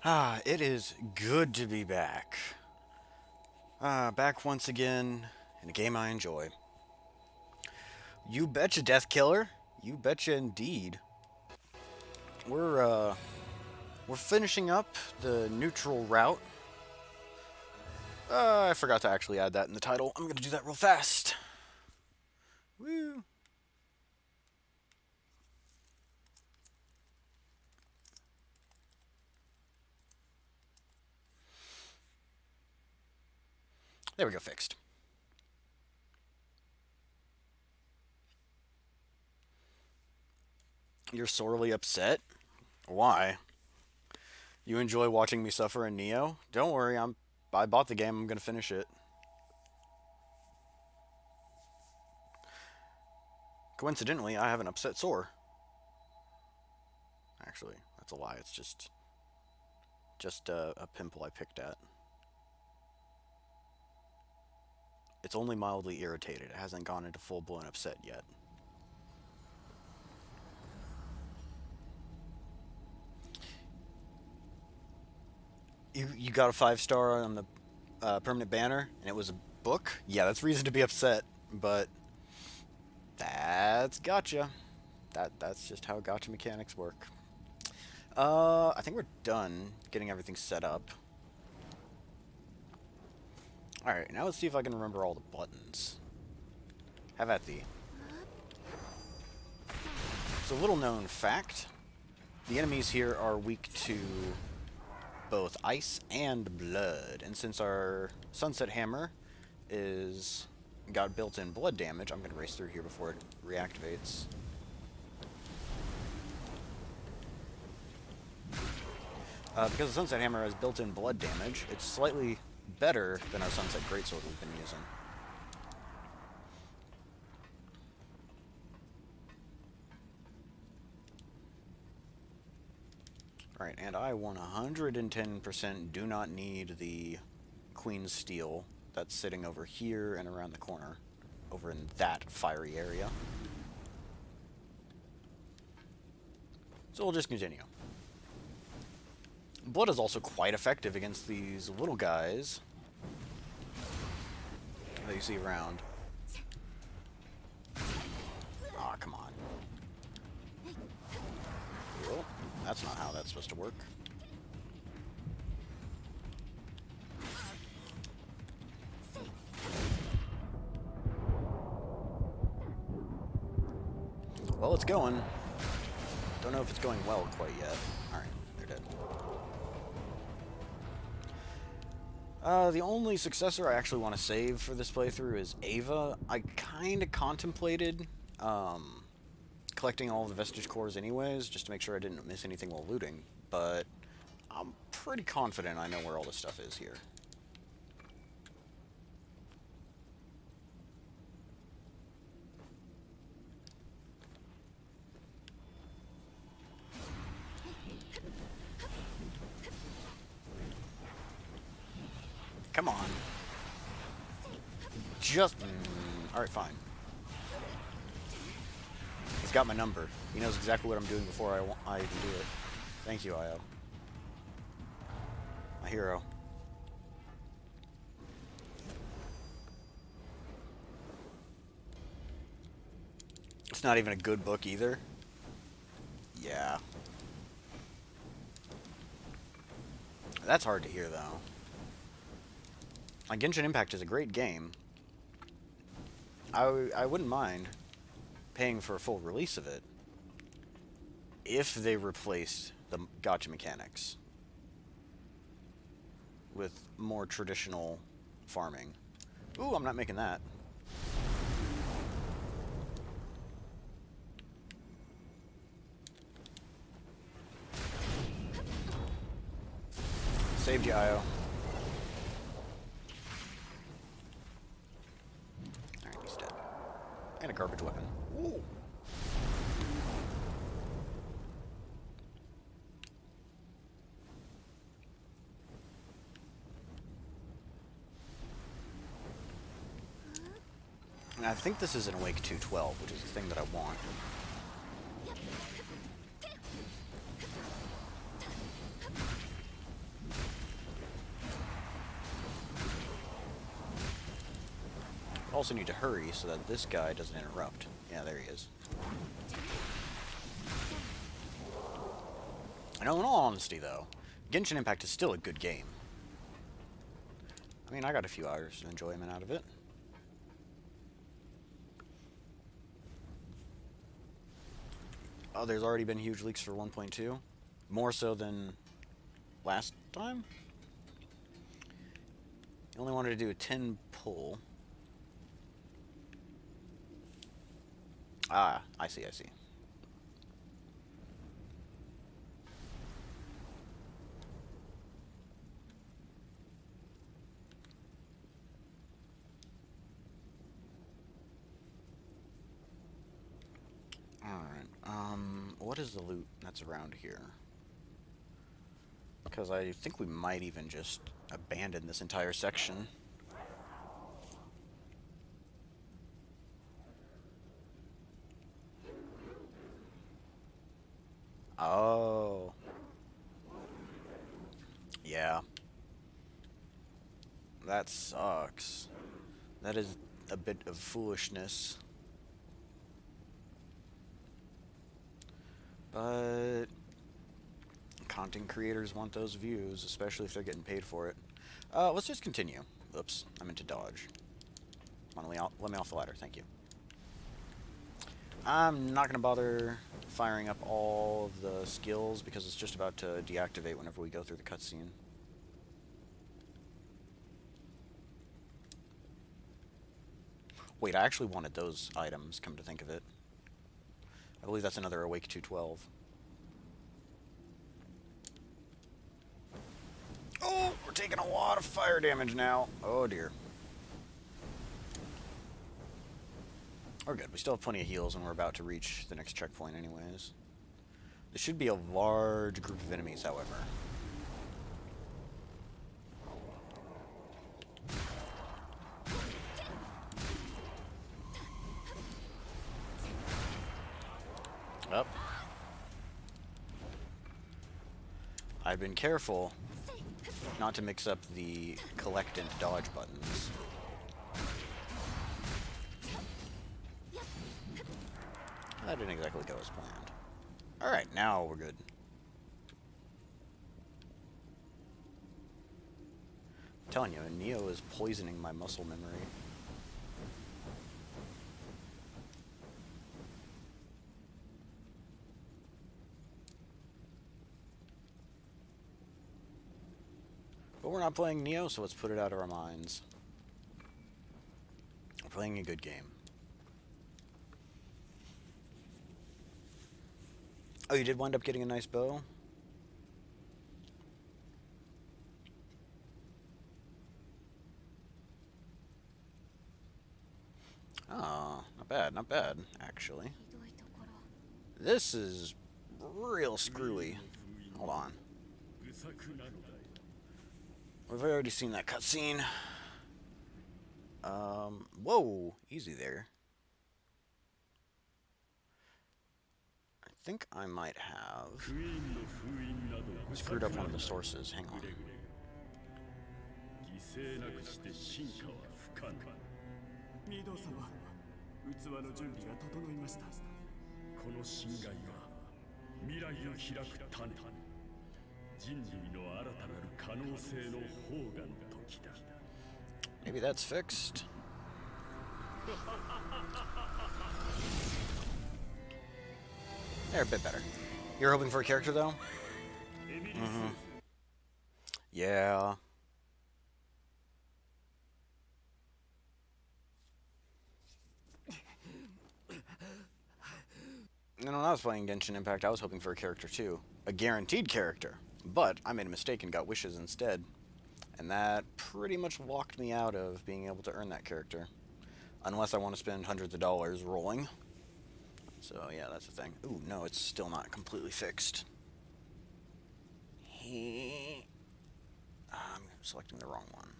It is good to be back. Back once again in a game I enjoy. You betcha, Death Killer. You betcha indeed. We're, uh, we're finishing up the neutral route. I forgot to actually add that in the title. I'm gonna do that real fast. Woo. There we go, fixed. You're sorely upset? Why? You enjoy watching me suffer in Neo? Don't worry, I bought the game, I'm gonna finish it. Coincidentally, I have an upset sore. Actually, that's a lie. It's just a pimple I picked at. It's only mildly irritated. It hasn't gone into full-blown upset yet. You got a 5-star on the permanent banner, and it was a book? Yeah, that's reason to be upset, but that's gotcha. That's just how gotcha mechanics work. I think we're done getting everything set up. Alright, now let's see if I can remember all the buttons. Have at thee. So, little known fact, the enemies here are weak to both ice and blood, and since our Sunset Hammer is got built-in blood damage, I'm going to race through here before it reactivates. Because the Sunset Hammer has built-in blood damage, it's slightly better than our Sunset Greatsword we've been using. Right, and I 110% do not need the Queen's Steel that's sitting over here and around the corner, over in that fiery area. So we'll just continue. Blood is also quite effective against these little guys that you see around. Aw, come on. Well, that's not how that's supposed to work. Well, it's going. Don't know if it's going well quite yet. Alright, they're dead. The only successor I actually want to save for this playthrough is Ava. I kind of contemplated collecting all of the Vestige Cores anyways, just to make sure I didn't miss anything while looting, but I'm pretty confident I know where all this stuff is here. Come on. Just... Alright, fine. He's got my number. He knows exactly what I'm doing before I even do it. Thank you, Io. My hero. It's not even a good book either. Yeah. That's hard to hear, though. Like, Genshin Impact is a great game. I wouldn't mind paying for a full release of it if they replaced the gacha mechanics with more traditional farming. Ooh, I'm not making that. Saved you, Io. Alright, he's dead. And a garbage weapon. Ooh. And I think this is an Awake 212, which is the thing that I want. also need to hurry so that this guy doesn't interrupt. Yeah, there he is. I know, in all honesty, though, Genshin Impact is still a good game. I mean, I got a few hours of enjoyment out of it. Oh, there's already been huge leaks for 1.2. More so than last time? You only wanted to do a 10 pull. Ah, I see, I see. What is the loot that's around here? Because I think we might even just abandon this entire section. Oh. Yeah. That sucks. That is a bit of foolishness. But content creators want those views, especially if they're getting paid for it. Let's just continue. Oops, I meant to dodge. Come on, let me off the ladder, thank you. I'm not going to bother firing up all of the skills because it's just about to deactivate whenever we go through the cutscene. Wait, I actually wanted those items, come to think of it. I believe that's another Awake 212. Oh, we're taking a lot of fire damage now. Oh dear. We're good. We still have plenty of heals and we're about to reach the next checkpoint anyways. There should be a large group of enemies, however. Up. I've been careful not to mix up the collect and dodge buttons. That didn't exactly go as planned. Alright, now we're good. I'm telling you, Neo is poisoning my muscle memory. But we're not playing Neo, so let's put it out of our minds. We're playing a good game. Oh, you did wind up getting a nice bow? Oh, not bad, not bad, actually. This is real screwy. Hold on. We've already seen that cutscene. Whoa, easy there. I think I might have screwed up one of the sources. Hang on. ミド様、器の準備が整いました。この侵害は未来を開く種、人類の新たなる可能性の宝眼の時だ。Maybe that's fixed. They're a bit better. You're hoping for a character, though? Mm-hmm. Yeah. When I was playing Genshin Impact, I was hoping for a character, too. A guaranteed character. But I made a mistake and got wishes instead. And that pretty much locked me out of being able to earn that character. Unless I want to spend hundreds of dollars rolling. So, yeah, that's the thing. Ooh, no, it's still not completely fixed. I'm selecting the wrong one.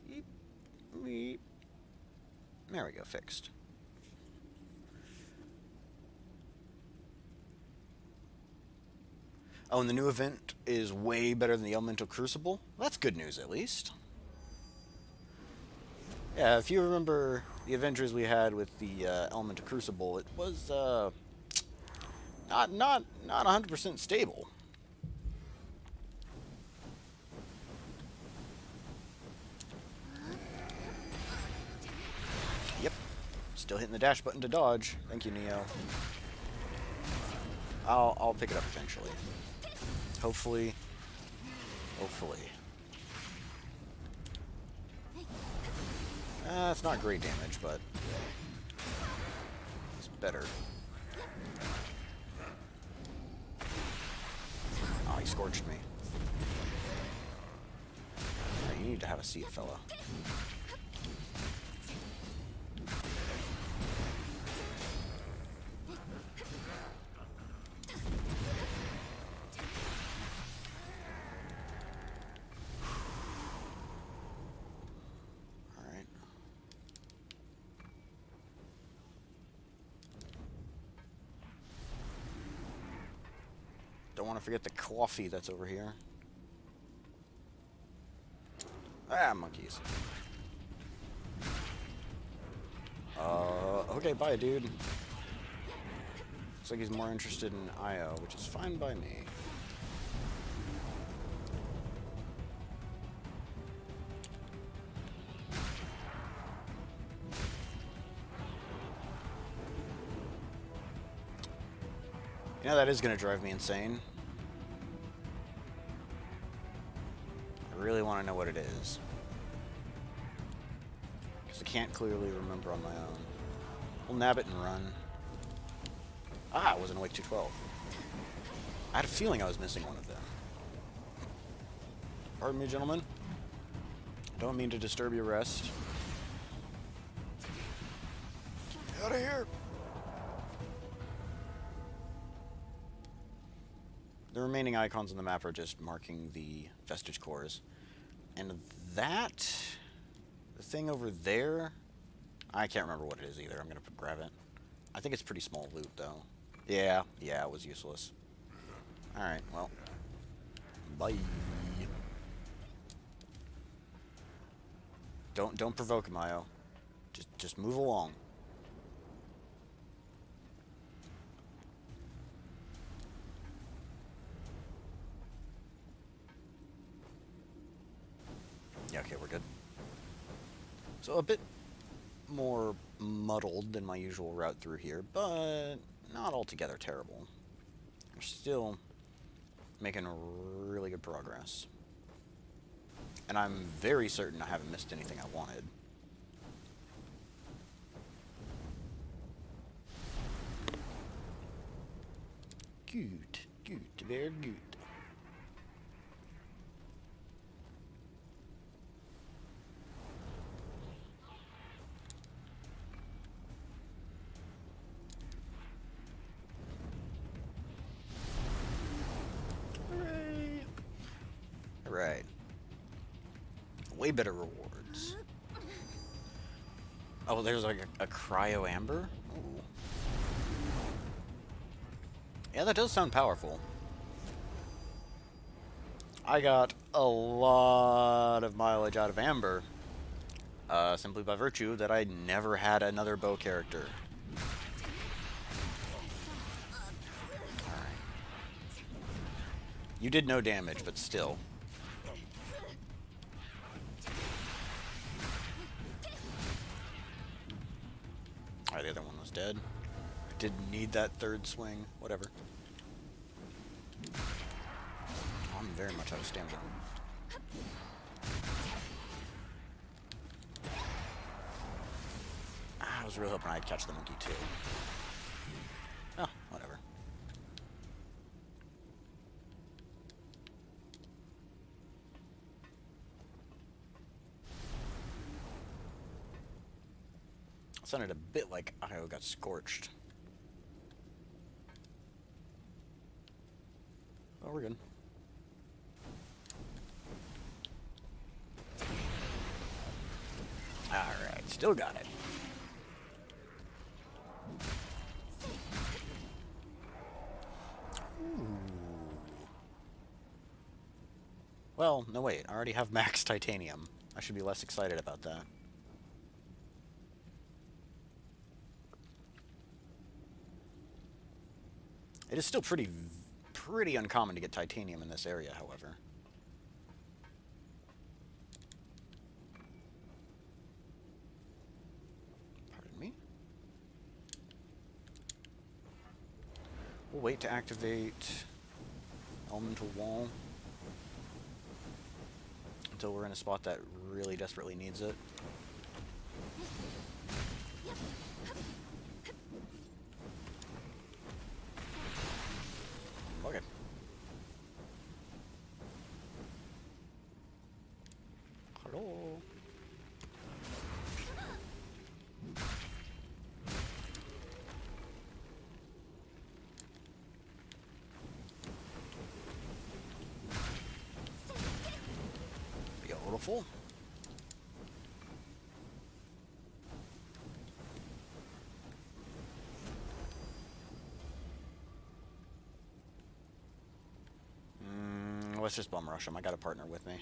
Yeep. Yeep. There we go, fixed. Oh, and the new event is way better than the Elemental Crucible? Well, that's good news, at least. Yeah, if you remember the adventures we had with the Elemental Crucible, it was not 100% stable. Yep, still hitting the dash button to dodge. Thank you, Neo. I'll pick it up eventually. Hopefully. Hopefully. It's not great damage, but it's better. Oh, he scorched me. Right, you need to have a seat, fella. Alright. Don't want to forget the coffee that's over here. Ah, monkeys. Okay, bye, dude. Looks like he's more interested in Io, which is fine by me. You know, that is going to drive me insane. I really want to know what it is. Because I can't clearly remember on my own. We'll nab it and run. Ah, I wasn't awake 212. I had a feeling I was missing one of them. Pardon me, gentlemen. I don't mean to disturb your rest. Get out of here! The remaining icons on the map are just marking the vestige cores. And that... the thing over there... I can't remember what it is either. I'm going to grab it. I think it's pretty small loot, though. Yeah, it was useless. Alright, well. Bye. Don't provoke him, Io. Just move along. Yeah, okay, we're good. So a bit more muddled than my usual route through here, but not altogether terrible. We're still making really good progress. And I'm very certain I haven't missed anything I wanted. Good, very good. Right. Way better rewards. Oh, there's like a cryo amber? Ooh. Yeah, that does sound powerful. I got a lot of mileage out of amber. Simply by virtue that I never had another bow character. Alright. You did no damage, but still. Alright, the other one was dead. Didn't need that third swing. Whatever. I'm very much out of stamina. I was really hoping I'd catch the monkey too. Oh, whatever. It sounded a bit like Io got scorched. Oh, we're good. Alright, still got it. Ooh. Well, no wait, I already have max titanium. I should be less excited about that. It is still pretty uncommon to get titanium in this area, however. Pardon me. We'll wait to activate Elemental Wall until we're in a spot that really desperately needs it. Okay. Hello. Beautiful. Let's just bum rush him. I got a partner with me.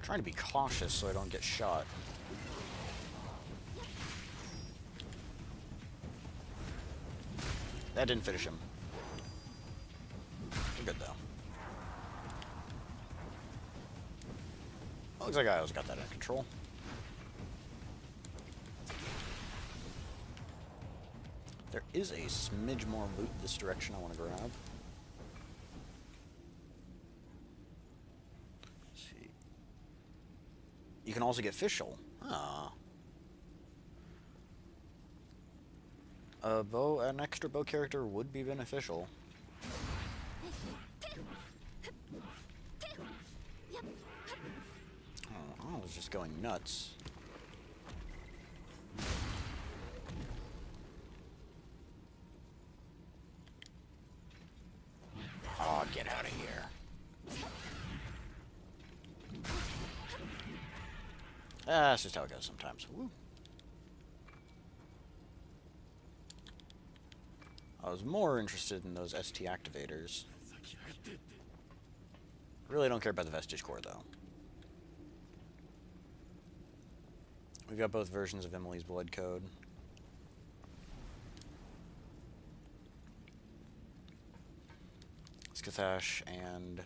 Trying to be cautious so I don't get shot. That didn't finish him. We're good though. Looks like I always got that under control. There is a smidge more loot this direction I want to grab. Let's see. You can also get Fischl. Ah. An extra bow character would be beneficial. Oh, I was just going nuts. Oh, get out of here. That's just how it goes sometimes. Woo. I was more interested in those ST activators. Really don't care about the Vestige Core, though. We've got both versions of Emily's Blood Code. Skathash and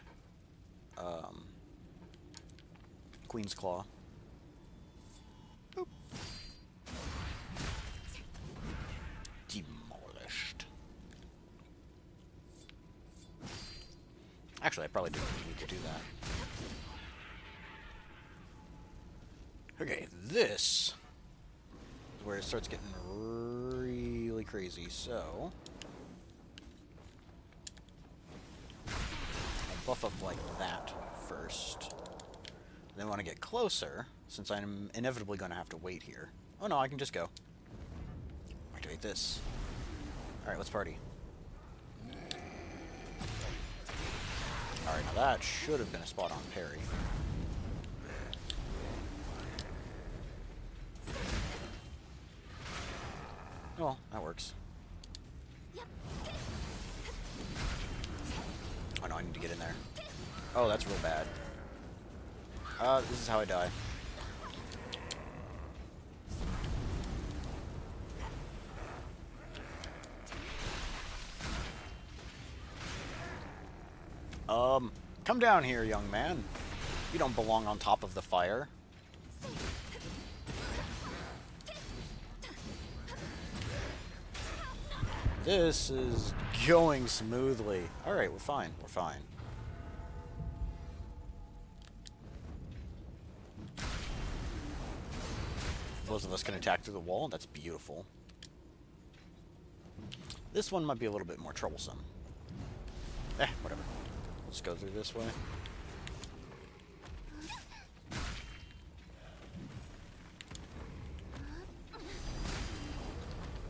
Queen's Claw. Boop. Demolished. Actually, I probably didn't need to do that. Okay, this is where it starts getting really crazy, so I'll buff up like that first. Then when I get closer, since I'm inevitably going to have to wait here. Oh no, I can just go. Activate this. Alright, let's party. Alright, now that should have been a spot on parry. Oh, that works. Oh no, I need to get in there. Oh, that's real bad. This is how I die. Come down here, young man. You don't belong on top of the fire. This is going smoothly. Alright, we're fine. We're fine. Both of us can attack through the wall. That's beautiful. This one might be a little bit more troublesome. Whatever. Let's go through this way.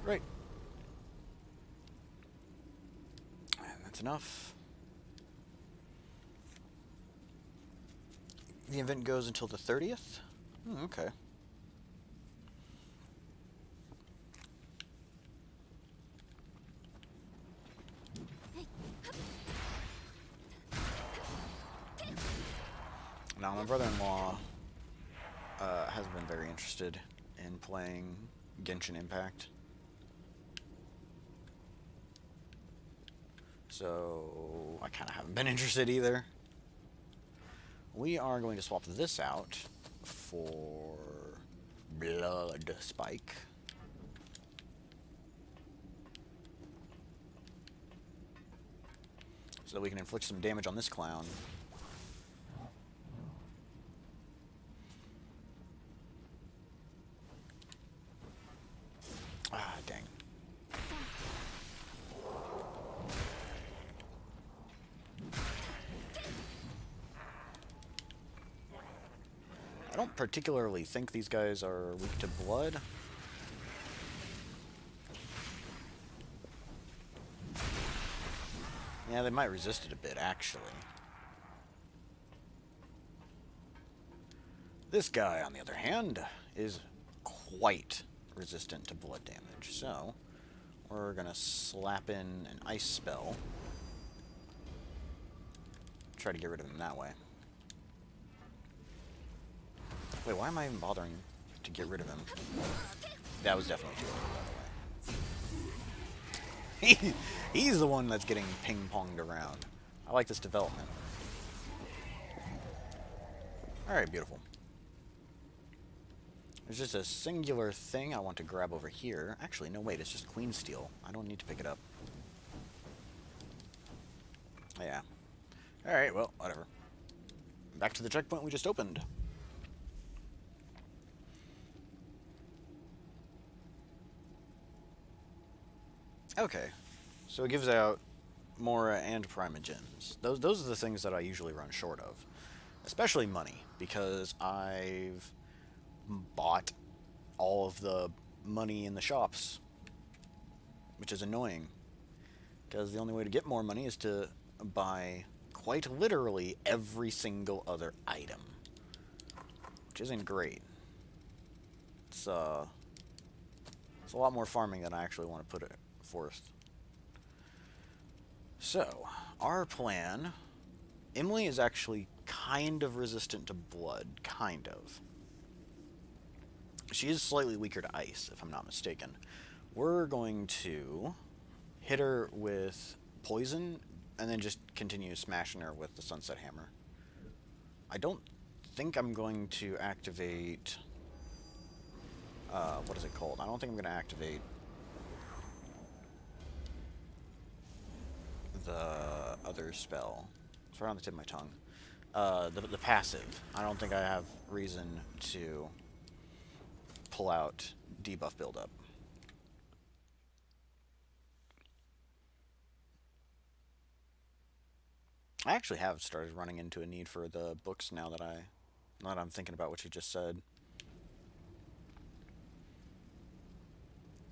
Right. And that's enough. The event goes until the 30th? Okay. Now, my brother-in-law has been very interested in playing Genshin Impact. So, I kind of haven't been interested either. We are going to swap this out for Blood Spike. So that we can inflict some damage on this clown. Ah, dang. I don't particularly think these guys are weak to blood. Yeah, they might resist it a bit, actually. This guy, on the other hand, is quite resistant to blood damage, so we're gonna slap in an ice spell. Try to get rid of him that way. Wait, why am I even bothering to get rid of him? That was definitely too early, by the way. He's the one that's getting ping-ponged around. I like this development. Alright, beautiful. There's just a singular thing I want to grab over here. Actually, no, wait, it's just Queen Steel. I don't need to pick it up. Yeah. Alright, well, whatever. Back to the checkpoint we just opened. Okay, so it gives out Mora and Primogens. Those are the things that I usually run short of. Especially money, because I've bought all of the money in the shops. Which is annoying. Because the only way to get more money is to buy, quite literally, every single other item. Which isn't great. It's a lot more farming than I actually want to put it forth. So, our plan... Emily is actually kind of resistant to blood. Kind of. She is slightly weaker to ice, if I'm not mistaken. We're going to hit her with poison, and then just continue smashing her with the Sunset Hammer. I don't think I'm going to activate... what is it called? I don't think I'm going to activate the other spell. It's right on the tip of my tongue. The passive. I don't think I have reason to pull out debuff buildup. I actually have started running into a need for the books now that I'm thinking about what you just said.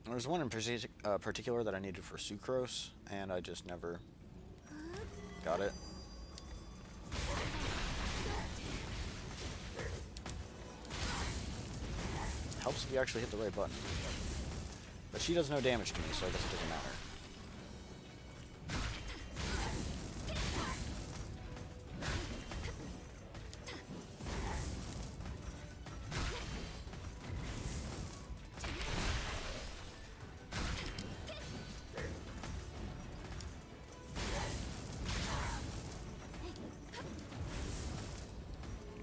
There's one in particular that I needed for Sucrose, and I just never got it. Helps if you actually hit the right button. But she does no damage to me, so I guess it doesn't matter.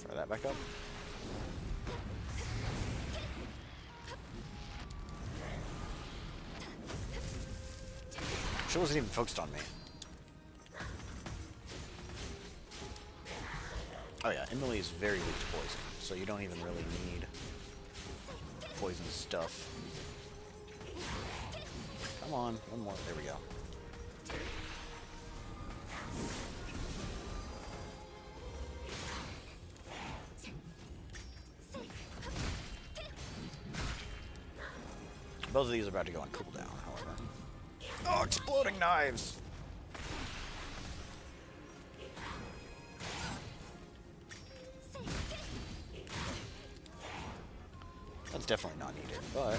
Try that back up. She wasn't even focused on me. Oh yeah, Emily is very weak to poison, so you don't even really need poison stuff. Come on, one more. There we go. Both of these are about to go on cooldown, however. Oh, exploding knives! That's definitely not needed, but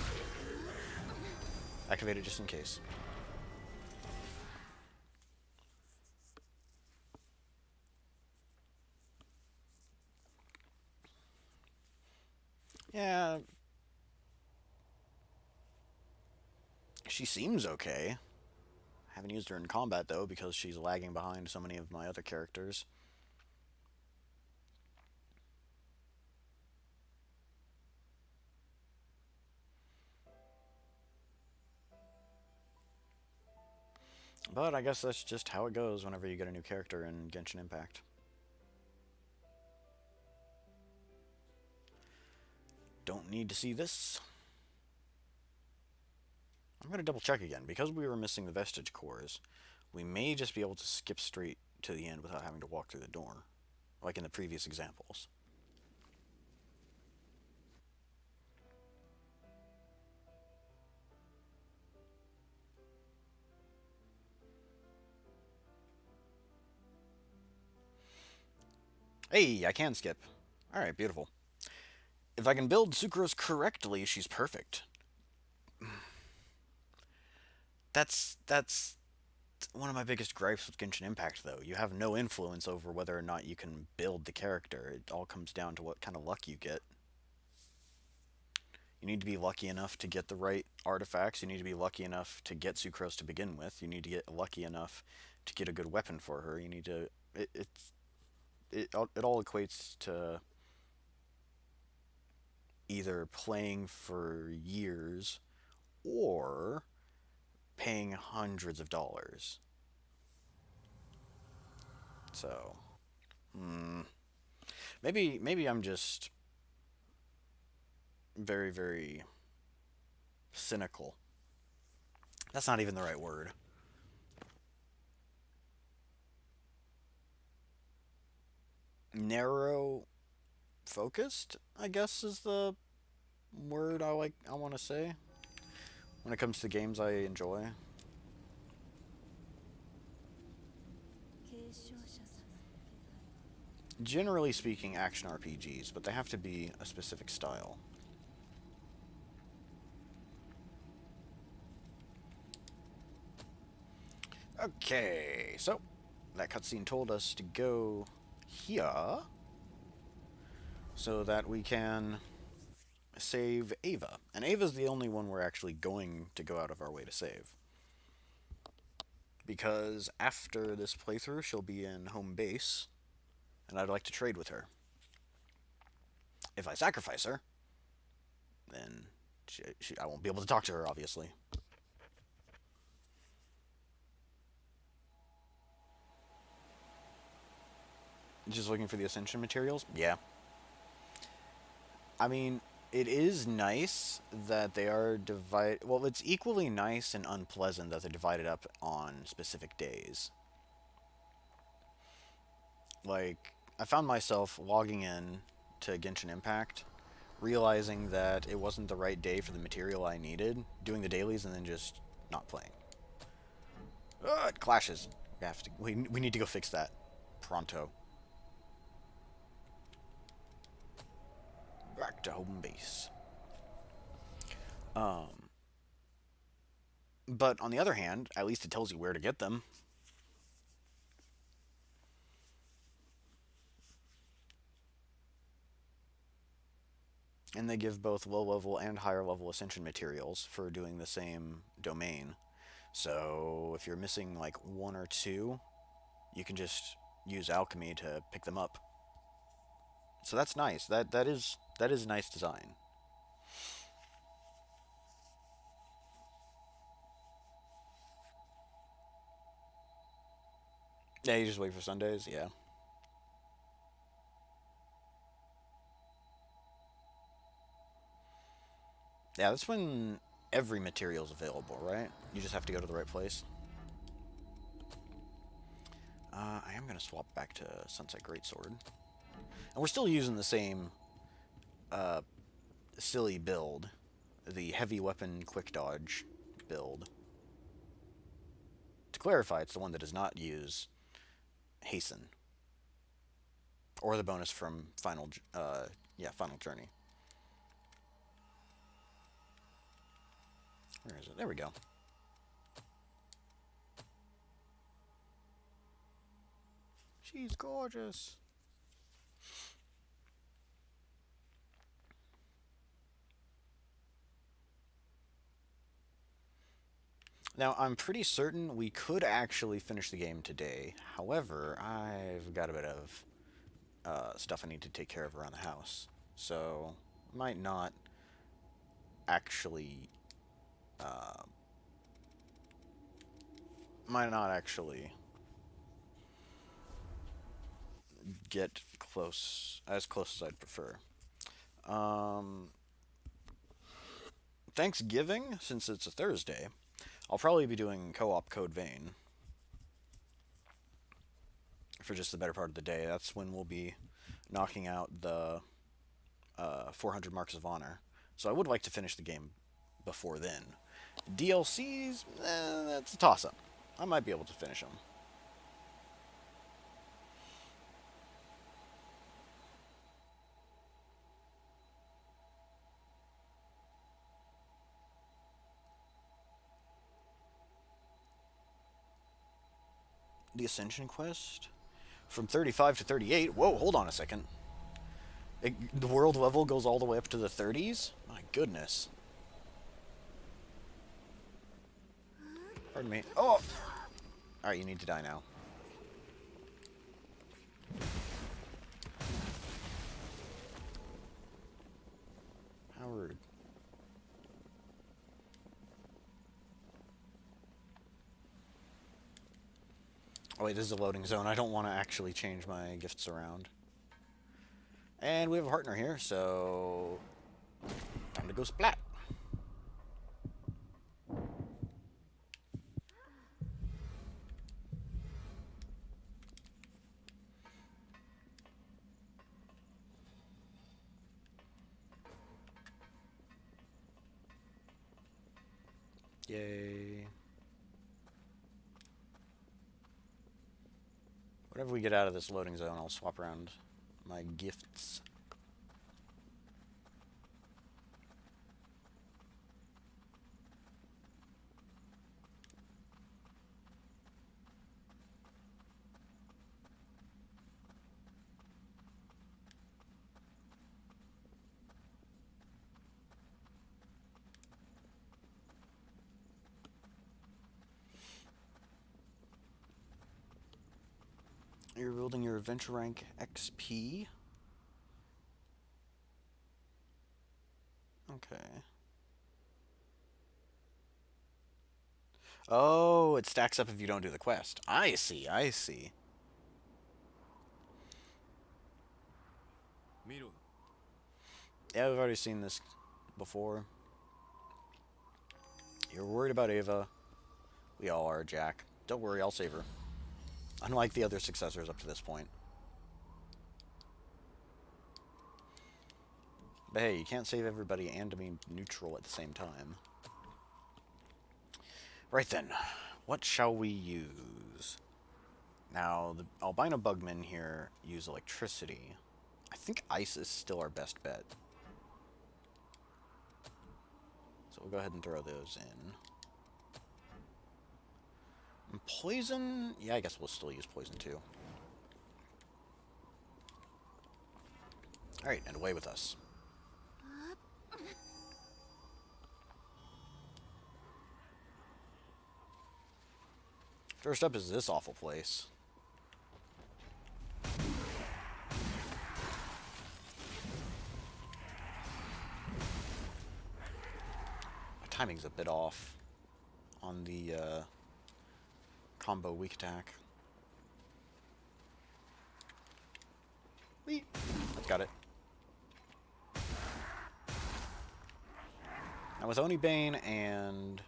activate it just in case. Yeah, she seems okay. Haven't used her in combat though because she's lagging behind so many of my other characters. But I guess that's just how it goes whenever you get a new character in Genshin Impact. Don't need to see this. I'm going to double check again. Because we were missing the vestige cores, we may just be able to skip straight to the end without having to walk through the door, like in the previous examples. Hey, I can skip. Alright, beautiful. If I can build Sucrose correctly, she's perfect. That's one of my biggest gripes with Genshin Impact, though. You have no influence over whether or not you can build the character. It all comes down to what kind of luck you get. You need to be lucky enough to get the right artifacts. You need to be lucky enough to get Sucrose to begin with. You need to get lucky enough to get a good weapon for her. You need to. It all equates to either playing for years or paying hundreds of dollars. So, maybe I'm just very cynical. That's not even the right word. Narrow focused, I guess is the word I want to say when it comes to games I enjoy. Generally speaking, action RPGs, but they have to be a specific style. Okay, so that cutscene told us to go here so that we can save Ava. And Ava's the only one we're actually going to go out of our way to save. Because after this playthrough, she'll be in home base, and I'd like to trade with her. If I sacrifice her, then I won't be able to talk to her, obviously. Just looking for the Ascension materials? Yeah. I mean, it is nice that they are divided. Well, it's equally nice and unpleasant that they're divided up on specific days. Like, I found myself logging in to Genshin Impact, realizing that it wasn't the right day for the material I needed, doing the dailies, and then just not playing. It clashes. We need to go fix that. Pronto. Back to home base. But on the other hand, at least it tells you where to get them. And they give both low level and higher level ascension materials for doing the same domain. So if you're missing like one or two, you can just use alchemy to pick them up. So that's nice. That is nice design. Yeah, you just wait for Sundays. Yeah. Yeah, that's when every material is available, right? You just have to go to the right place. I am going to swap back to Sunset Greatsword. And we're still using the same silly build, the heavy weapon quick dodge build. To clarify, it's the one that does not use hasten or the bonus from Final Journey. Where is it? There we go. She's gorgeous. Now, I'm pretty certain we could actually finish the game today. However, I've got a bit of stuff I need to take care of around the house. So, might not actually... Uh, might not actually get as close as I'd prefer. Um, Thanksgiving, since it's a Thursday, I'll probably be doing co-op Code Vein for just the better part of the day. That's when we'll be knocking out the 400 Marks of Honor. So I would like to finish the game before then. DLCs, that's a toss-up. I might be able to finish them. The Ascension Quest? From 35 to 38? Whoa, hold on a second. The world level goes all the way up to the 30s? My goodness. Pardon me. Oh! Alright, you need to die now. How rude. Oh wait, this is a loading zone. I don't want to actually change my gifts around. And we have a partner here, so... time to go splat! Yay. Whatever we get out of this loading zone, I'll swap around my gifts. You're building your adventure rank XP. Okay. Oh, it stacks up if you don't do the quest. I see, I see. Yeah, we've already seen this before. You're worried about Ava. We all are, Jack. Don't worry, I'll save her. Unlike the other successors up to this point. But hey, you can't save everybody and be neutral at the same time. Right then, what shall we use? Now, the albino bugmen here use electricity. I think ice is still our best bet. So we'll go ahead and throw those in. And poison? Yeah, I guess we'll still use poison too. Alright, and away with us. First up is this awful place. My timing's a bit off on the combo weak attack. Whee! I've got it. Now with Oni Bane and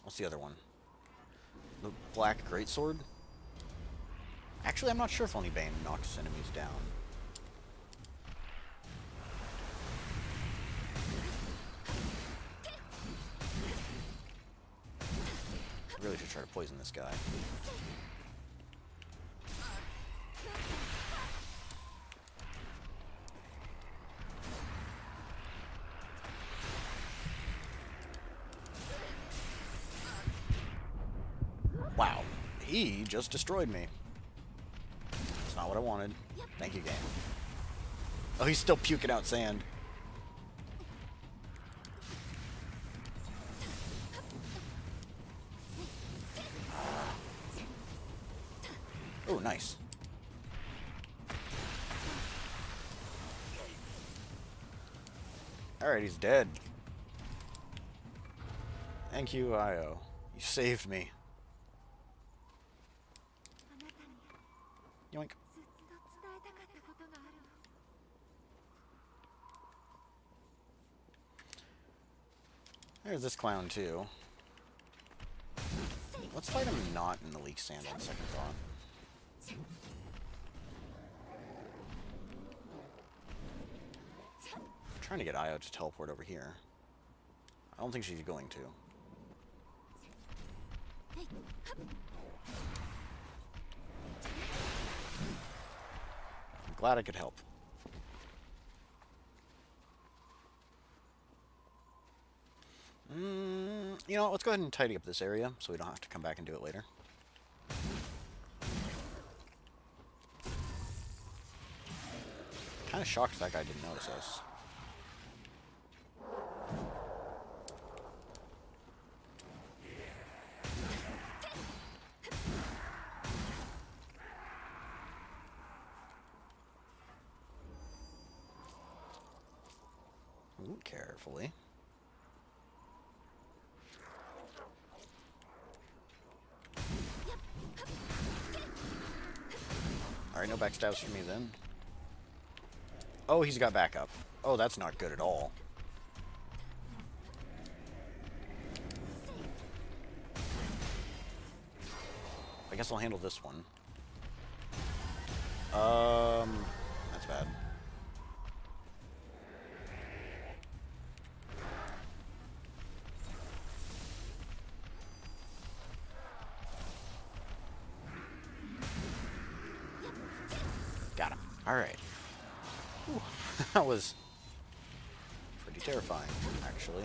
what's the other one? The Black Greatsword? Actually, I'm not sure if Oni Bane knocks enemies down. I really should try to poison this guy. Wow, he just destroyed me. That's not what I wanted. Thank you, game. Oh, he's still puking out sand. nice. Alright, he's dead. Thank you, Io. You saved me. あなたに Yoink. ずっと伝えたかったことがあるの。 There's this clown, too. Let's fight him not in the leak sand on second thought. I'm trying to get Io to teleport over here. I don't think she's going to. I'm glad I could help. You know, let's go ahead and tidy up this area so we don't have to come back and do it later. Kind of shocked that guy didn't notice us. Ooh, carefully. Alright, no backstabs for me then. Oh, he's got backup. Oh, that's not good at all. I guess I'll handle this one. That's bad. Got him. Alright. That was pretty terrifying, actually.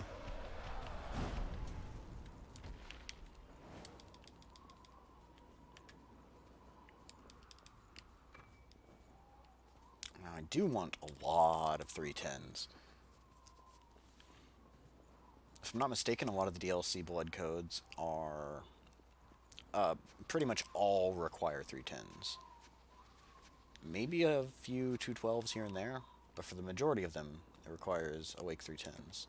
Now, I do want a lot of 310s. If I'm not mistaken, a lot of the DLC blood codes are pretty much all require 310s. Maybe a few 212s here and there, but for the majority of them, it requires awake 310s.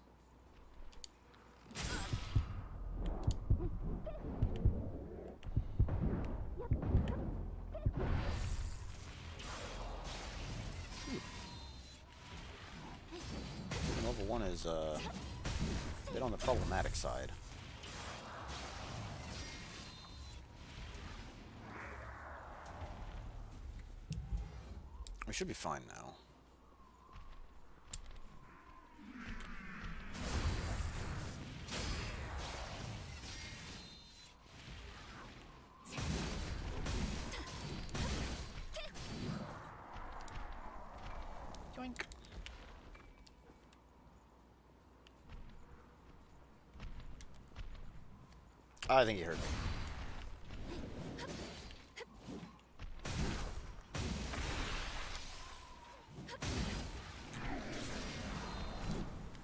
Level 1 is a bit on the problematic side. We should be fine now. Yoink. I think he heard me.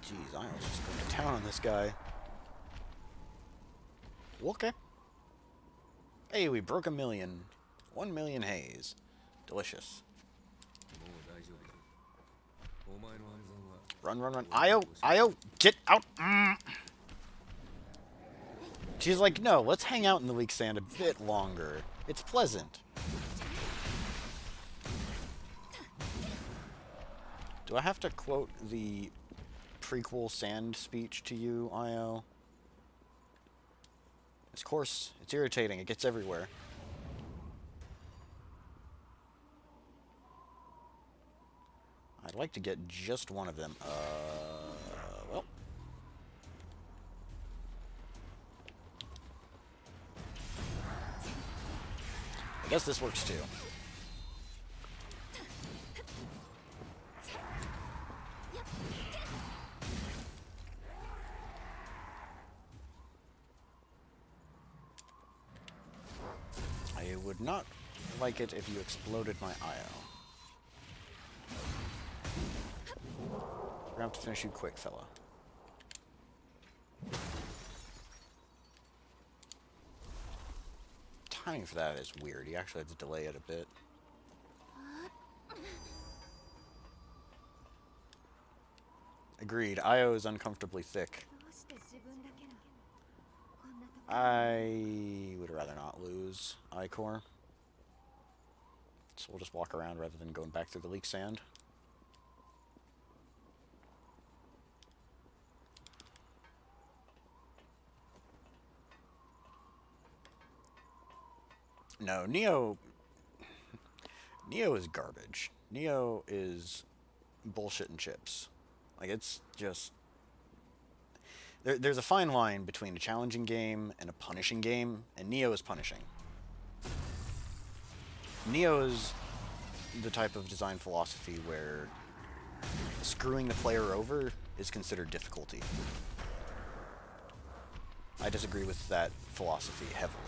Jeez, I was just going to town on this guy. Okay. Hey, we broke 1 million. 1 million haze. Delicious. Run, run, run. Io, get out. She's like, no, let's hang out in the weak sand a bit longer. It's pleasant. Do I have to quote the prequel sand speech to you, Io? Of course, it's irritating. It gets everywhere. I'd like to get just one of them. Well. I guess this works too. I would not like it if you exploded my Io. We're gonna have to finish you quick, fella. timing for that is weird. You actually have to delay it a bit. Agreed. Io is uncomfortably thick. どうして自分だけのこんなとこ I would rather not lose Icor. So we'll just walk around rather than going back through the leak sand. No, Neo is garbage. Neo is bullshit and chips. Like, it's just... There's a fine line between a challenging game and a punishing game, and Neo is punishing. Neo is the type of design philosophy where screwing the player over is considered difficulty. I disagree with that philosophy heavily.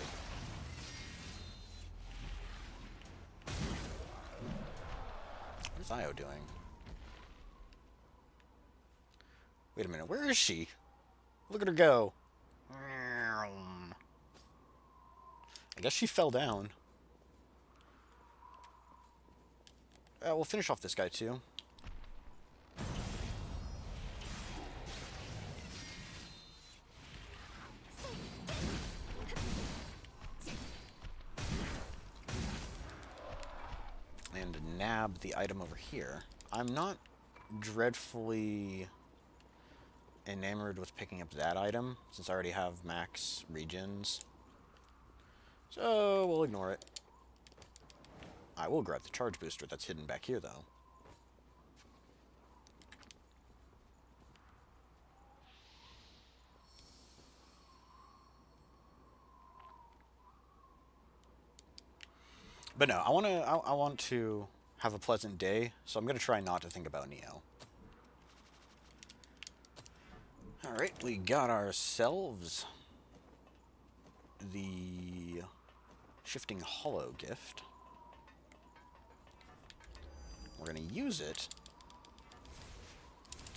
What's Io doing? Wait a minute, where is she? Look at her go. I guess she fell down. We'll finish off this guy too. And nab the item over here. I'm not dreadfully enamored with picking up that item, since I already have max regens. So we'll ignore it. I will grab the charge booster that's hidden back here, though. But no, I want to have a pleasant day, so I'm gonna try not to think about Neo. Alright, we got ourselves the Shifting Hollow gift. We're going to use it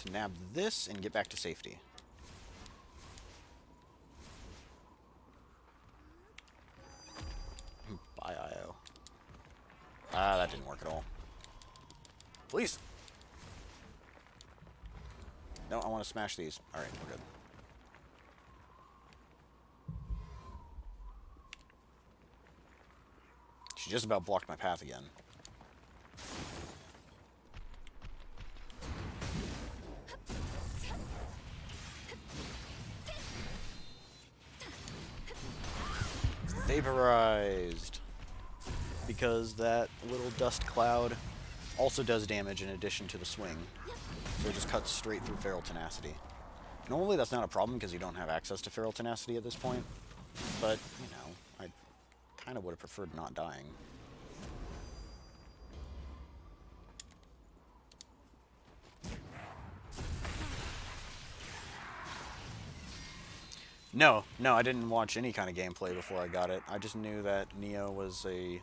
to nab this and get back to safety. Bye, Io. Ah, that didn't work at all. Please! No, I want to smash these. Alright, we're good. She just about blocked my path again. Vaporized. Because that little dust cloud also does damage in addition to the swing. So it just cuts straight through Feral Tenacity. Normally that's not a problem because you don't have access to Feral Tenacity at this point. But, you know, I kind of would have preferred not dying. No, I didn't watch any kind of gameplay before I got it. I just knew that Neo was a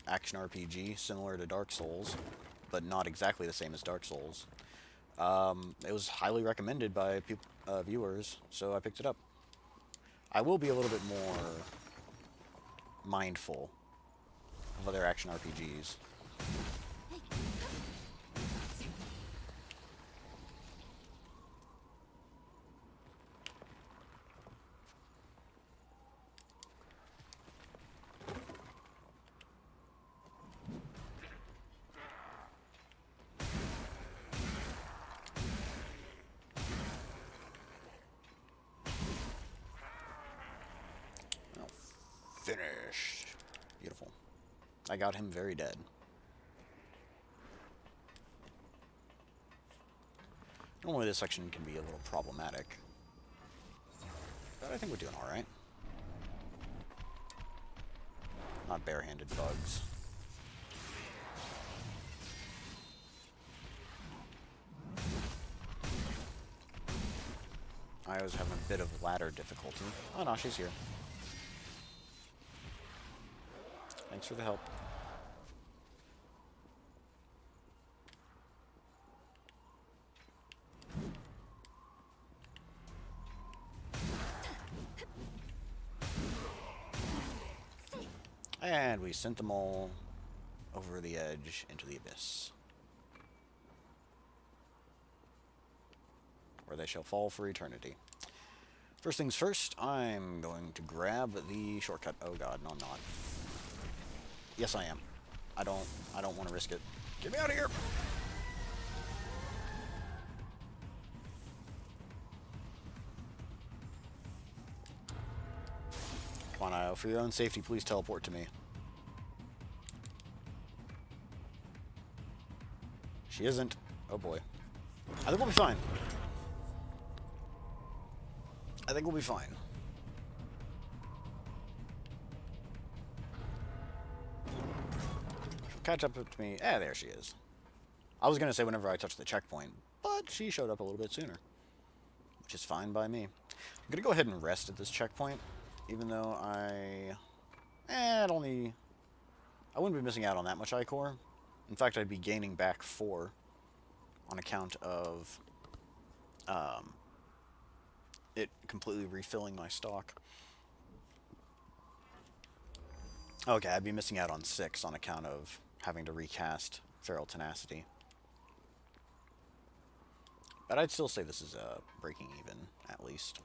action RPG similar to Dark Souls, but not exactly the same as Dark Souls. It was highly recommended by viewers, so I picked it up. I will be a little bit more mindful of other action RPGs. Finished. Beautiful. I got him very dead. Normally this section can be a little problematic, but I think we're doing alright. Not barehanded bugs. I was having a bit of ladder difficulty. Oh no, she's here. Thanks for the help. And we sent them all over the edge into the abyss, where they shall fall for eternity. First things first, I'm going to grab the shortcut. Oh god, no I'm not. Yes I am. I don't want to risk it. Get me out of here! Come on, Io, for your own safety, please teleport to me. She isn't. Oh boy. I think we'll be fine. I think we'll be fine. She'll catch up to me. Ah, there she is. I was going to say whenever I touch the checkpoint, but she showed up a little bit sooner, which is fine by me. I'm going to go ahead and rest at this checkpoint, even though I wouldn't be missing out on that much Ichor. In fact, I'd be gaining back 4 on account of it completely refilling my stock. Okay, I'd be missing out on 6 on account of having to recast Feral Tenacity. But I'd still say this is breaking even, at least.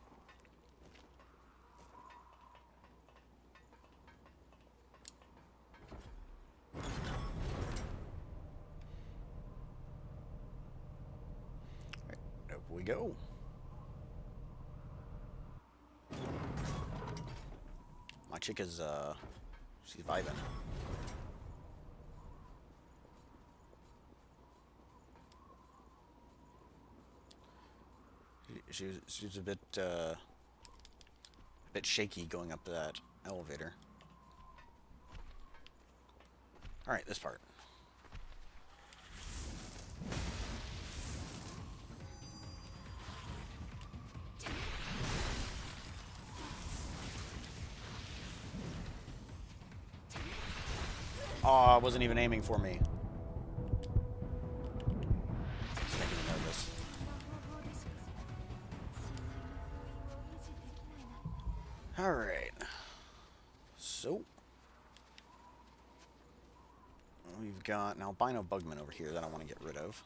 Right, over we go. My chick is, she's vibing. She's a bit shaky going up that elevator. All right, this part. Aw, wasn't even aiming for me. It's making me nervous. Alright. So. We've got an albino bugman over here that I want to get rid of.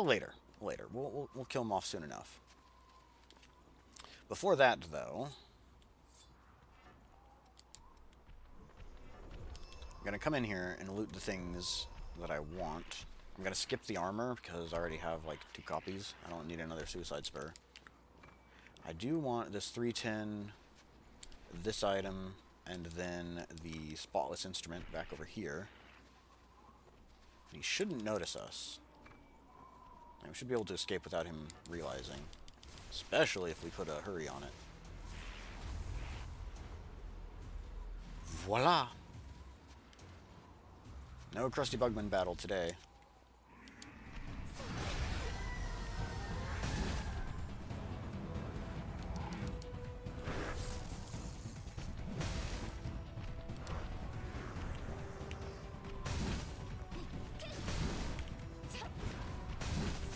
Later. Later. We'll kill him off soon enough. Before that, though, I'm going to come in here and loot the things that I want. I'm going to skip the armor because I already have like 2 copies. I don't need another suicide spur. I do want this 310, this item, and then the spotless instrument back over here. He shouldn't notice us. And we should be able to escape without him realizing. Especially if we put a hurry on it. Voila! No Krusty Bugman battle today.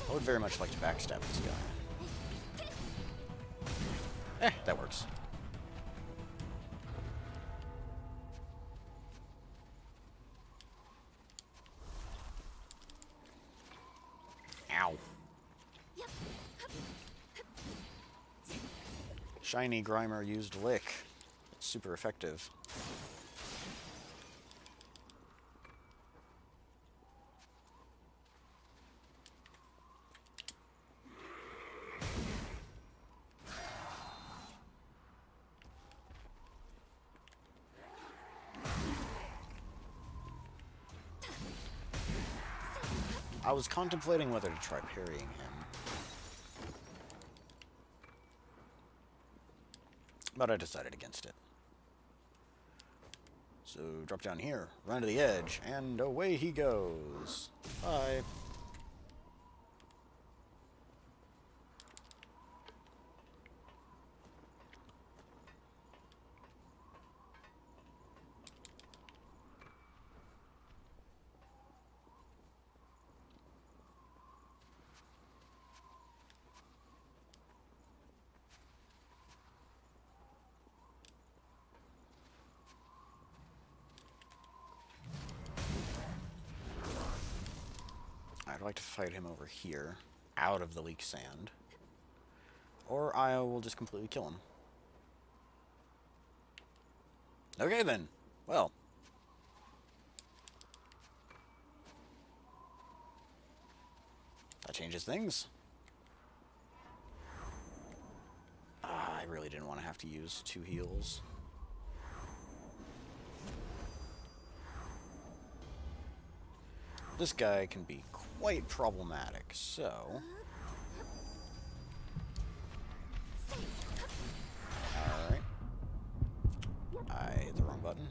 I would very much like to backstab this guy. That works. Ow. Shiny Grimer used Lick. It's super effective. I was contemplating whether to try parrying him, but I decided against it. So, drop down here, run to the edge, and away he goes. Bye. I'd like to fight him over here, out of the leak sand. Or Io will just completely kill him. Okay then. Well. That changes things. I really didn't want to have to use 2 heals. This guy can be quite problematic, so... Alright. I hit the wrong button.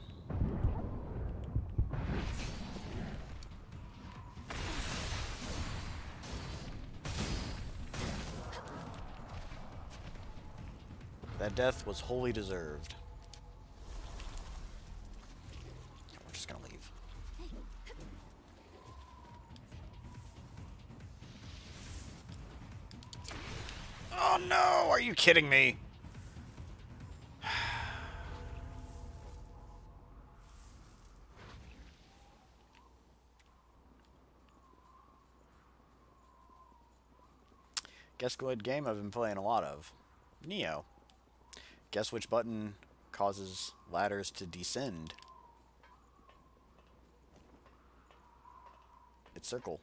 That death was wholly deserved. We're just gonna leave. Oh no! Are you kidding me? Guess what game I've been playing a lot of? Nioh. Guess which button causes ladders to descend? It's circle.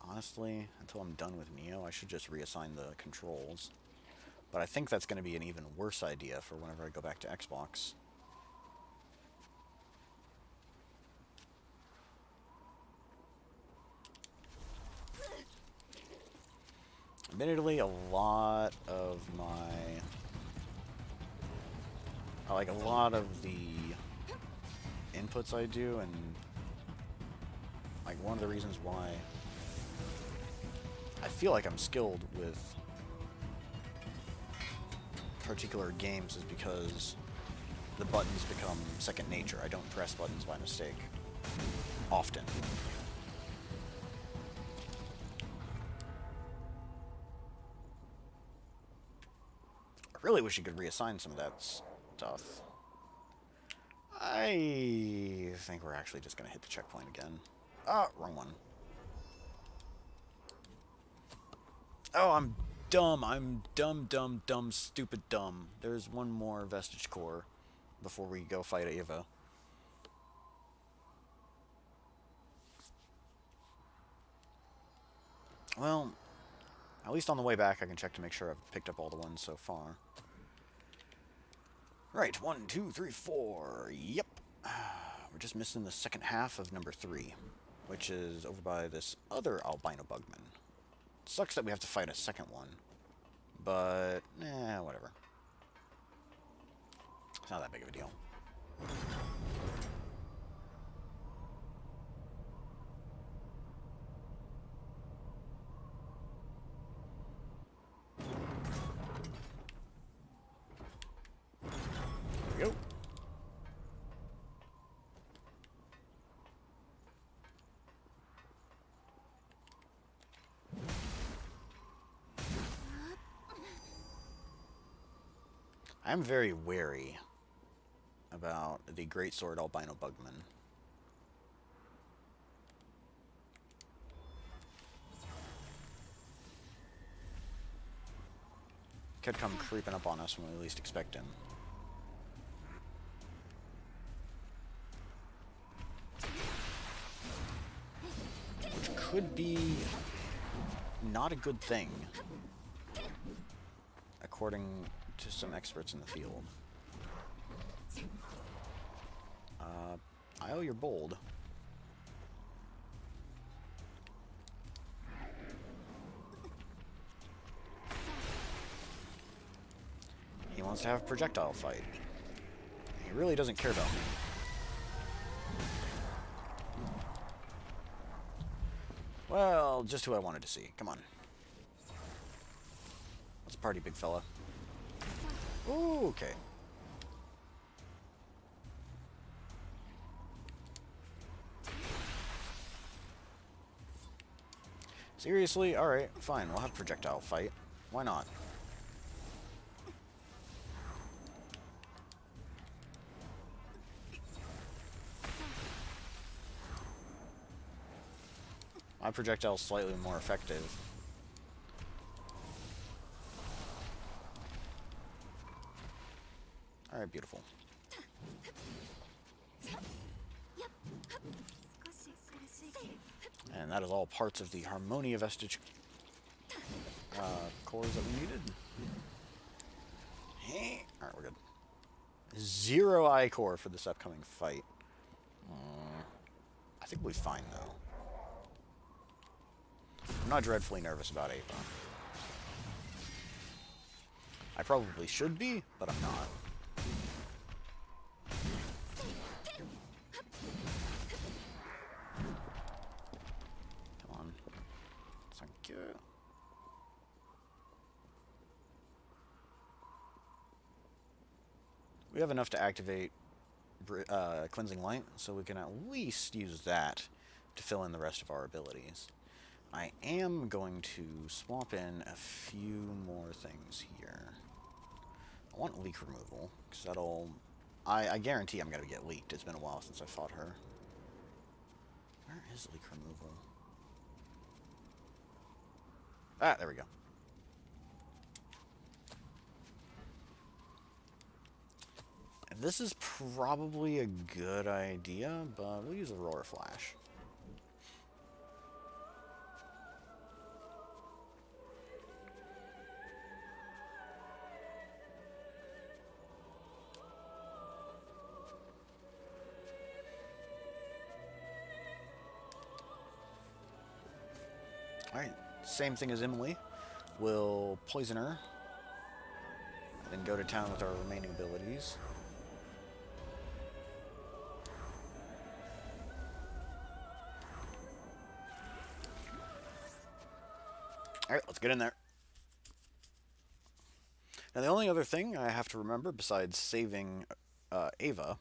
Honestly, until I'm done with Nioh, I should just reassign the controls. But I think that's going to be an even worse idea for whenever I go back to Xbox. Admittedly, a lot of the inputs I do, and like one of the reasons why I feel like I'm skilled with particular games is because the buttons become second nature. I don't press buttons by mistake often. I really wish you could reassign some of that stuff. I think we're actually just going to hit the checkpoint again. Ah, wrong one. Oh, I'm dumb. I'm dumb, stupid dumb. There's one more Vestige Core before we go fight Ava. Well, at least on the way back I can check to make sure I've picked up all the ones so far. Right, 1, 2, 3, 4. Yep. We're just missing the second half of number 3, which is over by this other albino bugman. Sucks that we have to fight a second one, but whatever. It's not that big of a deal. There we go. I'm very wary about the Greatsword albino bugman. Could come creeping up on us when we least expect him. Which could be not a good thing, according to some experts in the field. Io, you're bold. He wants to have a projectile fight. He really doesn't care about me. Well, just who I wanted to see. Come on. Let's party, big fella. Ooh, okay. Seriously? Alright, fine. We'll have projectile fight. Why not? My projectile's slightly more effective. Alright, beautiful. And that is all parts of the Harmonia Vestige cores that we needed. Alright, we're good. 0 I-core for this upcoming fight. I think we'll be fine, though. I'm not dreadfully nervous about Ava. I probably should be, but I'm not. Come on. Thank you. We have enough to activate Cleansing Light, so we can at least use that to fill in the rest of our abilities. I am going to swap in a few more things here. I want leak removal, because that'll... I guarantee I'm going to get leaked. It's been a while since I fought her. Where is leak removal? Ah, there we go. This is probably a good idea, but we'll use Aurora Flash. Alright, same thing as Emily. We'll poison her, and then go to town with our remaining abilities. Alright, let's get in there. Now, the only other thing I have to remember, besides saving Ava,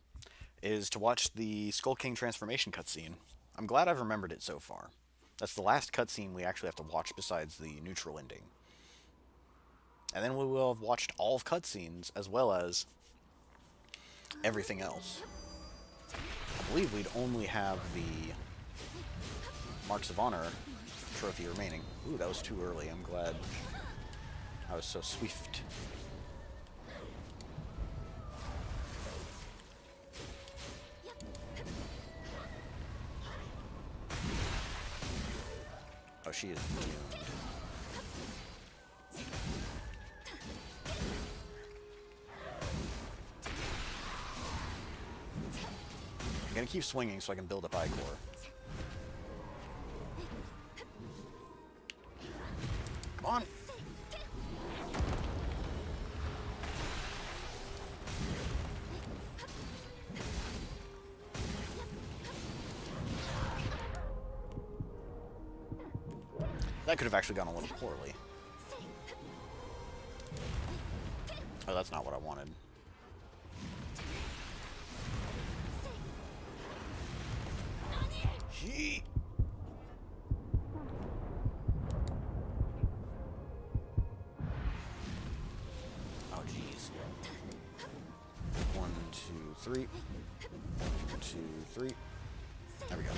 is to watch the Skull King transformation cutscene. I'm glad I've remembered it so far. That's the last cutscene we actually have to watch besides the neutral ending. And then we will have watched all of cutscenes, as well as everything else. I believe we'd only have the Marks of Honor trophy remaining. Ooh, that was too early. I'm glad I was so swift. Oh, she is doomed. I'm gonna keep swinging so I can build up I-core. Come on! That could have actually gone a little poorly. Oh, that's not what I wanted. Yeet. Oh, jeez. 1, 2, 3. 1, 2, 3. There we go.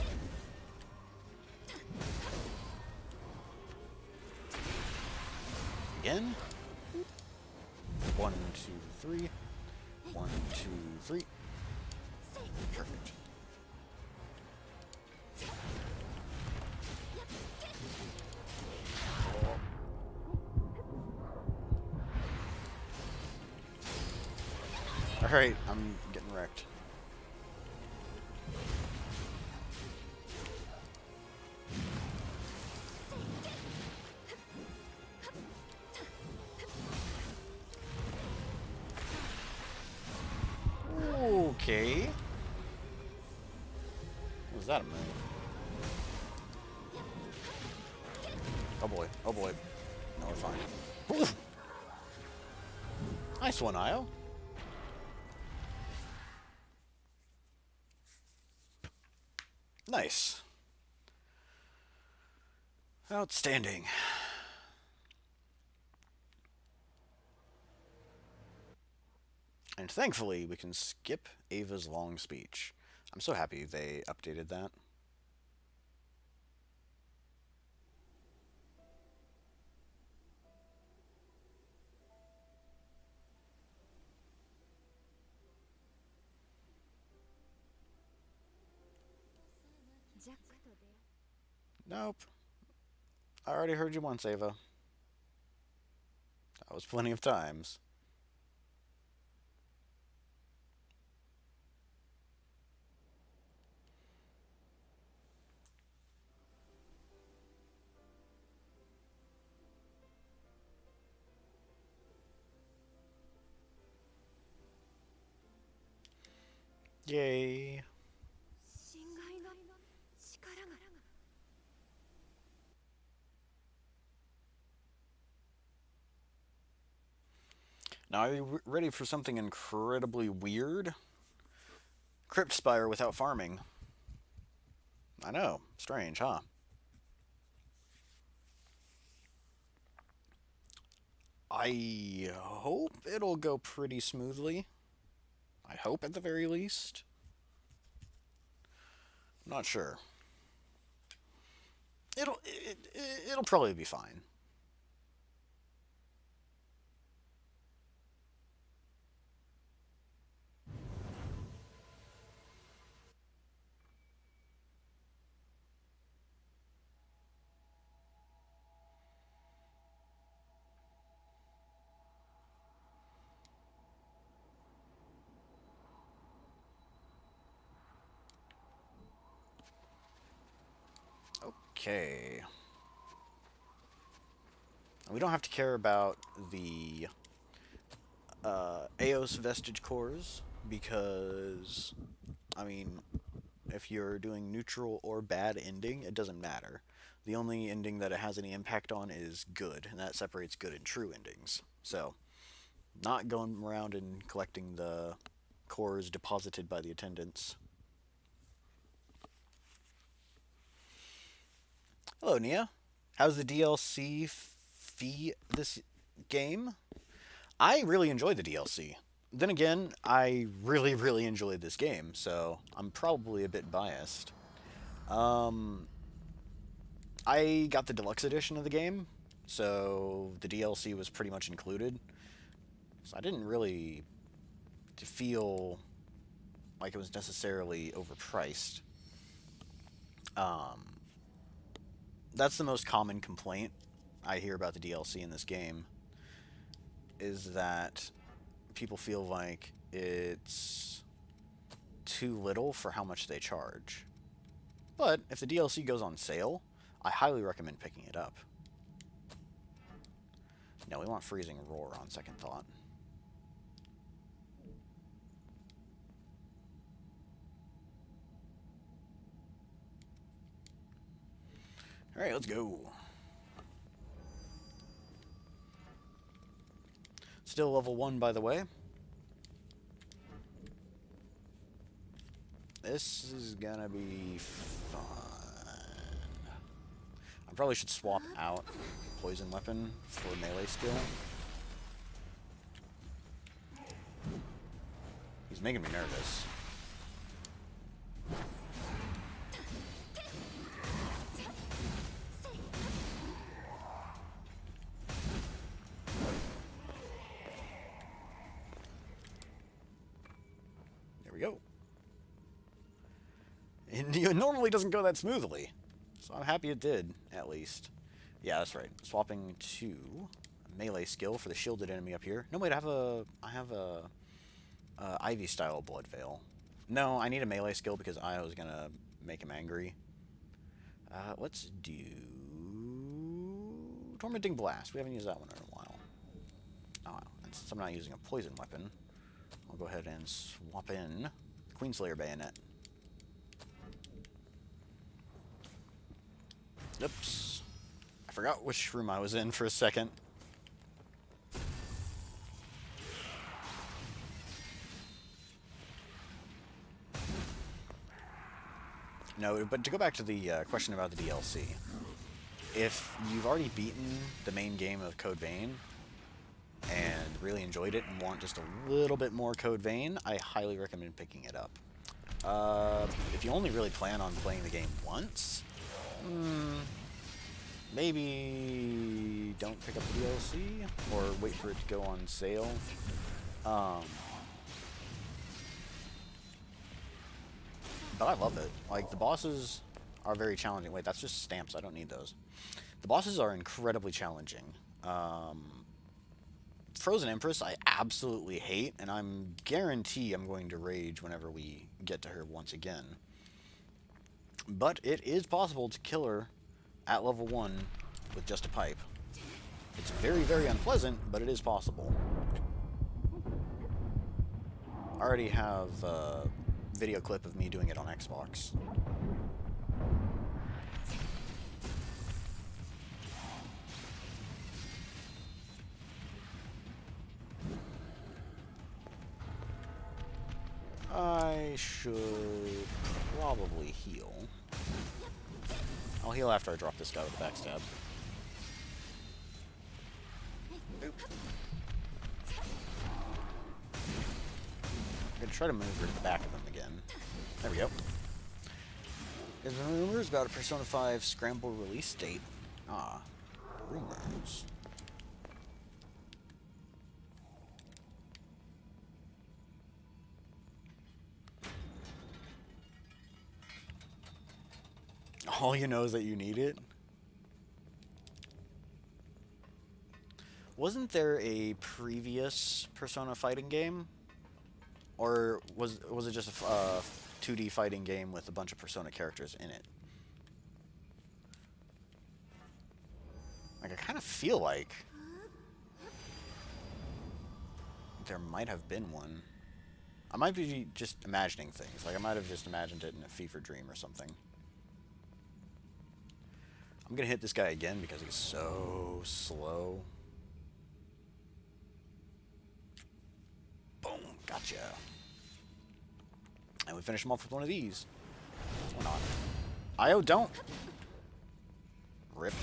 Again. 1, 2, 3. 1, 2, 3. Perfect. Alright, I'm getting wrecked. Okay. Was that a move? Oh boy, oh boy. No, we're fine. Oof. Nice one, Io. Nice. Outstanding. And thankfully, we can skip Ava's long speech. I'm so happy they updated that. Nope. I already heard you once, Ava. That was plenty of times. Yay. 侵害の力が。 Now, are you ready for something incredibly weird? Crypt Spire without farming. I know. Strange, huh? I hope it'll go pretty smoothly. I hope at the very least. I'm not sure. It'll probably be fine. Okay. We don't have to care about the Eos Vestige cores because, I mean, if you're doing neutral or bad ending, it doesn't matter. The only ending that it has any impact on is good, and that separates good and true endings. So, not going around and collecting the cores deposited by the attendants. Hello, Nia. How's the DLC fee this game? I really enjoyed the DLC. Then again, I really, really enjoyed this game, so I'm probably a bit biased. I got the deluxe edition of the game, so the DLC was pretty much included. So I didn't really feel like it was necessarily overpriced. That's the most common complaint I hear about the DLC in this game, is that people feel like it's too little for how much they charge. But if the DLC goes on sale, I highly recommend picking it up. No, we want Freezing Roar on second thought. Alright, let's go. Still level 1, by the way. This is gonna be fun. I probably should swap out Poison Weapon for melee skill. He's making me nervous. There we go. It normally doesn't go that smoothly, so I'm happy it did, at least. Yeah, that's right. Swapping to melee skill for the shielded enemy up here. No, wait, I have a Ivy style Blood Veil. No, I need a melee skill because I was gonna make him angry. Let's do Tormenting Blast. We haven't used that one in a while. Oh, and since I'm not using a poison weapon, I'll go ahead and swap in Queenslayer Bayonet. Oops. I forgot which room I was in for a second. No, but to go back to the question about the DLC, if you've already beaten the main game of Code Vein and really enjoyed it and want just a little bit more Code Vein, I highly recommend picking it up. If you only really plan on playing the game once, maybe don't pick up the DLC or wait for it to go on sale. But I love it. Like, the bosses are very challenging. Wait, that's just stamps. I don't need those. The bosses are incredibly challenging. Frozen Empress I absolutely hate, and I'm guarantee I'm going to rage whenever we get to her once again. But it is possible to kill her at level 1 with just a pipe. It's very, very unpleasant, but it is possible. I already have a video clip of me doing it on Xbox. I should probably heal. I'll heal after I drop this guy with a backstab. Oop. I'm gonna try to move her to the back of him again. There we go. There's been rumors about a Persona 5 Scramble release date. Ah, rumors. All you know is that you need it? Wasn't there a previous Persona fighting game? Or was it just a 2D fighting game with a bunch of Persona characters in it? Like, I kind of feel like there might have been one. I might be just imagining things. Like, I might have just imagined it in a fever dream or something. I'm gonna hit this guy again because he's so slow. Boom, gotcha. And we finish him off with one of these. Or not. Io, don't! Rip.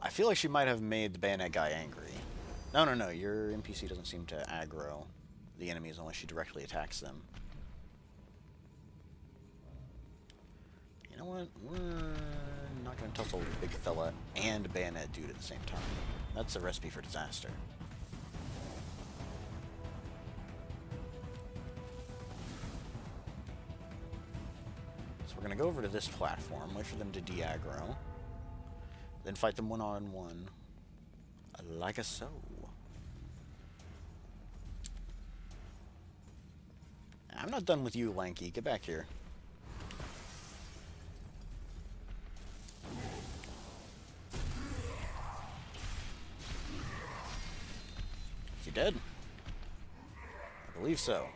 I feel like she might have made the bayonet guy angry. No, your NPC doesn't seem to aggro the enemies unless she directly attacks them. You know what? We're not going to tussle with big fella and bayonet dude at the same time. That's a recipe for disaster. So we're going to go over to this platform, wait for them to de-aggro, then fight them one-on-one, like a so. I'm not done with you, Lanky. Get back here. Is he dead? I believe so.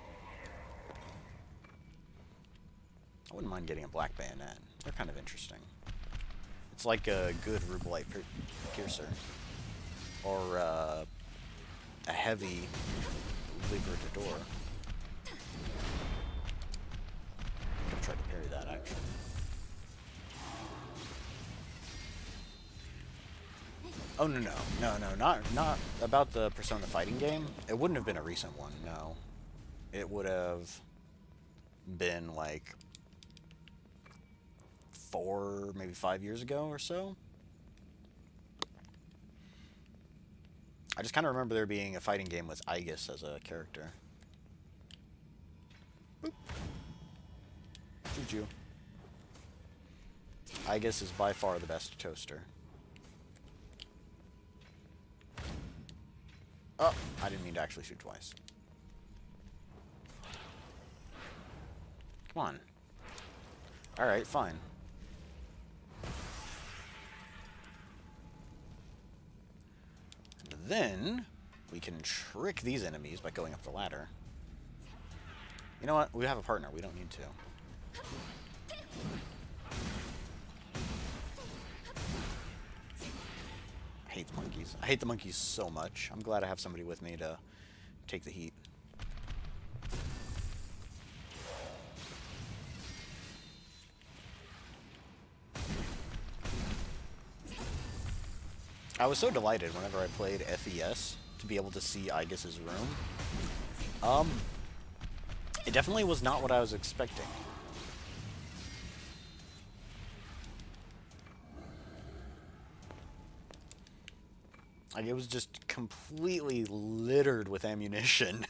I wouldn't mind getting a black bayonet. They're kind of interesting. It's like a good Rubelite piercer. Or a heavy Libertador. I'm gonna try to parry that, actually. Oh, no, not about the Persona fighting game. It wouldn't have been a recent one, no. It would have been, like, 4, maybe 5 years ago or so. I just kind of remember there being a fighting game with Aigis as a character. Boop. Juju. Aigis is by far the best toaster. Oh, I didn't mean to actually shoot twice. Come on. Alright, fine. Then, we can trick these enemies by going up the ladder. You know what? We have a partner. We don't need to. I hate the monkeys. I hate the monkeys so much. I'm glad I have somebody with me to take the heat. I was so delighted whenever I played FES to be able to see Aigis' room. It definitely was not what I was expecting. Like, it was just completely littered with ammunition.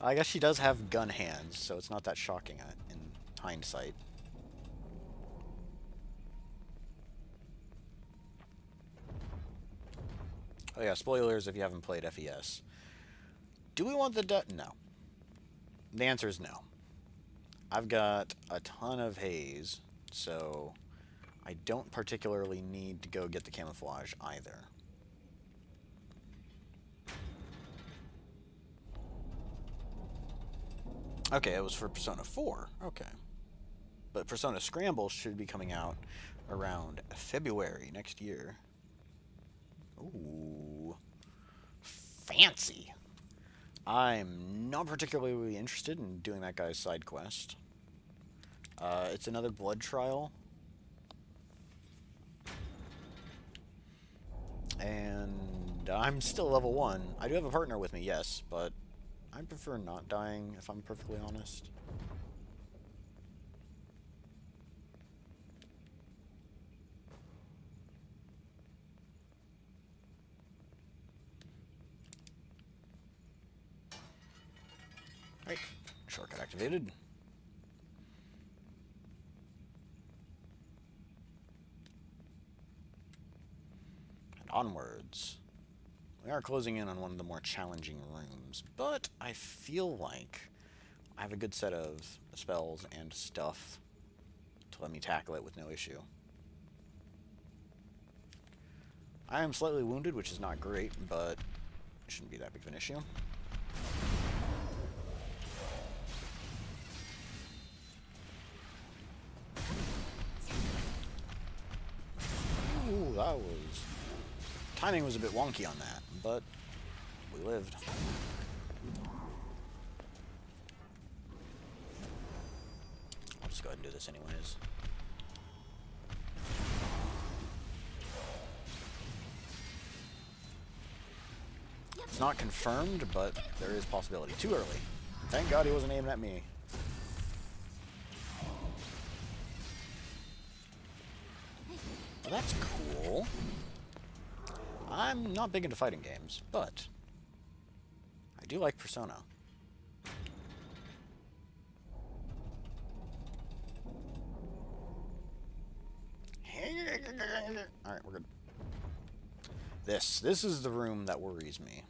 I guess she does have gun hands, so it's not that shocking in hindsight. Oh yeah, spoilers if you haven't played FES. Do we want the no. The answer is no. I've got a ton of haze, so I don't particularly need to go get the camouflage either. Okay, it was for Persona 4. Okay. But Persona Scramble should be coming out around February next year. Ooh. Fancy. I'm not particularly interested in doing that guy's side quest. It's another blood trial. And I'm still level 1. I do have a partner with me, yes, but I prefer not dying, if I'm perfectly honest. Right, shortcut activated. And onwards. We are closing in on one of the more challenging rooms, but I feel like I have a good set of spells and stuff to let me tackle it with no issue. I am slightly wounded, which is not great, but it shouldn't be that big of an issue. Ooh, that was... Timing was a bit wonky on that, but we lived. I'll just go ahead and do this anyways. It's not confirmed, but there is possibility. Too early. Thank God he wasn't aiming at me. Well, that's cool. I'm not big into fighting games, but I do like Persona. Alright, we're good. This is the room that worries me.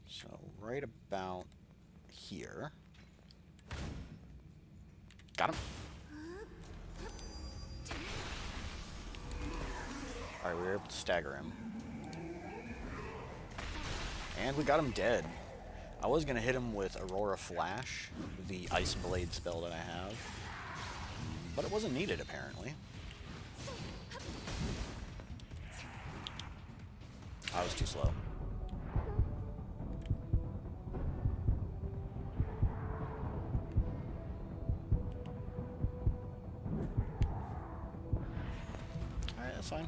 So, right about here. Got him. Alright, we were able to stagger him. And we got him dead. I was going to hit him with Aurora Flash, the Ice Blade spell that I have. But it wasn't needed, apparently. I was too slow. Alright, that's fine.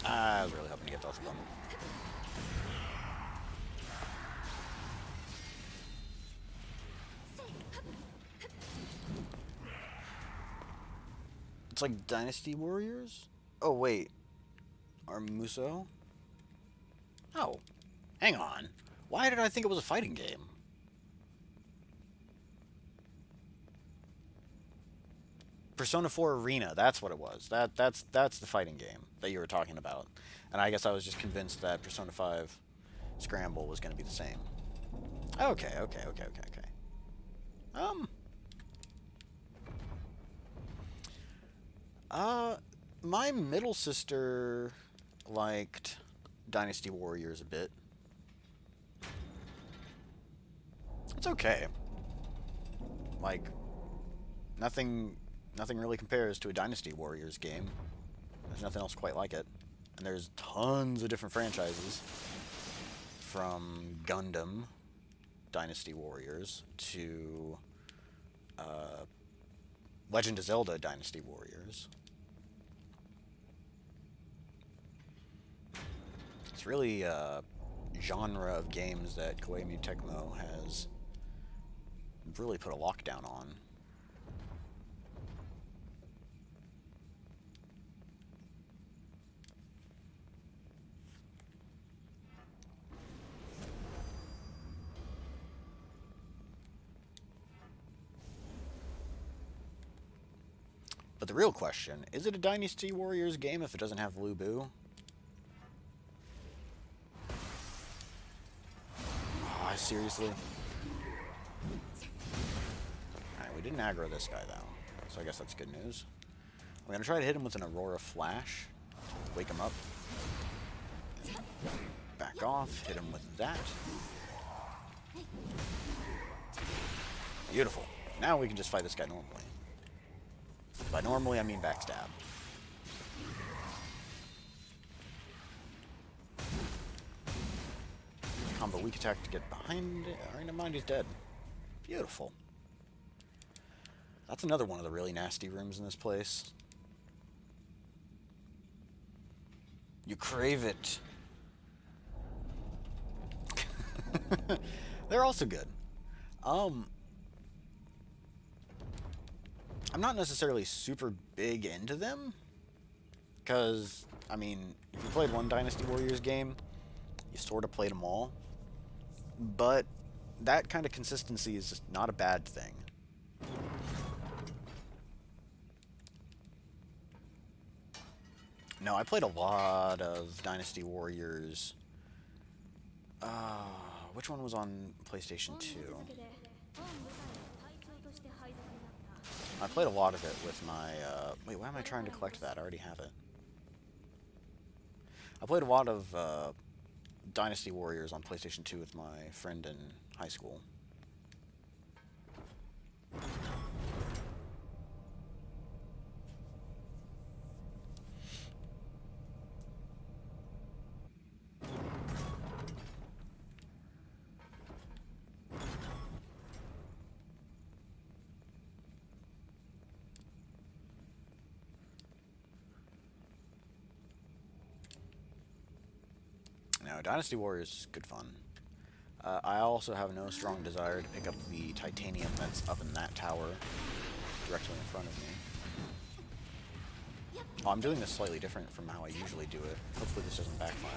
I was really hoping to get both of them. It's like Dynasty Warriors? Oh, wait. Or Muso? Oh. Hang on. Why did I think it was a fighting game? Persona 4 Arena, that's what it was. That's the fighting game that you were talking about. And I guess I was just convinced that Persona 5 Scramble was going to be the same. Okay. My middle sister liked Dynasty Warriors a bit. It's okay. Like, nothing really compares to a Dynasty Warriors game. There's nothing else quite like it. And there's tons of different franchises. From Gundam, Dynasty Warriors, to Legend of Zelda, Dynasty Warriors. It's really genre of games that Koei Tecmo has really put a lockdown on. But the real question, is it a Dynasty Warriors game if it doesn't have Lu Bu? Oh, seriously? Alright, we didn't aggro this guy though, so I guess that's good news. I'm gonna try to hit him with an Aurora Flash. Wake him up. Back off, hit him with that. Beautiful. Now we can just fight this guy normally. By normally, I mean backstab. Combo weak attack to get behind it. Alright, never mind, he's dead. Beautiful. That's another one of the really nasty rooms in this place. You crave it. They're also good. I'm not necessarily super big into them, because, I mean, if you played one Dynasty Warriors game, you sort of played them all, but that kind of consistency is just not a bad thing. No, I played a lot of Dynasty Warriors. Which one was on PlayStation 2? I played a lot of it with my, wait, why am I trying to collect that? I already have it. I played a lot of, Dynasty Warriors on PlayStation 2 with my friend in high school. No, Dynasty Warriors is good fun. I also have no strong desire to pick up the titanium that's up in that tower directly in front of me. Oh, I'm doing this slightly different from how I usually do it. Hopefully this doesn't backfire.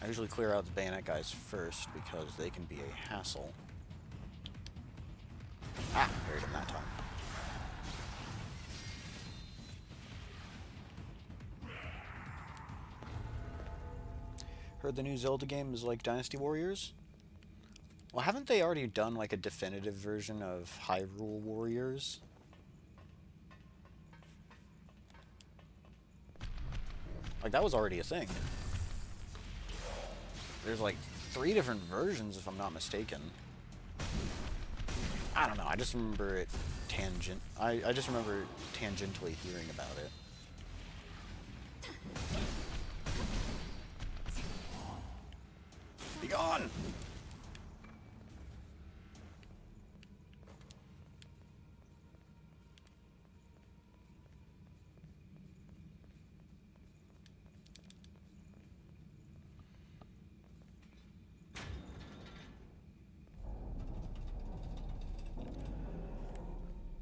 I usually clear out the bayonet guys first because they can be a hassle. Ah, parried him that time. Heard the new Zelda game is like Dynasty Warriors? Well, haven't they already done like a definitive version of Hyrule Warriors? Like, that was already a thing. There's like 3 different versions, if I'm not mistaken. I don't know, I just remember it I just remember tangentially hearing about it. Be gone!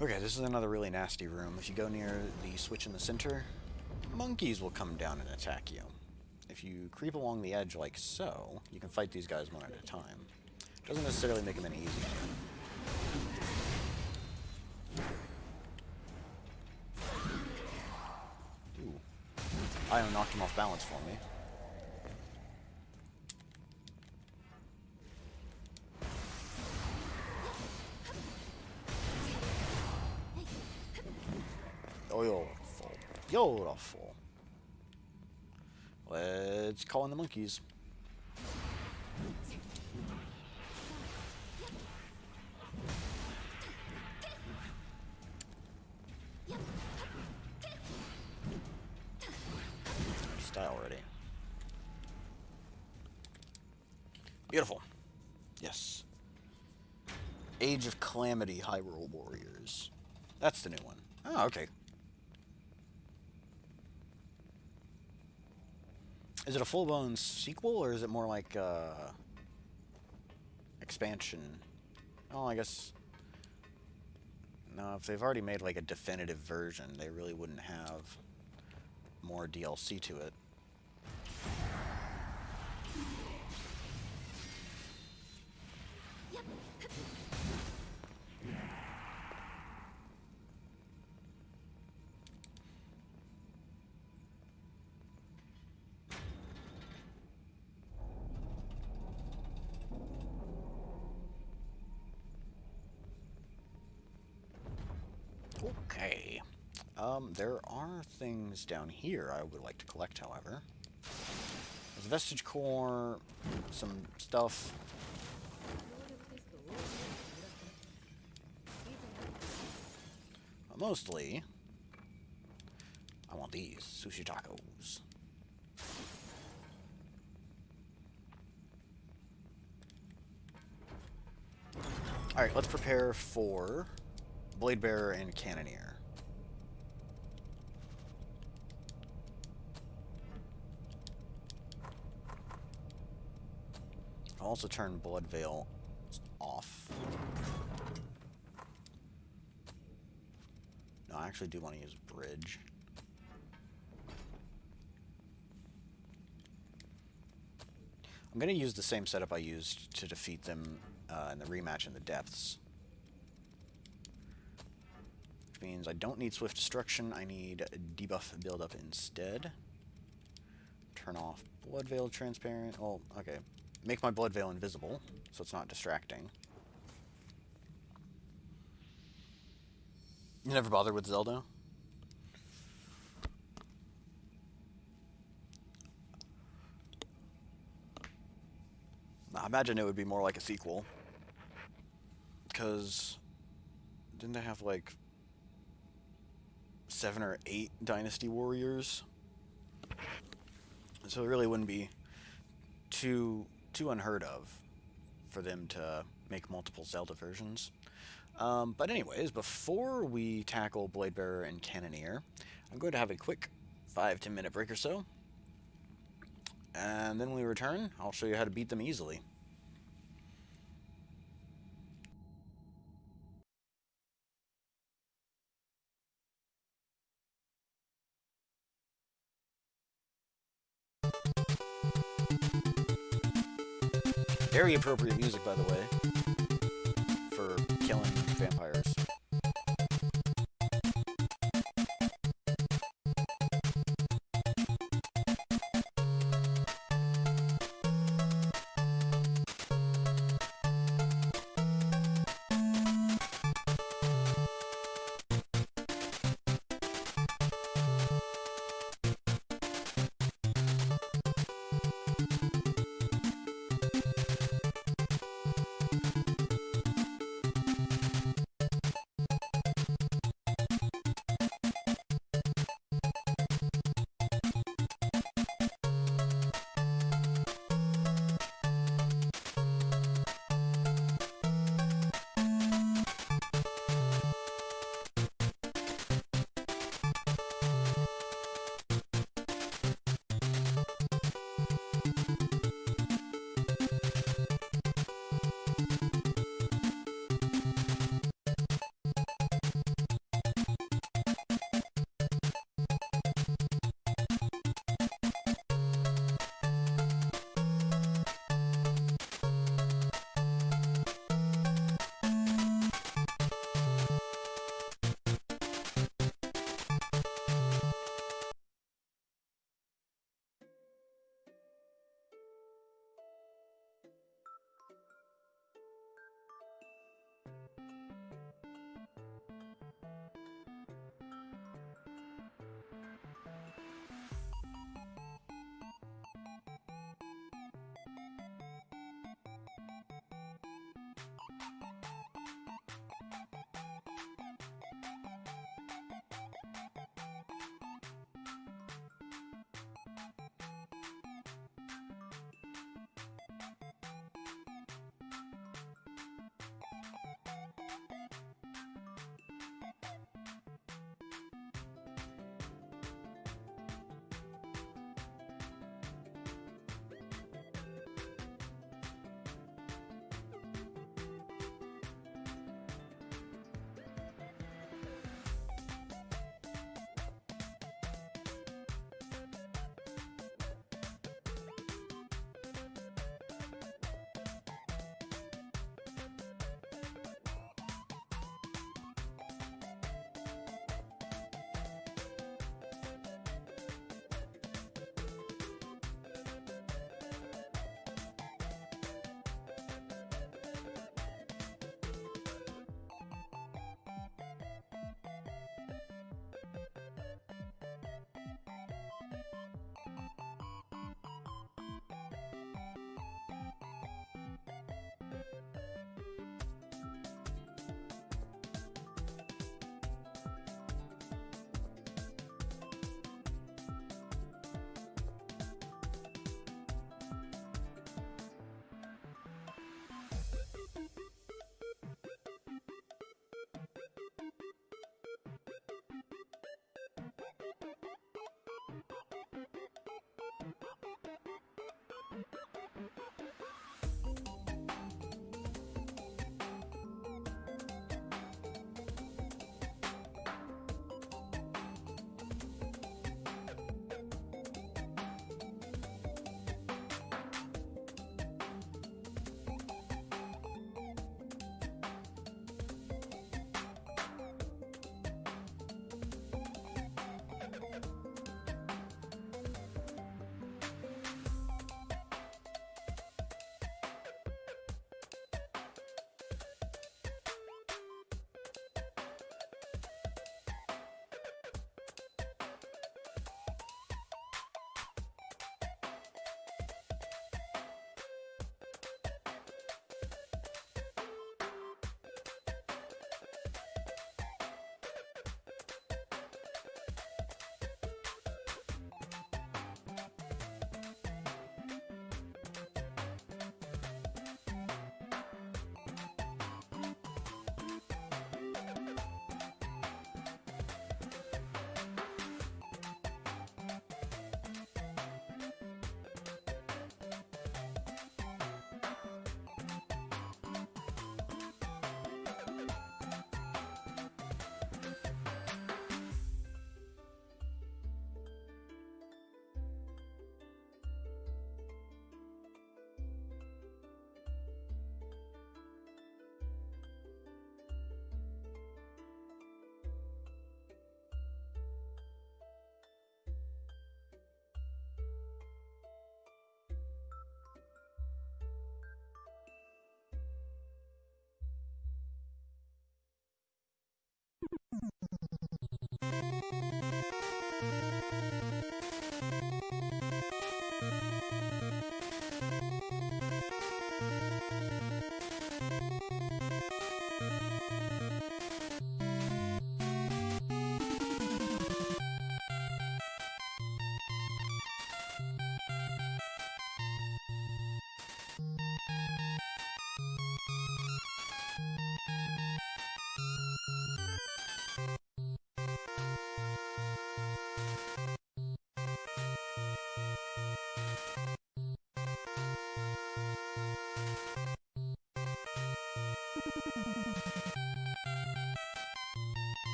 Okay, this is another really nasty room. If you go near the switch in the center, monkeys will come down and attack you. If you creep along the edge like so, you can fight these guys one at a time. Doesn't necessarily make them any easier. Ooh. Ion knocked him off balance for me. Oh, you're full. You're full. Let's call in the monkeys. Just die already. Beautiful. Yes. Age of Calamity Hyrule Warriors. That's the new one. Oh, okay. Is it a full-blown sequel, or is it more like expansion? Oh, I guess... No, if they've already made like a definitive version, they really wouldn't have more DLC to it. Okay. There are things down here I would like to collect, however. There's a vestige core, some stuff. Mostly, I want these sushi tacos. Alright, let's prepare for Blade Bearer and Cannoneer. I'll also turn Blood Veil off. No, I actually do want to use Bridge. I'm going to use the same setup I used to defeat them in the rematch in the Depths. Which means I don't need Swift Destruction, I need Debuff Buildup instead. Turn off Blood Veil Transparent. Oh, okay. Make my Blood Veil invisible, so it's not distracting. You never bothered with Zelda? I imagine it would be more like a sequel. Because didn't they have like 7 or 8 Dynasty Warriors? So it really wouldn't be too unheard of for them to make multiple Zelda versions. But anyways, before we tackle Blade Bearer and Cannoneer, I'm going to have a quick 5-10 minute break or so. And then when we return, I'll show you how to beat them easily. Very appropriate music, by the way, for killing vampires.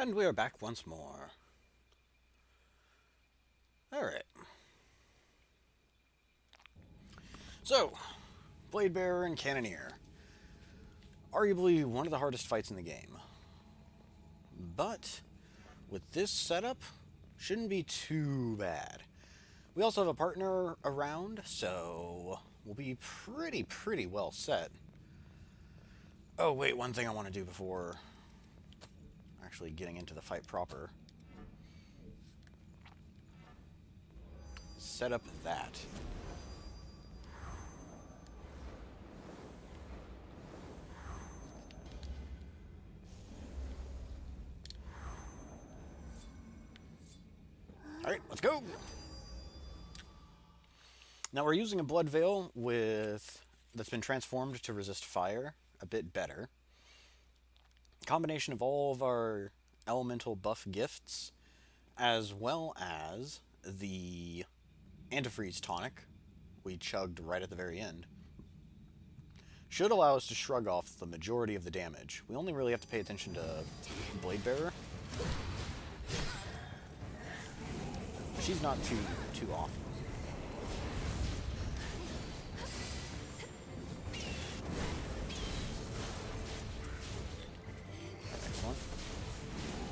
And we are back once more. Alright. So, Blade Bearer and Cannoneer. Arguably one of the hardest fights in the game. But, with this setup, shouldn't be too bad. We also have a partner around, so we'll be pretty well set. Oh wait, one thing I want to do before actually getting into the fight proper. Set up that. Alright, let's go! Now we're using a Blood Veil that's been transformed to resist fire a bit better. Combination of all of our elemental buff gifts, as well as the antifreeze tonic we chugged right at the very end, should allow us to shrug off the majority of the damage. We only really have to pay attention to Blade Bearer. She's not too awful. Excellent.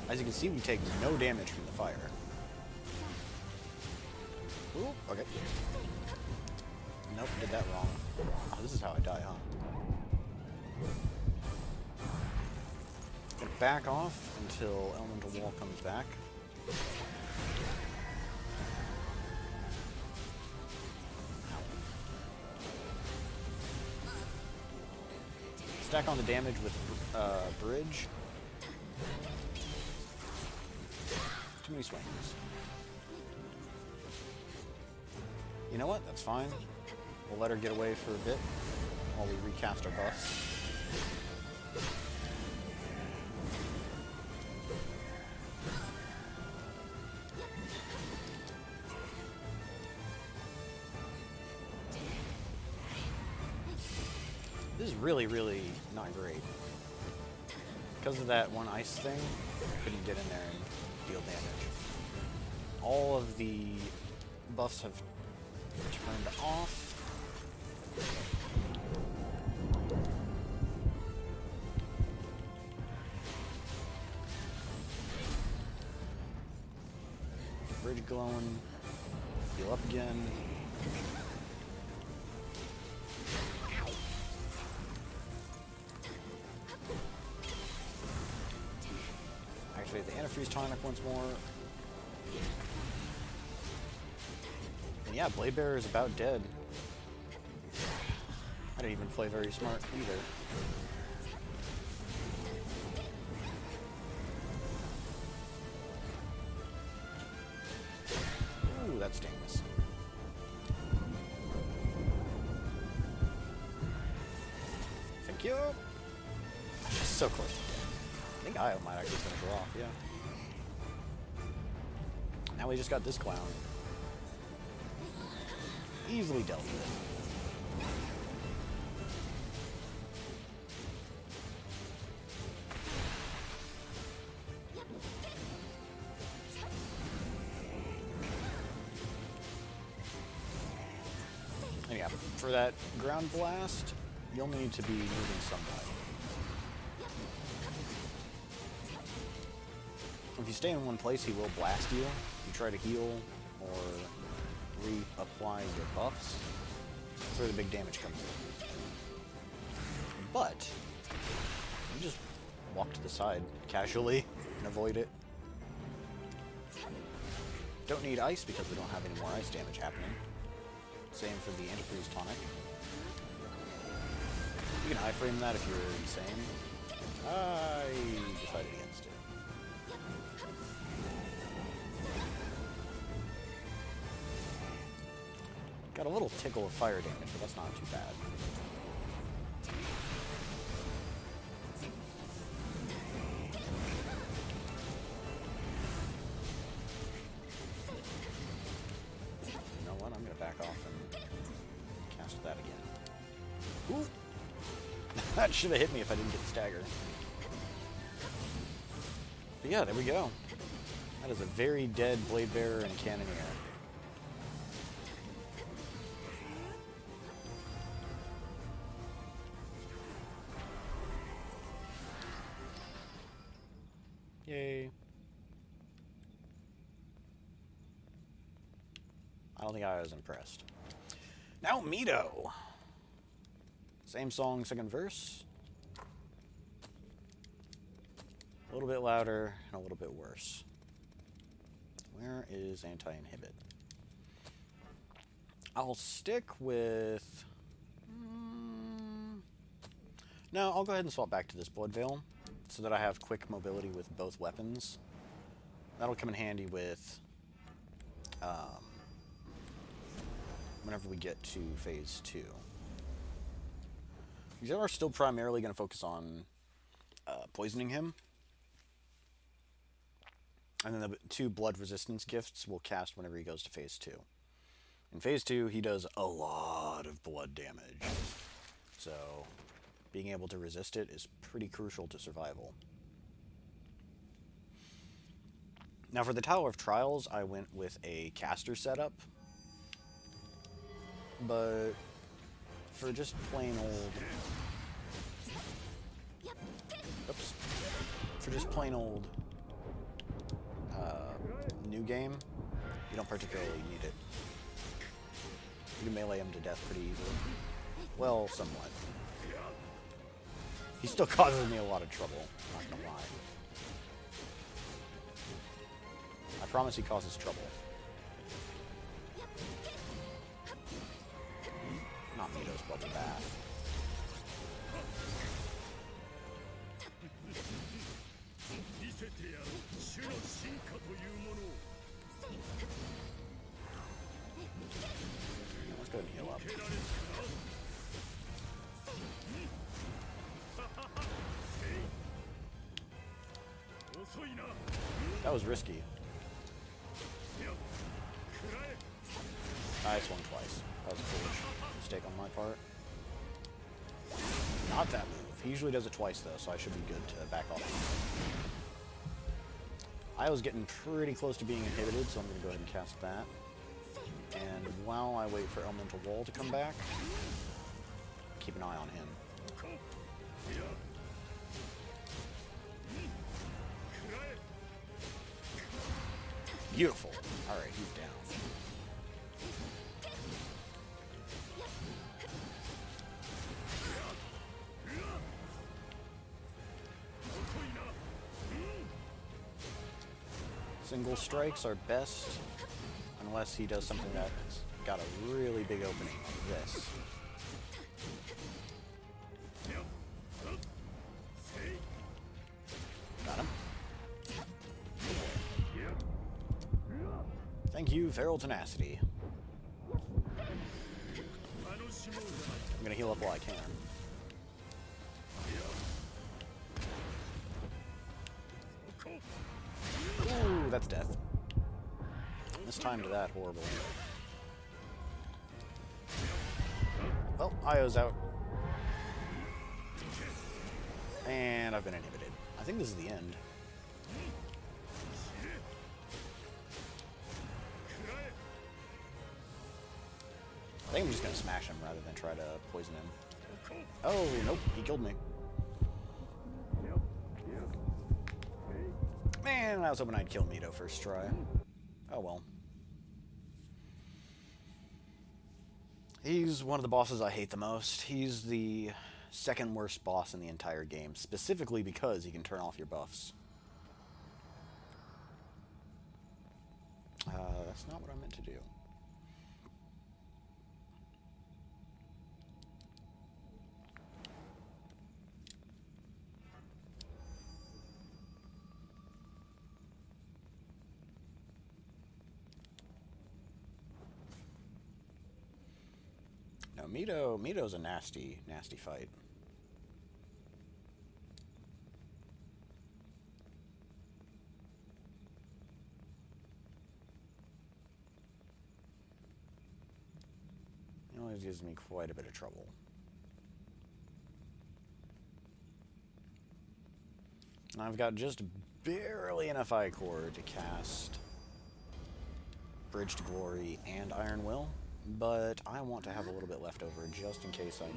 As you can see, we take no damage from the fire. Ooh, okay. Nope, did that wrong. Oh, this is how I die, huh? Gonna back off until Elemental Wall comes back. Stack on the damage with Bridge. Too many swings. You know what? That's fine. We'll let her get away for a bit while we recast our buffs. This is really not great. Because of that one ice thing, I couldn't get in there and deal damage. All of the buffs have turned off. Bridge glowing. Heal up again. Activate the antifreeze tonic once more. And yeah, Blade Bearer is about dead. I didn't even play very smart either. Ooh, that stings. Thank you! Just so close to death. I think Io might actually finish her off, yeah. Now we just got this clown. Easily dealt with. And yeah, for that ground blast, you'll need to be moving somewhat. If you stay in one place, he will blast you. If you try to heal or reapply your buffs, that's where the big damage comes in. But you just walk to the side casually and avoid it. Don't need ice because we don't have any more ice damage happening. Same for the antifreeze tonic. You can iframe that if you're insane. I decided against it. Got a little tickle of fire damage, but that's not too bad. You know what? I'm gonna back off and cast that again. Ooh! That should have hit me if I didn't get staggered. But yeah, there we go. That is a very dead Blade Bearer and Cannoneer. Yay. I don't think I was impressed. Now Mito. Same song, second verse. A little bit louder and a little bit worse. Where is anti-inhibit? I'll stick with... No, I'll go ahead and swap back to this Blood Veil so that I have quick mobility with both weapons. That'll come in handy with... whenever we get to phase 2. We are still primarily going to focus on poisoning him. And then the 2 blood resistance gifts will cast whenever he goes to phase 2. In phase 2, he does a lot of blood damage. So, being able to resist it is pretty crucial to survival. Now for the Tower of Trials, I went with a caster setup. But for just plain old... Oops. For just plain old new game, you don't particularly need it. You can melee him to death pretty easily. Well, somewhat. He still causes me a lot of trouble, not gonna lie. I promise he causes trouble. Not Mito's bubble bath. Let's go ahead and heal up. That was risky. I swung twice. That was a foolish mistake on my part. Not that move. He usually does it twice though, so I should be good to back off. I was getting pretty close to being inhibited, so I'm going to go ahead and cast that. And while I wait for Elemental Wall to come back, keep an eye on him. Beautiful. Alright, he's down. Single strikes are best unless he does something that's got a really big opening like this. Got him. Thank you, Feral Tenacity. I'm gonna heal up while I can. Ooh, that's death. Mistimed that horribly. Well, Io's out. And I've been inhibited. I think this is the end. I think I'm just gonna smash him rather than try to poison him. Oh, nope, he killed me. Man, I was hoping I'd kill Mito first try. Oh well. He's one of the bosses I hate the most. He's the second worst boss in the entire game, specifically because he can turn off your buffs. That's not what I meant to do. No, Mito's a nasty, nasty fight. He always gives me quite a bit of trouble. I've got just barely enough Ichor to cast Bridge to Glory and Iron Will, but I want to have a little bit left over just in case I need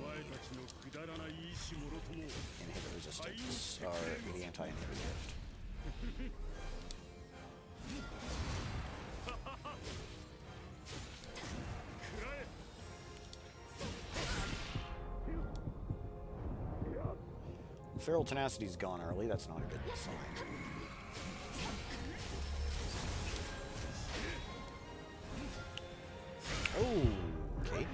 inhibit resistance, or the anti-inhibit gift. Feral Tenacity's gone early, that's not a good sign. Oh, okay.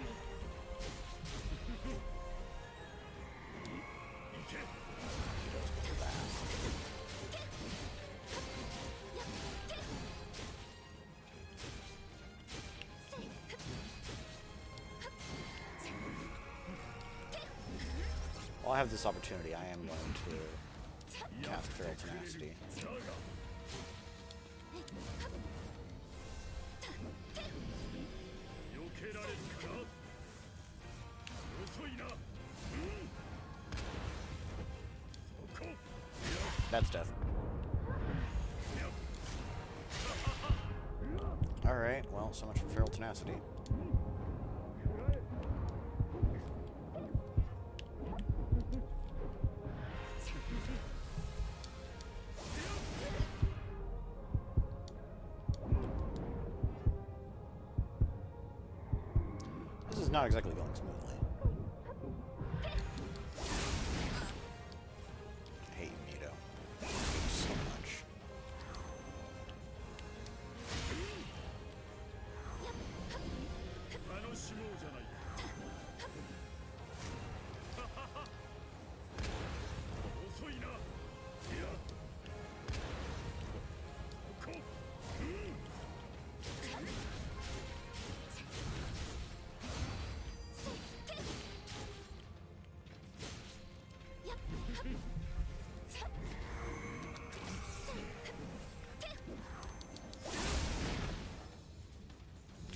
While I have this opportunity, I am going to cast Feral Tenacity. That's death. Alright, well, so much for Feral Tenacity. This is not exactly going smoothly. I hate Mito. I hate him so much.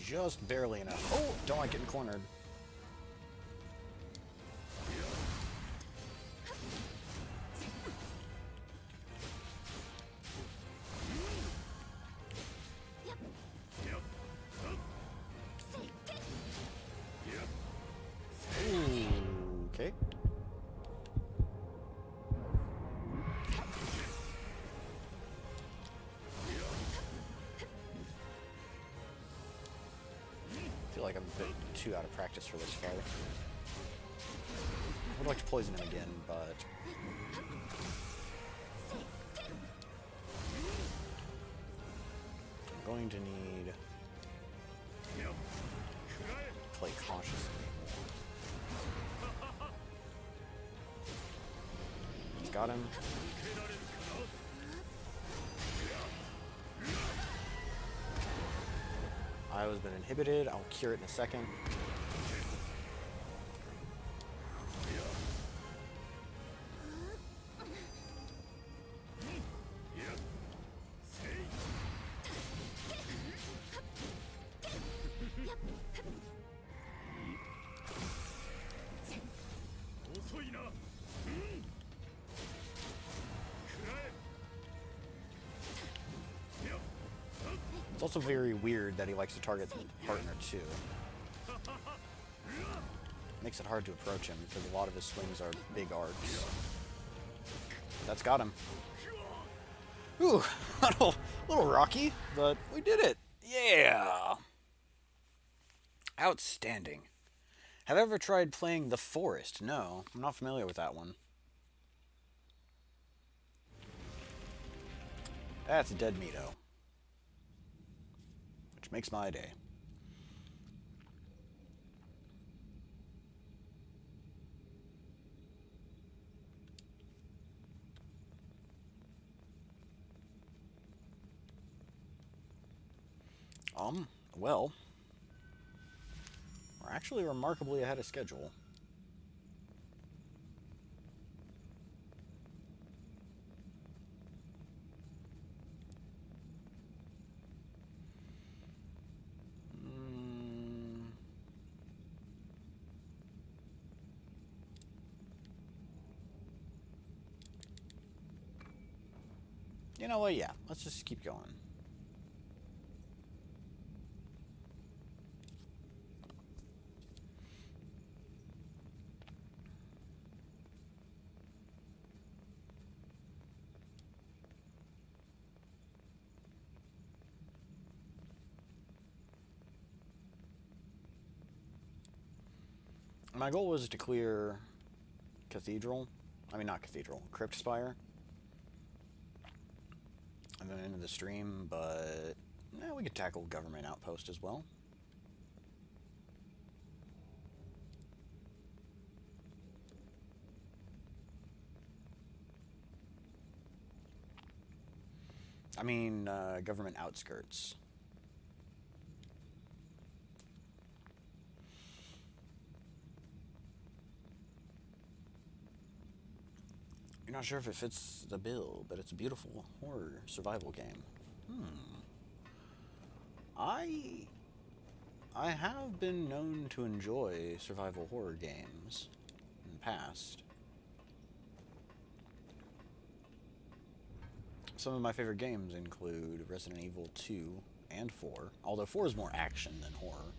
Just barely enough. Oh, don't like getting cornered. Ooh, okay. I feel like I'm a bit too out of practice for this fight. I would like to poison him again, but I'm going to need to play cautiously. Got him. Io's been inhibited. I'll cure it in a second. It's also very weird that he likes to target the partner too. Makes it hard to approach him because a lot of his swings are big arcs. That's got him. Ooh, a little rocky, but we did it. Yeah. Outstanding. Have I ever tried playing The Forest? No, I'm not familiar with that one. That's dead Mito. Which makes my day. Well, we're actually remarkably ahead of schedule. You know what? Yeah, let's just keep going. My goal was to clear Cathedral. I mean, not Cathedral, Crypt Spire. And then into the stream, but we could tackle Government Outpost as well. I mean, Government Outskirts. You're not sure if it fits the bill, but it's a beautiful horror survival game. I have been known to enjoy survival horror games in the past. Some of my favorite games include Resident Evil 2 and 4, although 4 is more action than horror.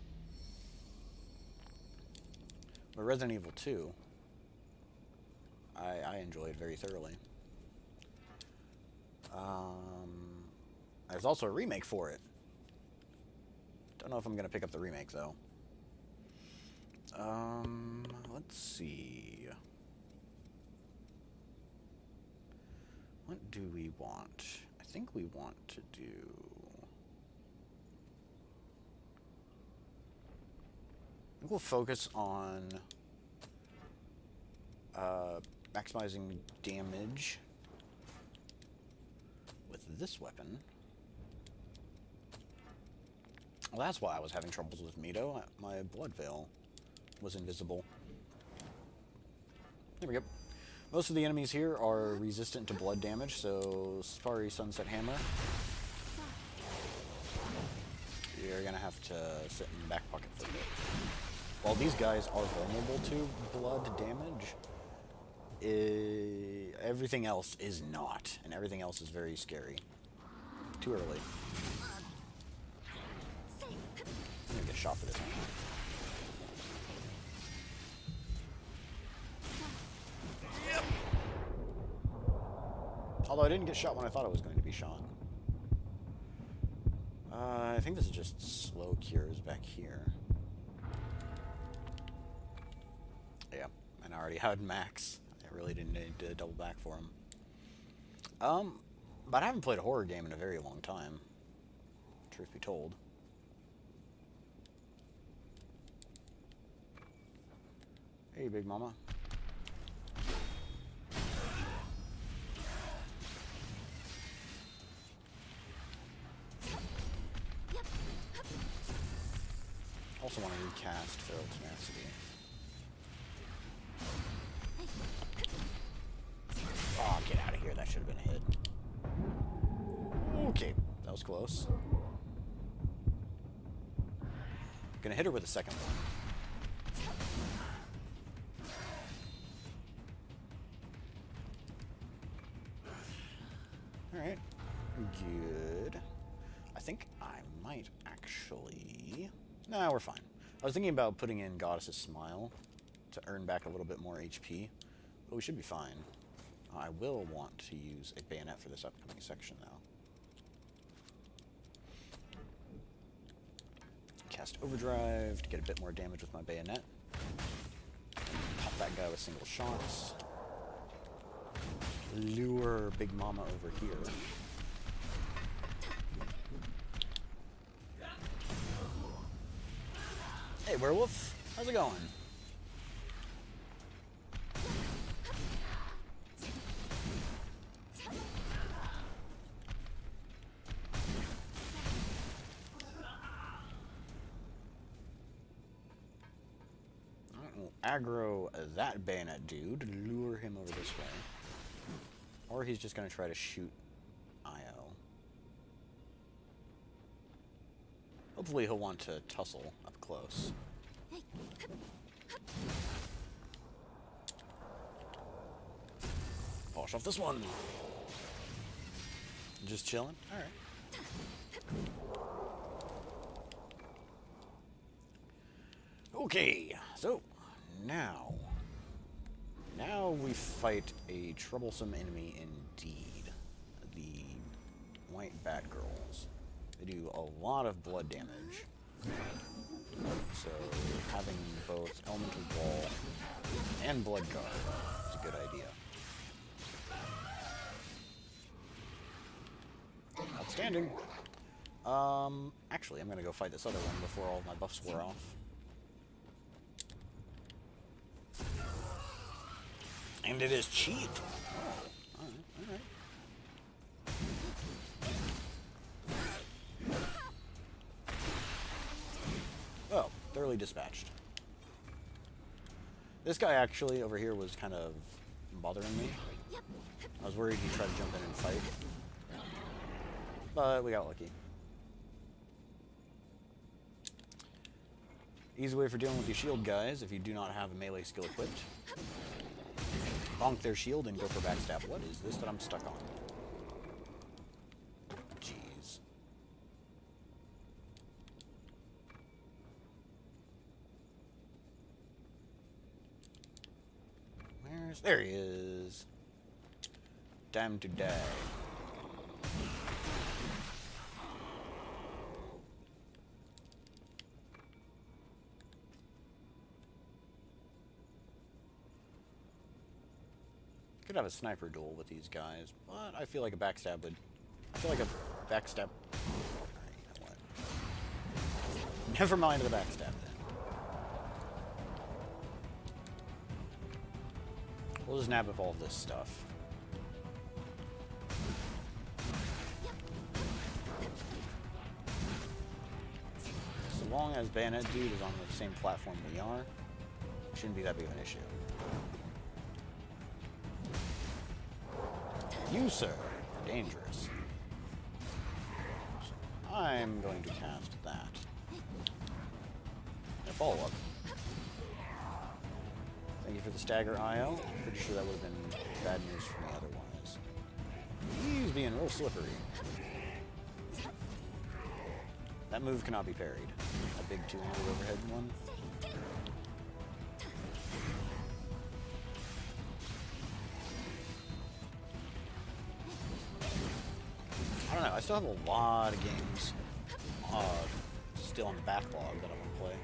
But Resident Evil 2, I enjoyed very thoroughly. There's also a remake for it. Don't know if I'm going to pick up the remake, though. Let's see. What do we want? I think we want to do... I think we'll focus on maximizing damage with this weapon. Well, that's why I was having troubles with Mito. My blood veil was invisible. There we go. Most of the enemies here are resistant to blood damage, so sorry, Sunset Hammer. You're gonna have to sit in the back pocket for a bit. While these guys are vulnerable to blood damage, everything else is not, and everything else is very scary. Too early. I'm gonna get shot for this one. Yep. Although I didn't get shot when I thought I was going to be shot. I think this is just slow cures back here. Yeah, and I already had max. I really didn't need to double back for him. But I haven't played a horror game in a very long time, truth be told. Hey, Big Mama. Also want to recast Feral Tenacity. Oh, get out of here. That should have been a hit. Okay, that was close. Gonna hit her with the second one. Alright, good. I think I might actually... Nah, we're fine. I was thinking about putting in Goddess's Smile to earn back a little bit more HP, but we should be fine. I will want to use a bayonet for this upcoming section, though. Cast Overdrive to get a bit more damage with my bayonet. Pop that guy with single shots. Lure Big Mama over here. Hey, werewolf. How's it going? We'll aggro that bayonet dude, lure him over this way. Or he's just going to try to shoot Io. Hopefully he'll want to tussle up close. Polish off this one. Just chilling? Alright. Okay, so now we fight a troublesome enemy indeed. The White Batgirls. They do a lot of blood damage. So having both Elemental Wall and Blood Guard is a good idea. Outstanding. Actually, I'm gonna go fight this other one before all my buffs wear off. And it is cheap. Oh, alright, alright. Oh, thoroughly dispatched. This guy actually over here was kind of bothering me. I was worried he'd try to jump in and fight. But we got lucky. Easy way for dealing with your shield guys if you do not have a melee skill equipped. Bonk their shield and go for backstab. What is this that I'm stuck on? Jeez. There he is. Time to die. Could have a sniper duel with these guys, but I feel like a backstab would... I feel like a backstab... You know what? Never mind the backstab then. We'll just nab up all this stuff. So long as Bayonet Dude is on the same platform we are, it shouldn't be that big of an issue. You, sir, are dangerous. So I'm going to cast that. And follow-up. Thank you for the stagger IO. Pretty sure that would have been bad news for me otherwise. He's being real slippery. That move cannot be parried. A big two-handed overhead one. I don't know, I still have a lot of games still on the backlog that I want to play.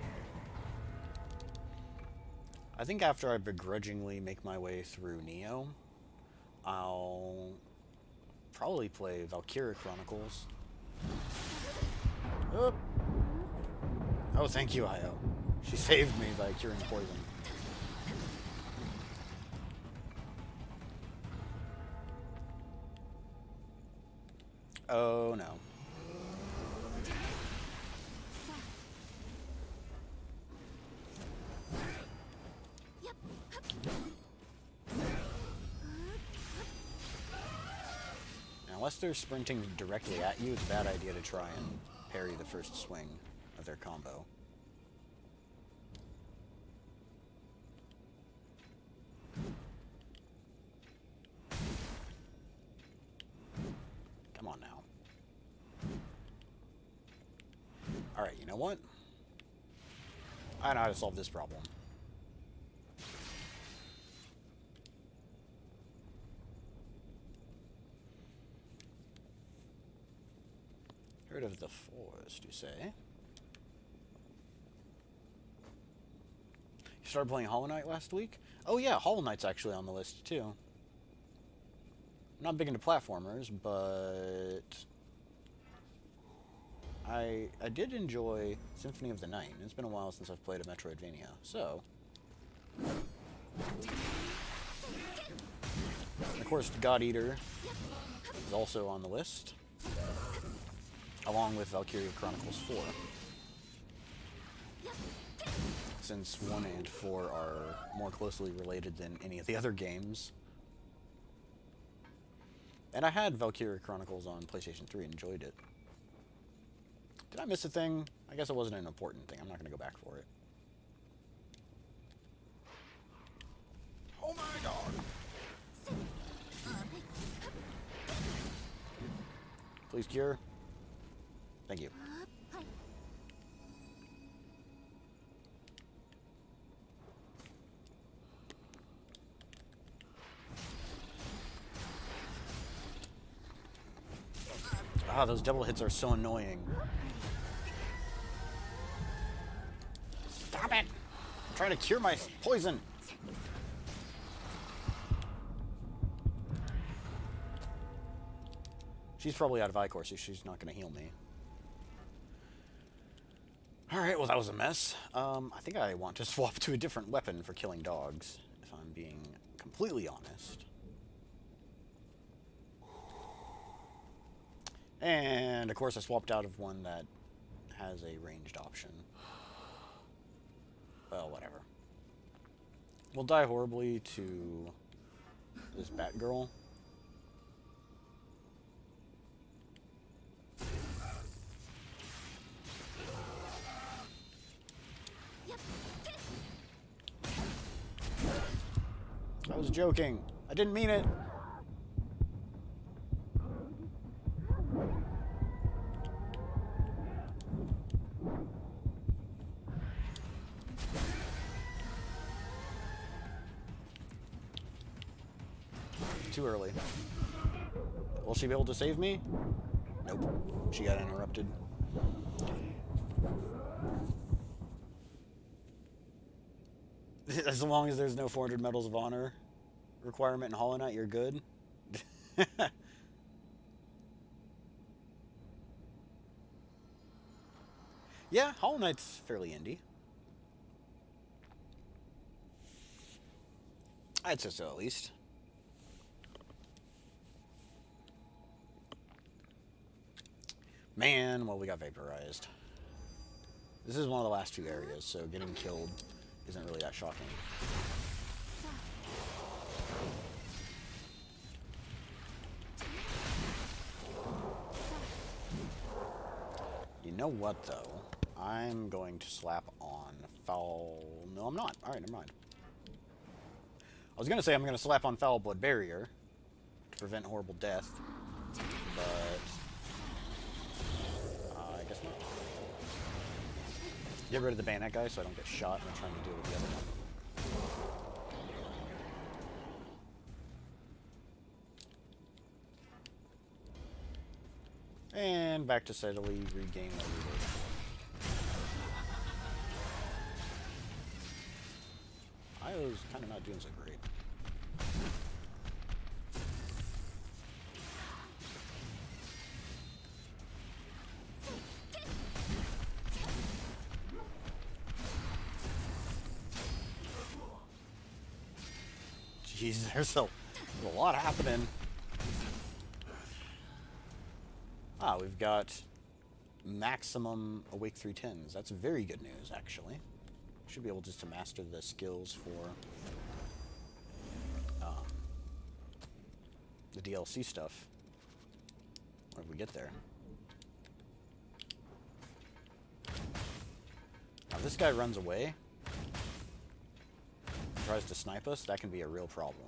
I think after I begrudgingly make my way through Neo, I'll probably play Valkyria Chronicles. Oh, oh thank you, Io. She saved me by curing poison. Oh no. Now, unless they're sprinting directly at you, it's a bad idea to try and parry the first swing of their combo. Come on now. Alright, you know what? I know how to solve this problem. Heard of the Forest, you say? You started playing Hollow Knight last week? Oh yeah, Hollow Knight's actually on the list too. I'm not big into platformers, but I did enjoy Symphony of the Night. It's been a while since I've played a Metroidvania, so... And of course, God Eater is also on the list, along with Valkyria Chronicles 4. Since 1 and 4 are more closely related than any of the other games. And I had Valkyria Chronicles on PlayStation 3 and enjoyed it. Did I miss a thing? I guess it wasn't an important thing. I'm not going to go back for it. Oh my god! Please cure. Thank you. Ah, those double hits are so annoying. Stop it! I'm trying to cure my poison. She's probably out of Icor, so she's not going to heal me. Alright, well that was a mess. I think I want to swap to a different weapon for killing dogs, if I'm being completely honest. And, of course, I swapped out of one that has a ranged option. Well, whatever. We'll die horribly to this Batgirl. I was joking. I didn't mean it. Too early. Will she be able to save me? Nope. She got interrupted. As long as there's no 400 Medals of Honor requirement in Hollow Knight, you're good. Yeah, Hollow Knight's fairly indie. I'd say so, at least. Man, well, we got vaporized. This is one of the last two areas, so getting killed isn't really that shocking. You know what, though? I'm going to slap on Foul... No, I'm not. Alright, never mind. I was going to say I'm going to slap on Foul Blood Barrier to prevent horrible death, but... I guess not. Get rid of the bayonet guy so I don't get shot when I'm trying to deal with the other one. And back to steadily regain my reload. I was kind of not doing so great. Jeez, there's a lot happening. Ah, we've got maximum Awake 310s. That's very good news, actually. Should be able just to master the skills for the DLC stuff whenever we get there. Now, if this guy runs away and tries to snipe us, that can be a real problem.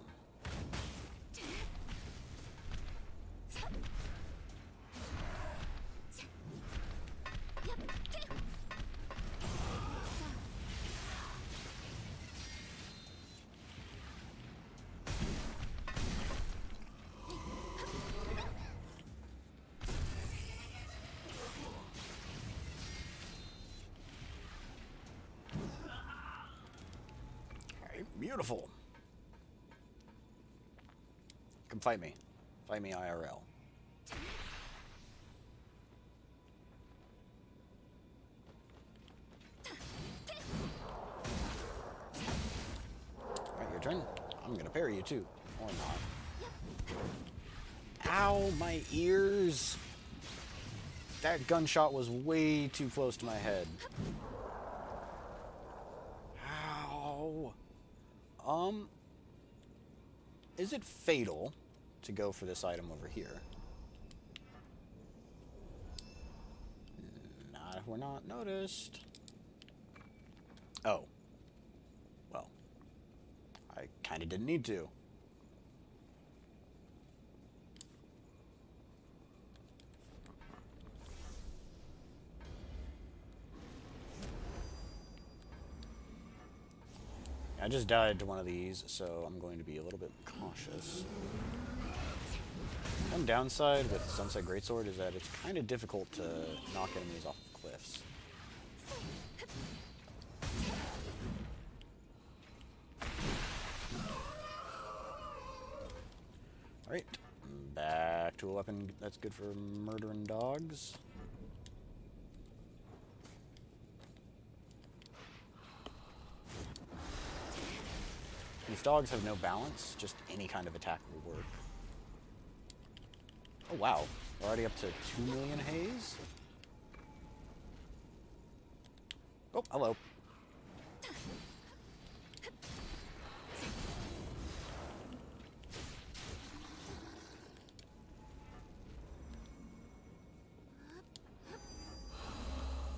Beautiful. Come fight me. Fight me IRL. Alright, your turn. I'm gonna parry you too. Or not. Ow, my ears! That gunshot was way too close to my head. Ow! Is it fatal to go for this item over here? Not if we're not noticed. Oh. Well. I kinda didn't need to. I just died to one of these, so I'm going to be a little bit cautious. One downside with Sunset Greatsword is that it's kind of difficult to knock enemies off of cliffs. Alright, back to a weapon that's good for murdering dogs. These dogs have no balance, just any kind of attack will work. Oh wow, we're already up to 2 million haze? Oh, hello.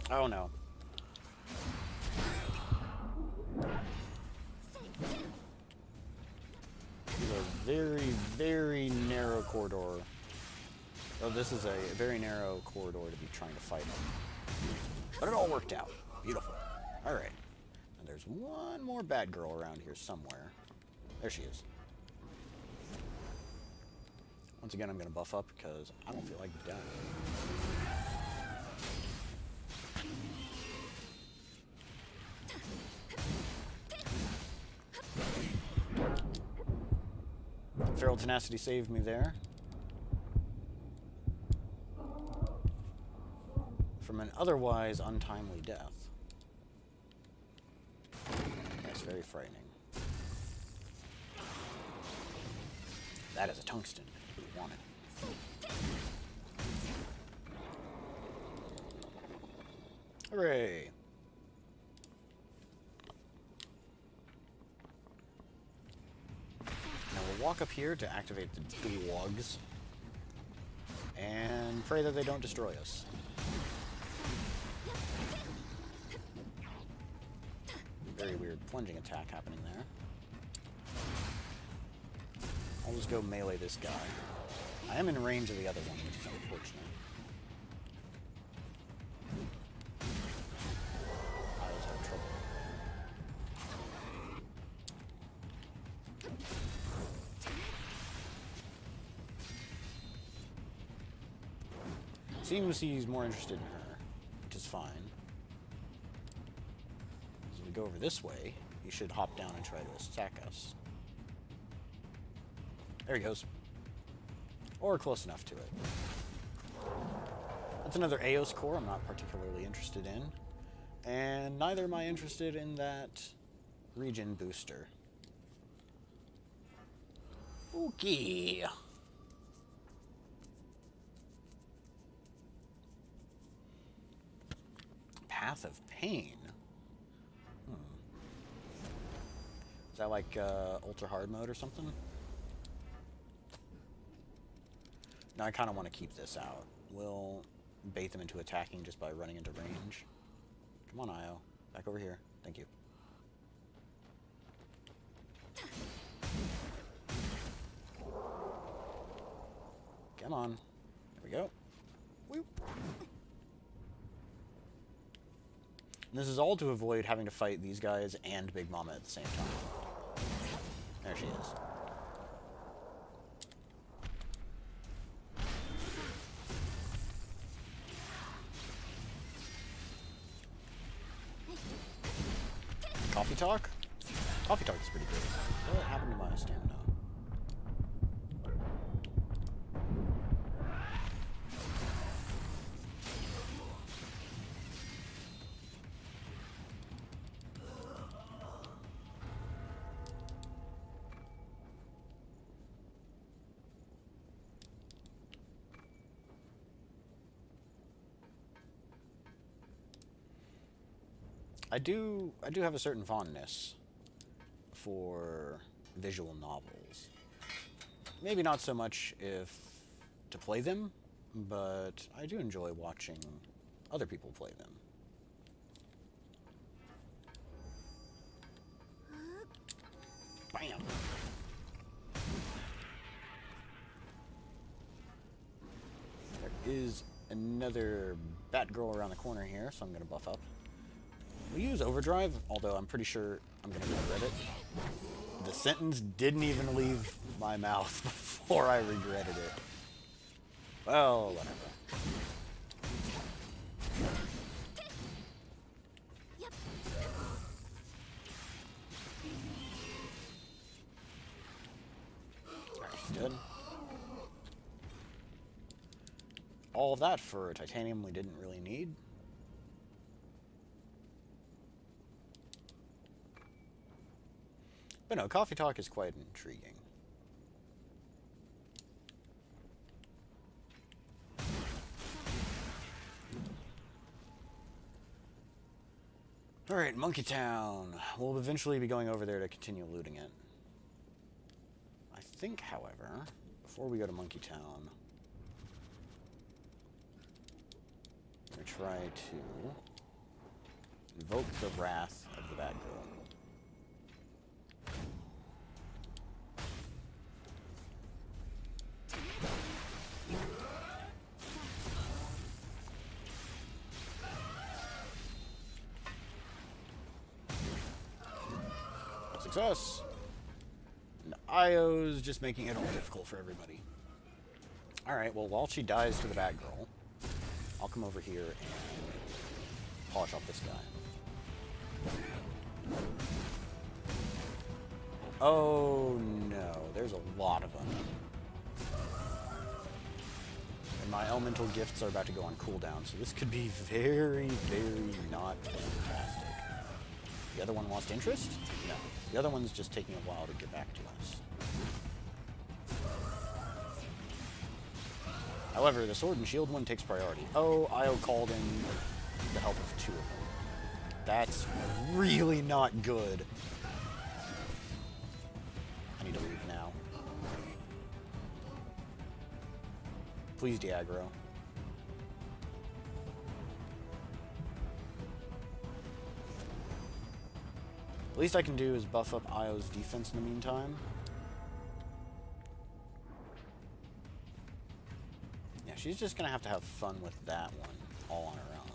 Oh no. These are very, very narrow corridor. Oh, this is a very narrow corridor to be trying to fight them. But it all worked out. Beautiful. Alright. And there's one more bad girl around here somewhere. There she is. Once again, I'm going to buff up because I don't feel like dying. Feral Tenacity saved me there. From an otherwise untimely death. That's very frightening. That is a tungsten. We want it. Hooray! Now we'll walk up here to activate the Dwarves and pray that they don't destroy us. Very weird plunging attack happening there. I'll just go melee this guy. I am in range of the other one, which is unfortunate. I was having trouble. Seems he's more interested in her, which is fine. As we go over this way, he should hop down and try to attack us. There he goes. Or close enough to it. That's another Eos core I'm not particularly interested in. And neither am I interested in that regen booster. Okay. Path of Pain. Is that like ultra hard mode or something? No, I kind of want to keep this out. We'll bait them into attacking just by running into range. Come on, Io. Back over here. Thank you. Come on. There we go. Whoop. And this is all to avoid having to fight these guys and Big Mama at the same time. There she is. Coffee Talk? Coffee Talk is pretty good. What happened to my stamina? I do have a certain fondness for visual novels. Maybe not so much if to play them, but I do enjoy watching other people play them. Bam! There is another Batgirl around the corner here, so I'm going to buff up. We use Overdrive, although I'm pretty sure I'm gonna regret it. The sentence didn't even leave my mouth before I regretted it. Well, whatever. Alright, she's dead. All of that for a titanium we didn't really need. But no, coffee talk is quite intriguing. Alright, Monkey Town. We'll eventually be going over there to continue looting it. I think, however, before we go to Monkey Town, I'm going to try to invoke the wrath of the bad girl. Success! And Io's just making it all difficult for everybody. Alright, well, while she dies to the bad girl, I'll come over here and polish off this guy. Oh no, there's a lot of them. And my elemental gifts are about to go on cooldown, so this could be very, very not fantastic. The other one lost interest? No. The other one's just taking a while to get back to us. However, the sword and shield one takes priority. Oh, Io called in the help of two of them. That's really not good. I need to leave now. Please, Diagro. The least I can do is buff up Io's defense in the meantime. Yeah, she's just gonna have to have fun with that one all on her own.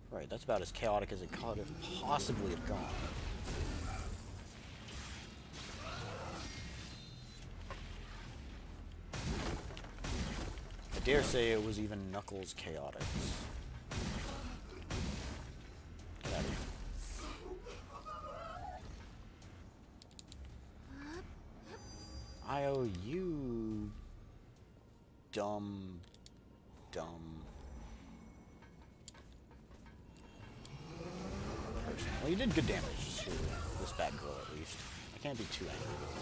Right, that's about as chaotic as it could have possibly have gone. I dare say it was even Knuckles chaotic. Get out of here. Io, you dumb person. Well, you did good damage to this bad girl at least. I can't be too angry with her.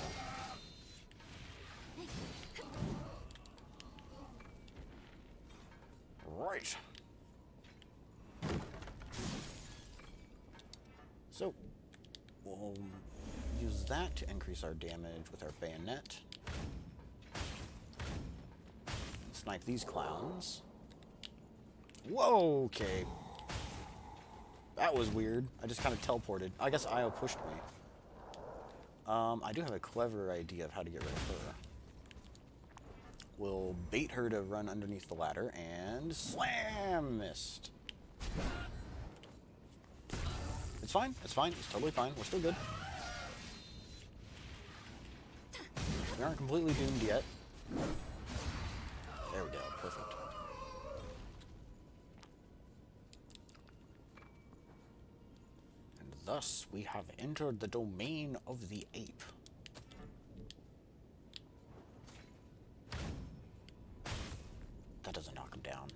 Right. So, we'll use that to increase our damage with our bayonet. Snipe these clowns. Whoa, okay. That was weird. I just kind of teleported. I guess Io pushed me. I do have a clever idea of how to get rid of her. We'll bait her to run underneath the ladder and slam! Missed. It's fine. It's fine. It's totally fine. We're still good. We aren't completely doomed yet. There we go. Perfect. And thus we have entered the domain of the ape. That doesn't knock him down.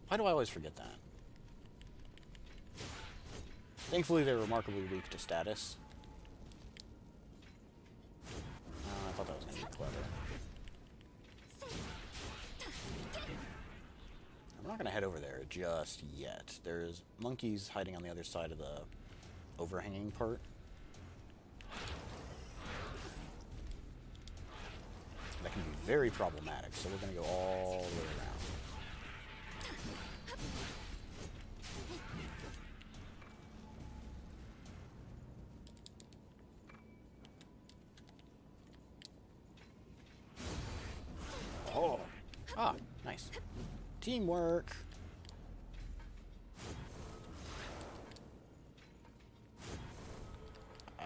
Why do I always forget that? Thankfully, they're remarkably weak to status. I thought that was going to be clever. I'm not going to head over there just yet. There's monkeys hiding on the other side of the overhanging part. That can be very problematic, so we're going to go all the way around. Oh! Ah, nice. Teamwork!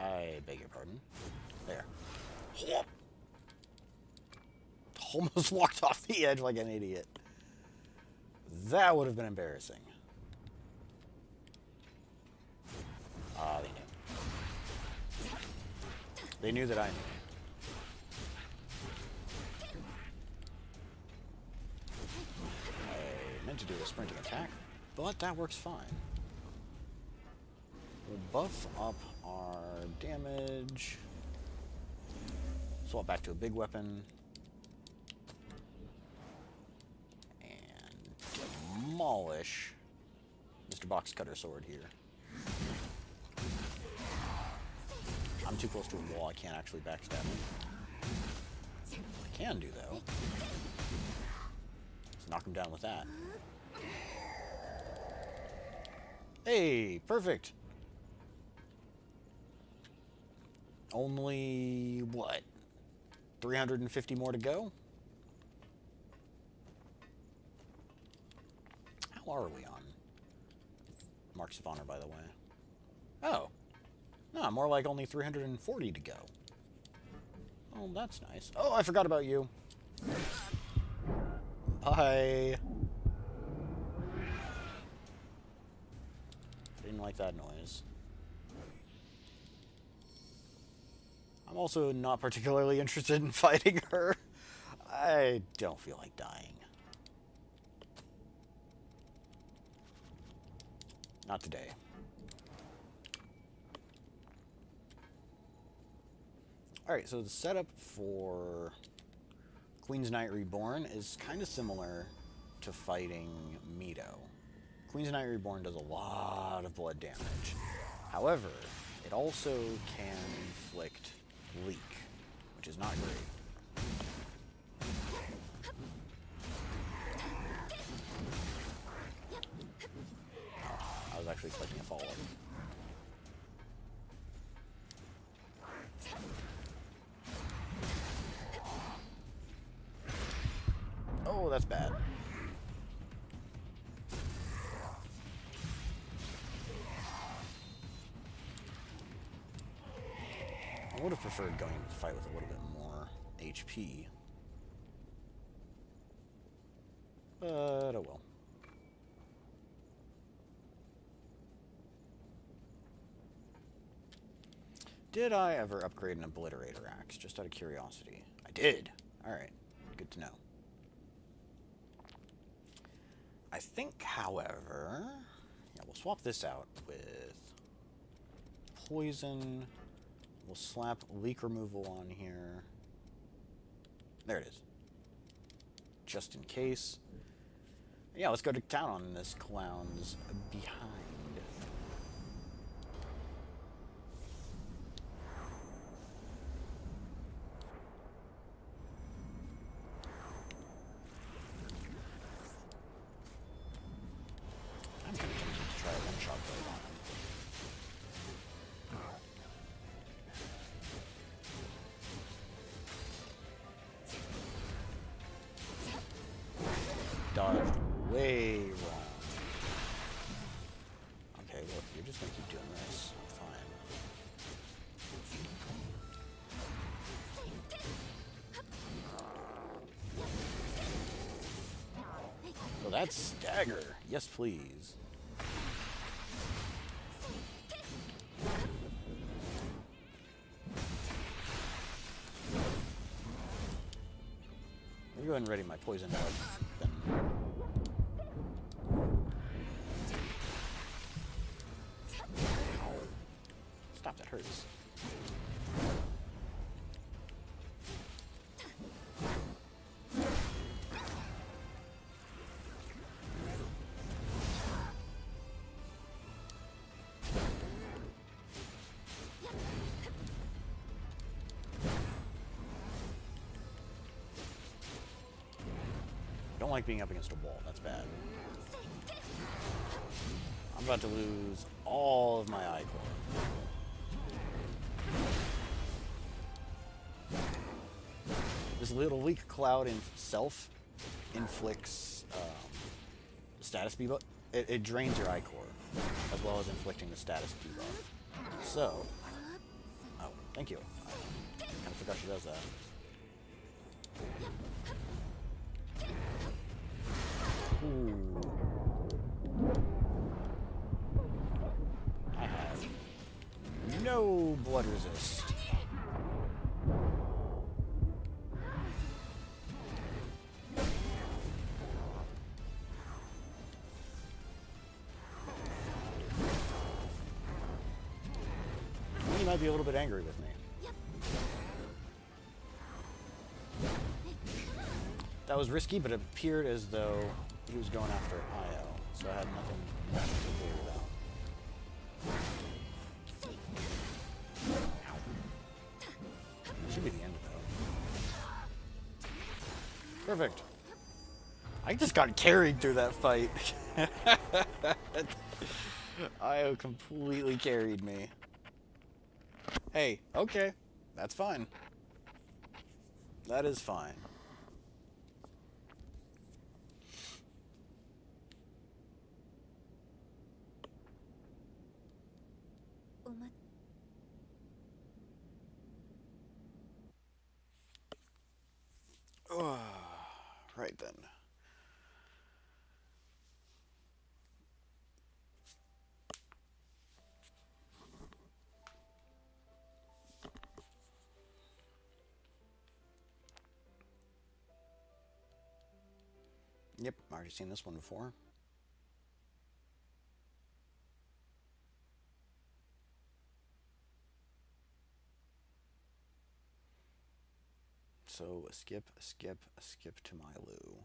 I beg your pardon. There. Almost walked off the edge like an idiot. That would have been embarrassing. Ah, they knew. They knew that I knew. I meant to do a sprinting attack, but that works fine. We'll buff up our damage. Swap back to a big weapon. And demolish Mr. Box Cutter Sword here. I'm too close to a wall, I can't actually backstab him. I can do, though. Let's knock him down with that. Hey, perfect! Only, what, 350 more to go? How are we on Marks of Honor, by the way? Oh. No, more like only 340 to go. Oh, that's nice. Oh, I forgot about you. Bye. Didn't like that noise. I'm also not particularly interested in fighting her. I don't feel like dying. Not today. Alright, so the setup for Queen's Knight Reborn is kind of similar to fighting Mido. Queen's Knight Reborn does a lot of blood damage. However, it also can inflict leak, which is not great. I was actually expecting a follow-up. Oh, that's bad. I would have preferred going to the fight with a little bit more HP. But oh well. Did I ever upgrade an Obliterator Axe? Just out of curiosity. I did. Alright. Good to know. I think, however... Yeah, we'll swap this out with poison. We'll slap leak removal on here. There it is. Just in case. Yeah, let's go to town on this clown's behind. I'm kind of tempted to try a one-shot blade on him. Dodged way wrong. Okay, look, you're just gonna keep doing this. Fine. Well, that's stagger. Yes, please. Let me go ahead and ready my poison bug. Then. Ow. Stop, that hurts. Don't like being up against a wall. That's bad. I'm about to lose all of my ichor. This little leak cloud itself inflicts status debuff. It drains your ichor, as well as inflicting the status debuff. So, Thank you. I kind of forgot she does that. Ooh. I have no blood resist. He might be a little bit angry with me. That was risky, but it appeared as though he was going after Io, so I had nothing to worry about. Should be the end, though. Perfect. I just got carried through that fight. Io completely carried me. Hey, okay. That's fine. That is fine. Right then. Yep, I've already seen this one before. So, a skip to Mylu.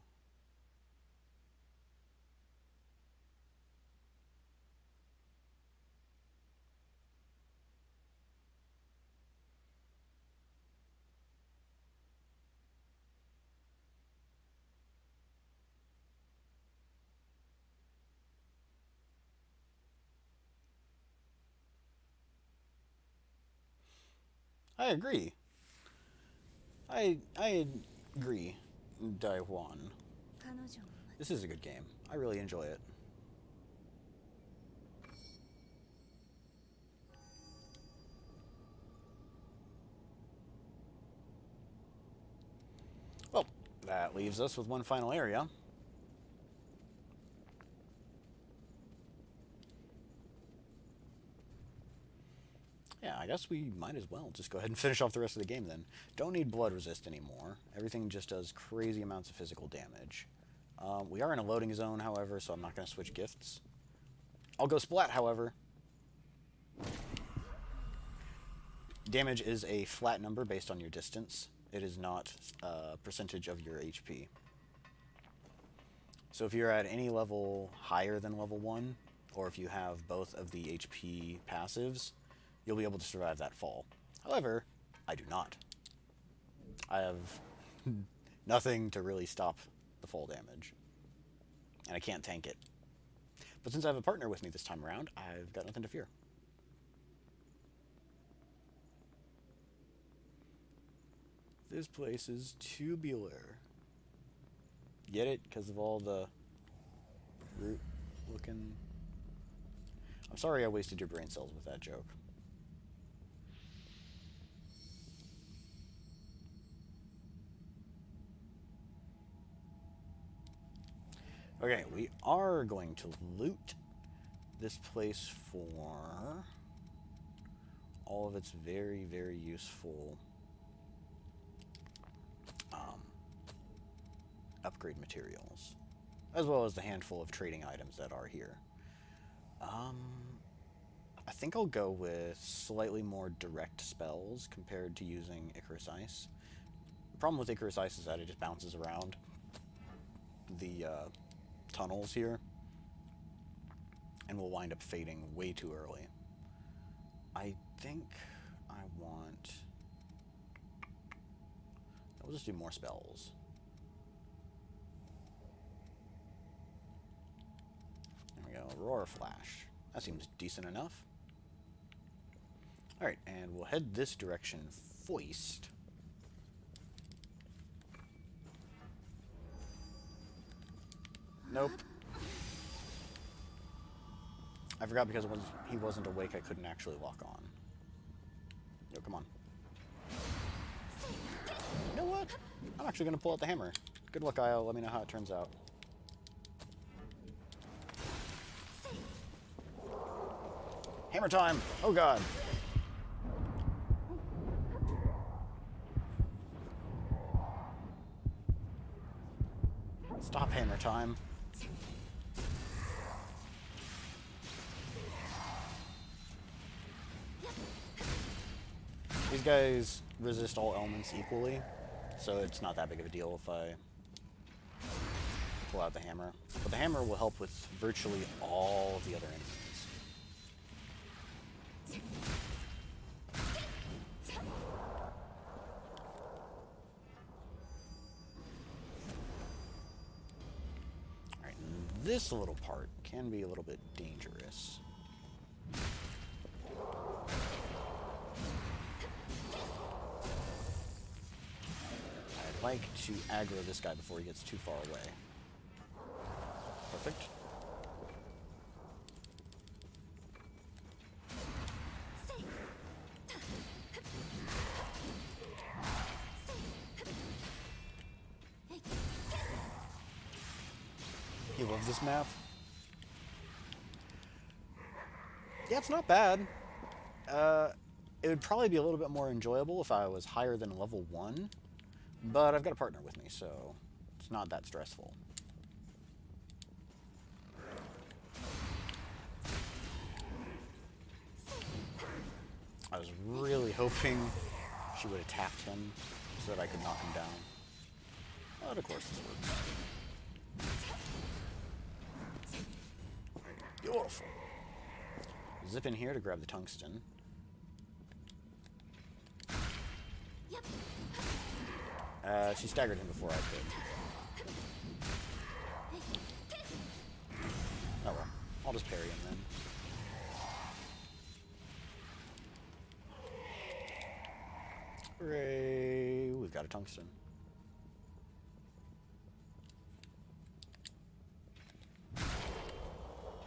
I agree. I agree, Daiwan. This is a good game. I really enjoy it. Well, that leaves us with one final area. Yeah, I guess we might as well just go ahead and finish off the rest of the game then. Don't need blood resist anymore. Everything just does crazy amounts of physical damage. We are in a loading zone, however, so I'm not going to switch gifts. I'll go splat, however. Damage is a flat number based on your distance. It is not a percentage of your HP. So if you're at any level higher than level 1, or if you have both of the HP passives, you'll be able to survive that fall. However, I do not. I have nothing to really stop the fall damage. And I can't tank it. But since I have a partner with me this time around, I've got nothing to fear. This place is tubular. Get it? Because of all the root looking... I'm sorry I wasted your brain cells with that joke. Okay, we are going to loot this place for all of its very, very useful upgrade materials, as well as the handful of trading items that are here. I think I'll go with slightly more direct spells compared to using Icarus Ice. The problem with Icarus Ice is that it just bounces around the tunnels here and will wind up fading way too early. I think I want... I'll just do more spells. There we go, Aurora Flash. That seems decent enough. Alright, and we'll head this direction, Foist. Nope. I forgot because when he wasn't awake, I couldn't actually lock on. No, come on. I'm actually going to pull out the hammer. Good luck, Io. Let me know how it turns out. Hammer time! Oh god! Stop hammer time. These guys resist all elements equally, so it's not that big of a deal if I pull out the hammer. But the hammer will help with virtually all of the other enemies. Alright, this little part can be a little bit dangerous. I'd like to aggro this guy before he gets too far away. Perfect. He loves this map. Yeah, it's not bad. It would probably be a little bit more enjoyable if I was higher than level 1, but I've got a partner with me, so it's not that stressful. I was really hoping she would have tapped him so that I could knock him down. But of course this works. Beautiful. Zip in here to grab the tungsten. She staggered him before I could. Oh well, I'll just parry him then. Hooray! We've got a tungsten. I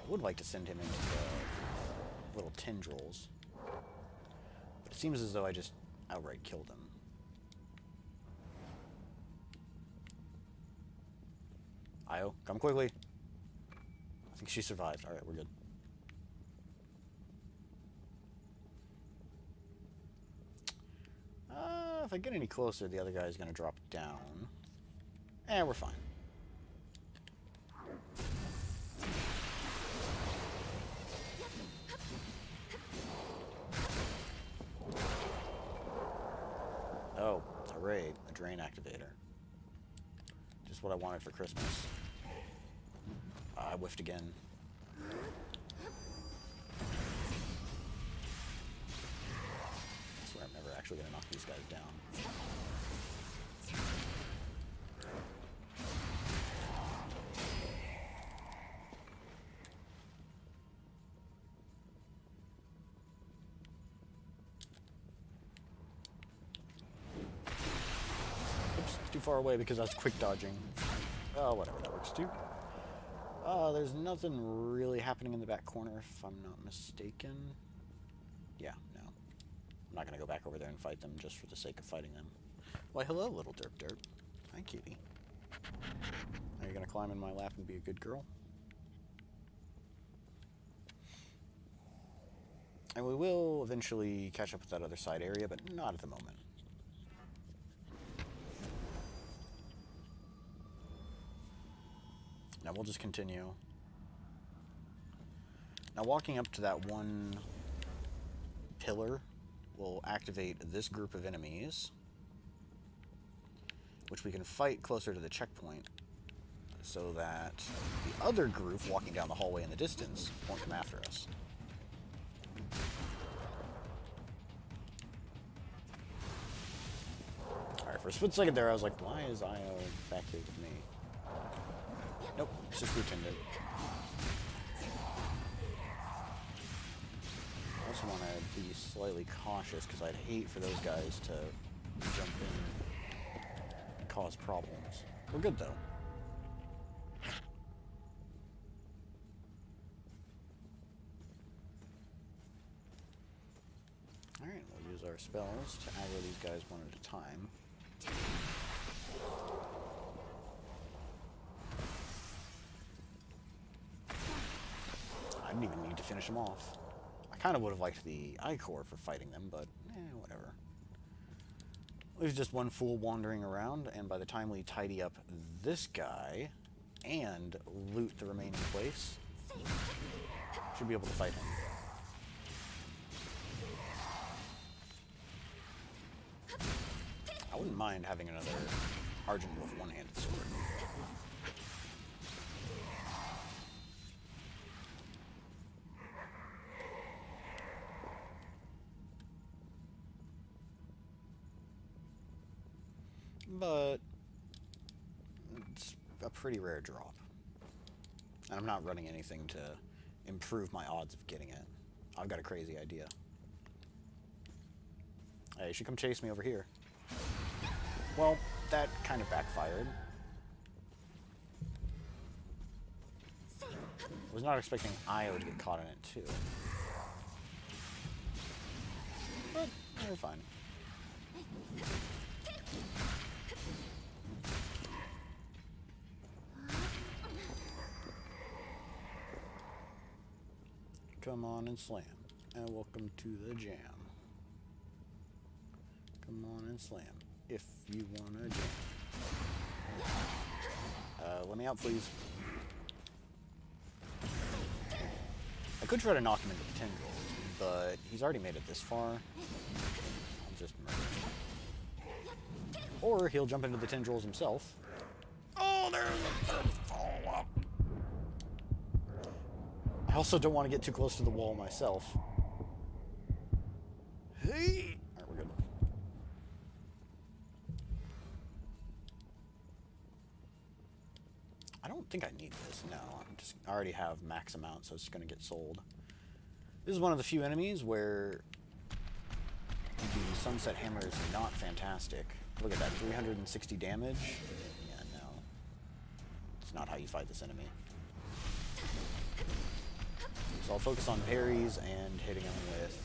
would like to send him into the little tendrils, but it seems as though I just outright killed him. Io, come quickly. I think she survived. Alright, we're good. If I get any closer, the other guy's gonna drop down. We're fine. Oh, it's a raid, a drain activator. Just what I wanted for Christmas. I whiffed again. I swear I'm never actually gonna knock these guys down. Oops, too far away because I was quick dodging. Oh, whatever, that works too. There's nothing really happening in the back corner, if I'm not mistaken. Yeah, no. I'm not gonna go back over there and fight them just for the sake of fighting them. Why, hello, little derp derp. Hi, cutie. Are you gonna climb in my lap and be a good girl? And we will eventually catch up with that other side area, but not at the moment. Now we'll just continue. Now walking up to that one pillar will activate this group of enemies, which we can fight closer to the checkpoint, so that the other group walking down the hallway in the distance won't come after us. Alright, for a split second there I was like, why is Io back here with me? Nope, it's just Lieutenant. I also want to be slightly cautious because I'd hate for those guys to jump in and cause problems. We're good though. Alright, we'll use our spells to aggro these guys one at a time. didn't even need to finish them off. I kind of would have liked the Ichor for fighting them, but whatever. There's just one fool wandering around, and by the time we tidy up this guy and loot the remaining place, should be able to fight him. I wouldn't mind having another Argent Wolf one-handed sword. But it's a pretty rare drop. And I'm not running anything to improve my odds of getting it. I've got a crazy idea. Hey, you should come chase me over here. Well, that kind of backfired. I was not expecting Io to get caught in it, too. But, we're fine. Come on and slam. And welcome to the jam. Come on and slam. If you wanna jam. Let me out, please. I could try to knock him into the tendrils, but he's already made it this far. I'll just murder him. Or he'll jump into the tendrils himself. Oh, there's a follow-up. I also don't want to get too close to the wall myself. Hey! Alright, we're good. I don't think I need this. No, I already have max amount, so it's going to get sold. This is one of the few enemies where the Sunset Hammer is not fantastic. Look at that, 360 damage. Yeah, no. It's not how you fight this enemy. So I'll focus on parries and hitting them with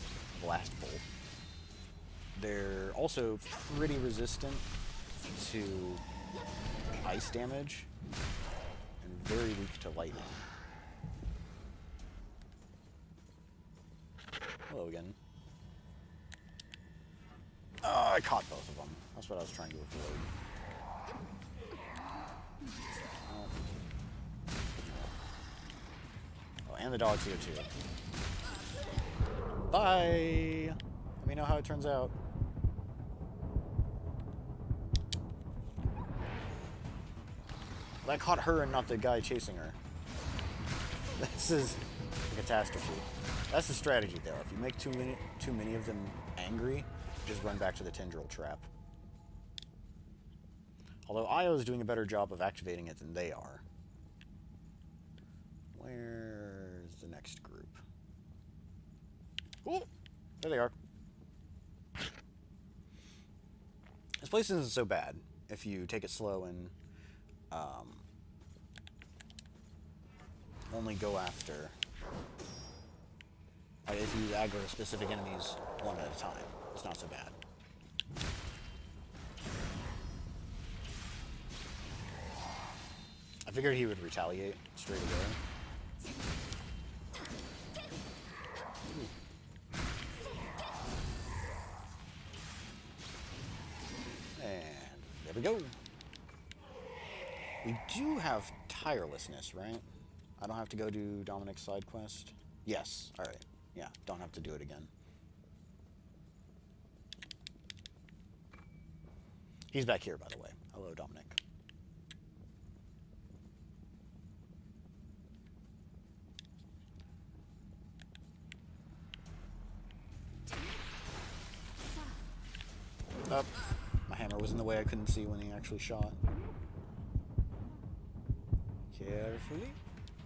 Blast Bolt. They're also pretty resistant to ice damage and very weak to lightning. Hello again. Oh, I caught both of them. That's what I was trying to avoid. Oh, and the dog's here too. Bye! Let me know how it turns out. That caught her and not the guy chasing her. This is a catastrophe. That's the strategy, though. If you make too many of them angry, just run back to the tendril trap. Although Io is doing a better job of activating it than they are. Where's the next group? Oh, there they are. This place isn't so bad if you take it slow and only go after. If you aggro specific enemies one at a time, it's not so bad. I figured he would retaliate straight away. And there we go. We do have tirelessness, right? I don't have to go do Dominic's side quest? Yes, alright. Yeah, don't have to do it again. He's back here, by the way. Hello, Dominic. Oh, my hammer was in the way. I couldn't see when he actually shot. Carefully.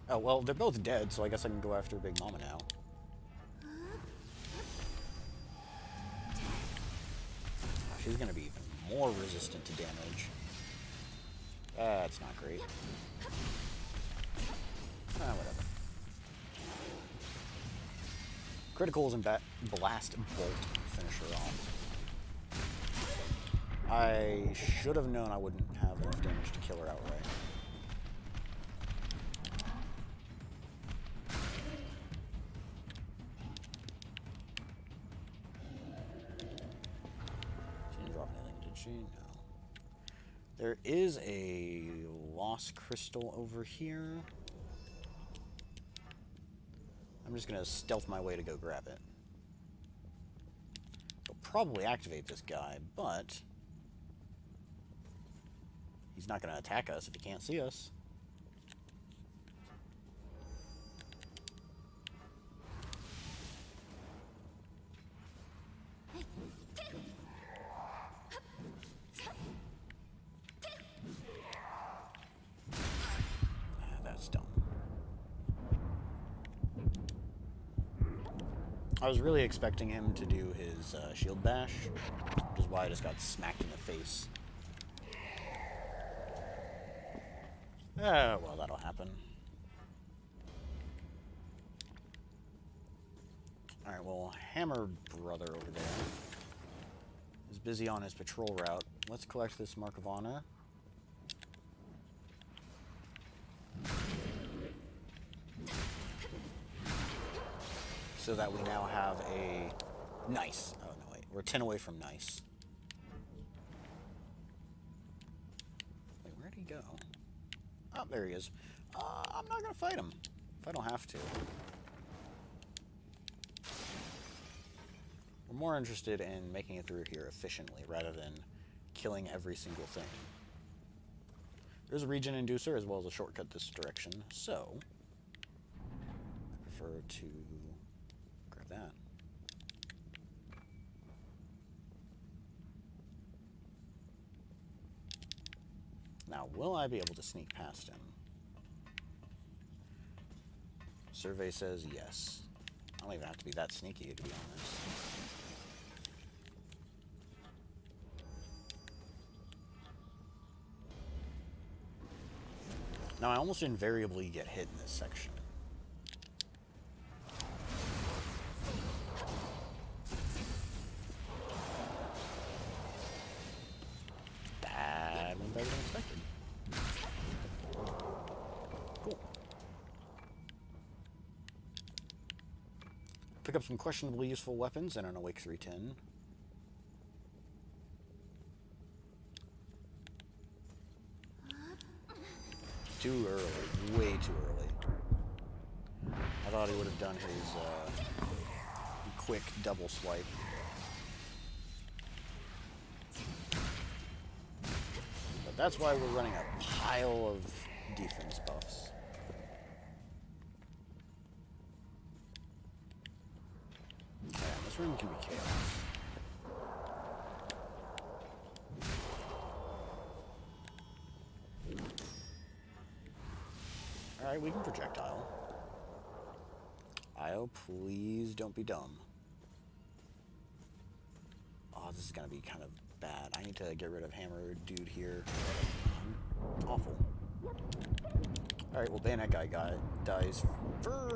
Oh, well, they're both dead, so I guess I can go after Big Mama now. She's gonna be even more resistant to damage. That's not great. Whatever. Criticals and Blast Bolt finish her off. I should have known I wouldn't have enough damage to kill her outright. Actually, no. There is a lost crystal over here. I'm just going to stealth my way to go grab it. It'll probably activate this guy, but he's not going to attack us if he can't see us. That's dumb. I was really expecting him to do his shield bash, which is why I just got smacked in the face. Well, that'll happen. Alright, well, Hammer Brother over there is busy on his patrol route. Let's collect this Mark of Honor. So that we now have a nice. Oh, no, wait. We're 10 away from nice. Wait, where'd he go? Oh, there he is. I'm not going to fight him if I don't have to. We're more interested in making it through here efficiently rather than killing every single thing. There's a regen inducer as well as a shortcut this direction, so I prefer to grab that. Now, will I be able to sneak past him? Survey says yes. I don't even have to be that sneaky, to be honest. Now, I almost invariably get hit in this section. That went better than expected. Cool. Pick up some questionably useful weapons and an Awake 310. Too early. Way too early. I thought he would have done his quick double swipe. But that's why we're running a pile of defense buffs. Man, this room can be chaos. Alright, we can projectile. Io, please don't be dumb. Oh, this is gonna be kind of bad. I need to get rid of Hammer Dude here. Awful. Alright, well, Bayonet guy dies first.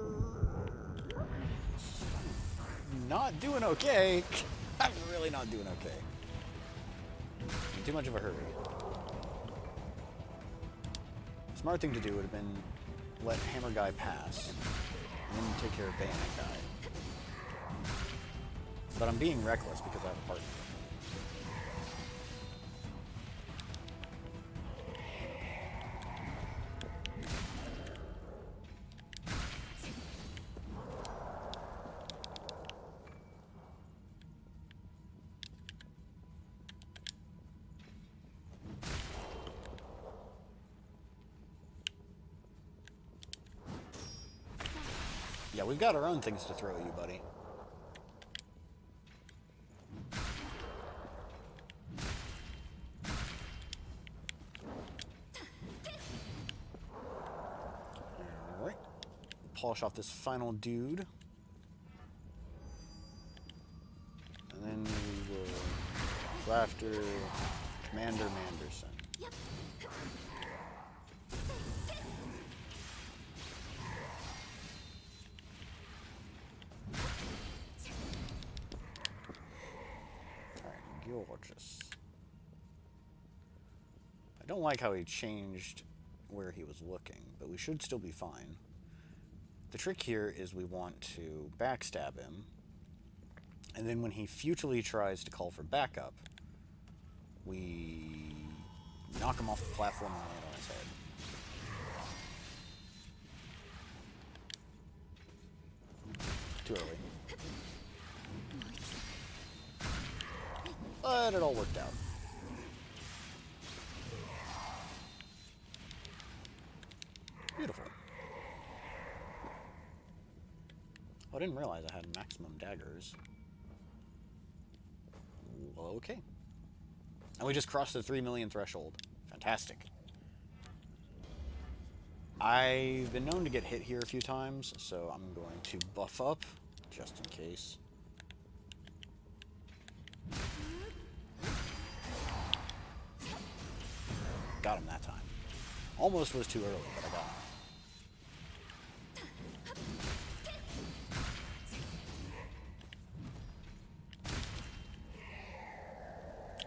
Not doing okay. I'm really not doing okay. In too much of a hurry. Smart thing to do would have been let Hammer Guy pass, and then take care of Bayonet Guy. But I'm being reckless because I have a partner. Yeah, we've got our own things to throw at you, buddy. Alright. Polish off this final dude. And then we will go after Commander Manderson. Gorgeous. I don't like how he changed where he was looking, but we should still be fine. The trick here is we want to backstab him, and then when he futilely tries to call for backup, We knock him off the platform and land on his head. Too early. But it all worked out. Beautiful. Oh, I didn't realize I had maximum daggers. Okay. And we just crossed the 3 million threshold. Fantastic. I've been known to get hit here a few times, so I'm going to buff up, just in case. Got him that time. Almost was too early, but I got him.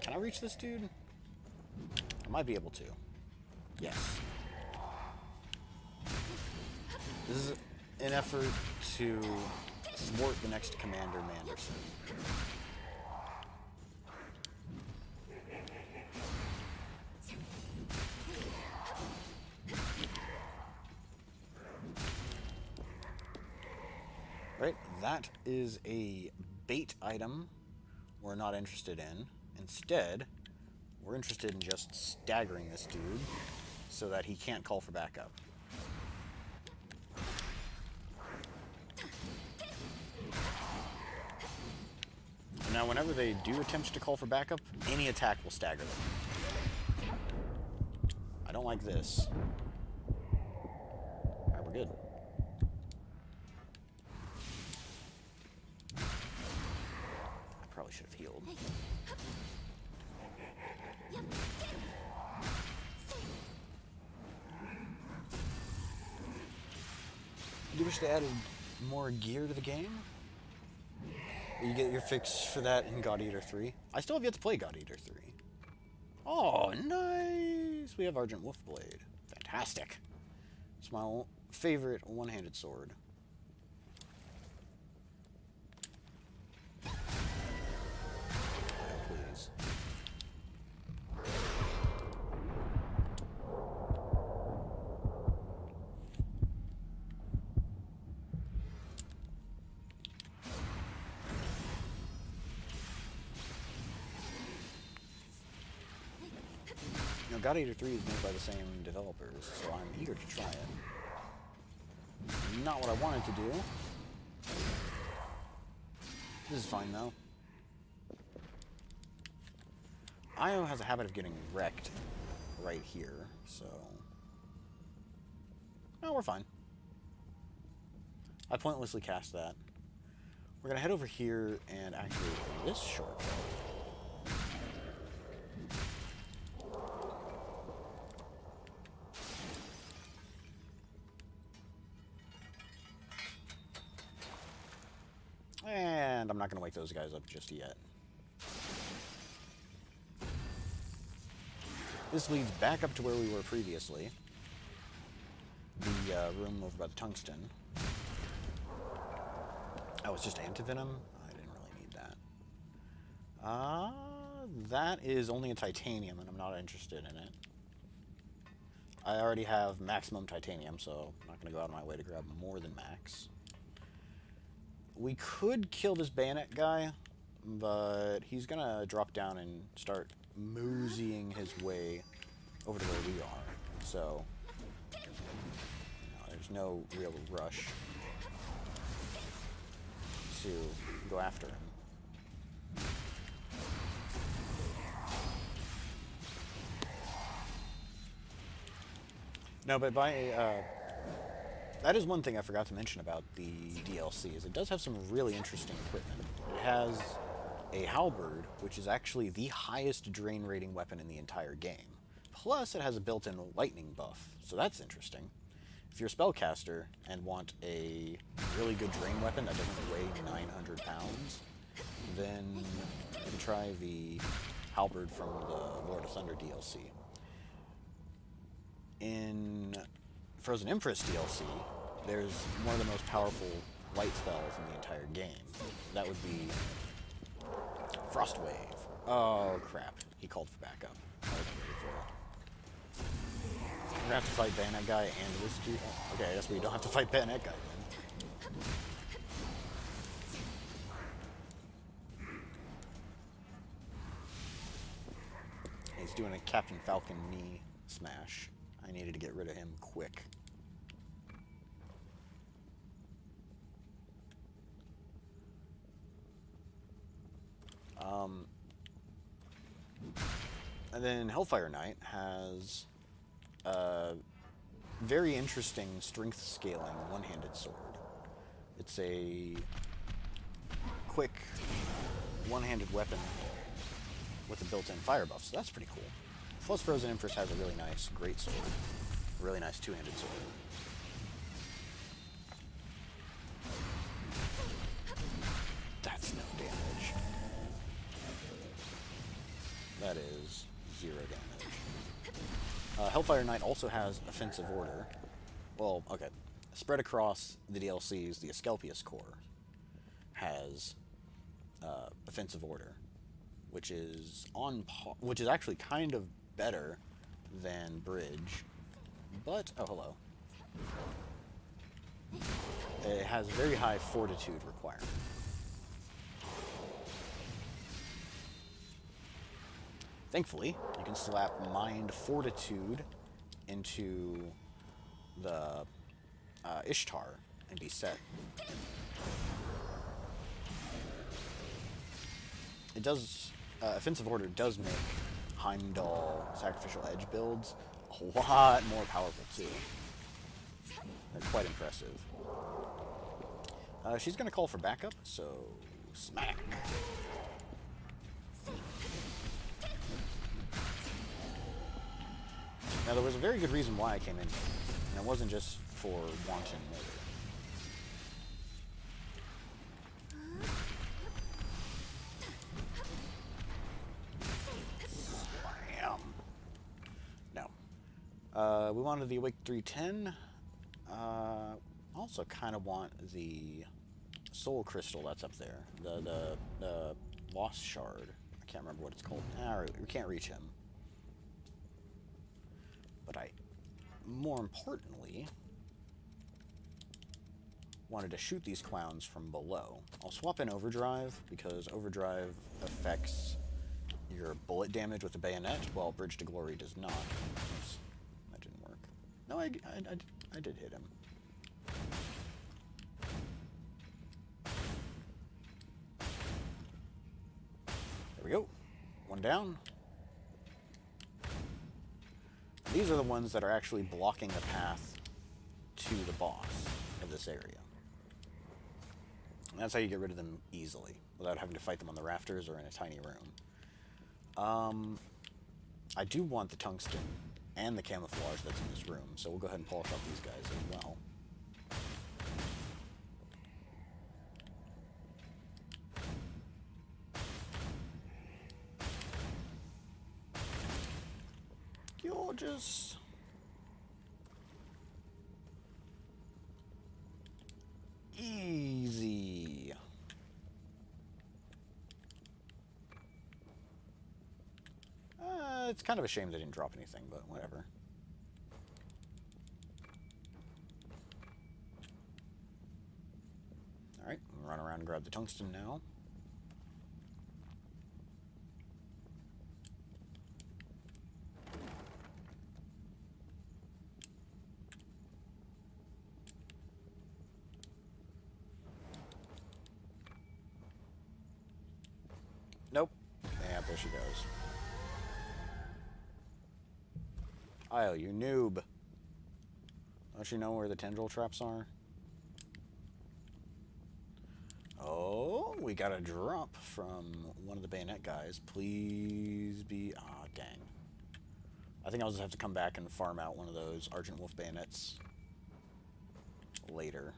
Can I reach this dude? I might be able to. Yes. This is an effort to thwart the next Commander Manderson. Right, that is a bait item we're not interested in. Instead, we're interested in just staggering this dude so that he can't call for backup. Now, whenever they do attempt to call for backup, any attack will stagger them. I don't like this. Alright, we're good. I probably should have healed. Do you wish they added more gear to the game? You get your fix for that in God Eater 3. I still have yet to play God Eater 3. Oh, nice! We have Argent Wolfblade. Fantastic. It's my favorite one-handed sword. Please. You know, God Eater 3 is made by the same developers, so I'm eager to try it. Not what I wanted to do. This is fine, though. Io has a habit of getting wrecked right here, so... No, we're fine. I pointlessly cast that. We're gonna head over here and actually this shortcut. And I'm not going to wake those guys up just yet. This leads back up to where we were previously. The room over by the tungsten. Oh, it's just antivenom? I didn't really need that. That is only a titanium, and I'm not interested in it. I already have maximum titanium, so I'm not going to go out of my way to grab more than max. We could kill this bayonet guy, but he's gonna drop down and start moseying his way over to where we are. So, there's no real rush to go after him. No, but that is one thing I forgot to mention about the DLC, is it does have some really interesting equipment. It has a halberd, which is actually the highest drain rating weapon in the entire game. Plus, it has a built-in lightning buff, so that's interesting. If you're a spellcaster and want a really good drain weapon that doesn't weigh 900 pounds, then you can try the halberd from the Lord of Thunder DLC. In Frozen Empress DLC, there's one of the most powerful light spells in the entire game. That would be Frostwave. Oh, crap. He called for backup. I wasn't ready for it. We're gonna have to fight Bayonet Guy and this dude. Oh, okay, I guess we don't have to fight Bayonet Guy then. He's doing a Captain Falcon knee smash. I needed to get rid of him quick. And then Hellfire Knight has a very interesting strength scaling one-handed sword. It's a quick one-handed weapon with a built-in fire buff, so that's pretty cool. Plus Frozen Empress has a really nice great sword. A really nice two-handed sword. That's no damage. That is 0 damage. Hellfire Knight also has Offensive Order. Well, okay. Spread across the DLCs, the Asclepius Core has Offensive Order, which is which is actually kind of better than Bridge, but oh hello. It has very high Fortitude requirement. Thankfully, you can slap Mind Fortitude into the Ishtar and be set. It does, Offensive Order does make Heimdall Sacrificial Edge builds a lot more powerful too. They're quite impressive. She's gonna call for backup, so smack. Now, there was a very good reason why I came in here, and it wasn't just for wanton murder. Bam. No. We wanted the Awake 310. Also kind of want the Soul Crystal that's up there. The Lost Shard. I can't remember what it's called. We can't reach him. But I, more importantly, wanted to shoot these clowns from below. I'll swap in Overdrive, because Overdrive affects your bullet damage with the bayonet, while Bridge to Glory does not. Oops, that didn't work. No, I did hit him. There we go. One down. These are the ones that are actually blocking the path to the boss of this area. And that's how you get rid of them easily, without having to fight them on the rafters or in a tiny room. I do want the tungsten and the camouflage that's in this room, so we'll go ahead and polish up these guys as well. Gorgeous. Easy. It's kind of a shame they didn't drop anything, but whatever. Alright, run around and grab the tungsten now. Nope. Yeah, there she goes. Io, you noob. Don't you know where the tendril traps are? Oh, we got a drop from one of the bayonet guys. Please be... Ah, dang. I think I'll just have to come back and farm out one of those Argent Wolf bayonets later.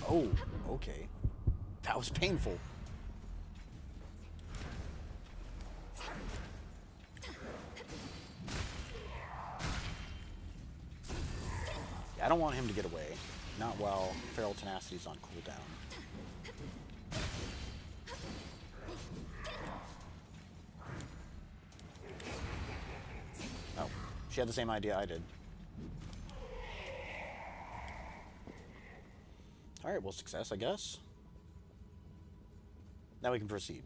Oh, okay. That was painful. Yeah, I don't want him to get away. Not while Feral Tenacity's on cooldown. She had the same idea I did. Alright, well, success, I guess. Now we can proceed.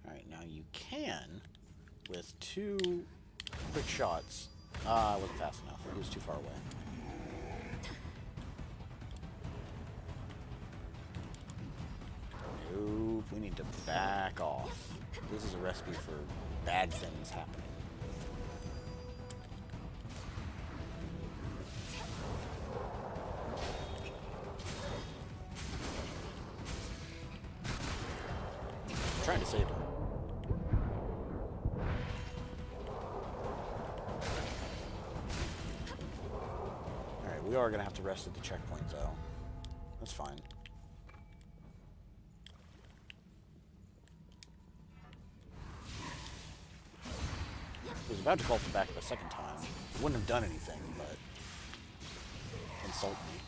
Alright, now you can, with 2 quick shots. I wasn't fast enough. He was too far away. Nope, we need to back off. This is a recipe for bad things happening. I'm trying to save her. Alright, we are going to have to rest at the checkpoint, though. That's fine. I was about to call for backup a second time. It wouldn't have done anything, but... insult me.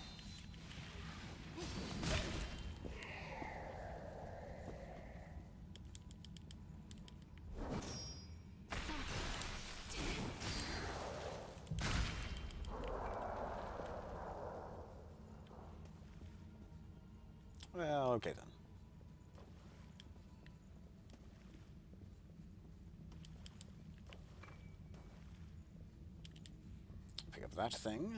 Well, okay then. Pick up that thing.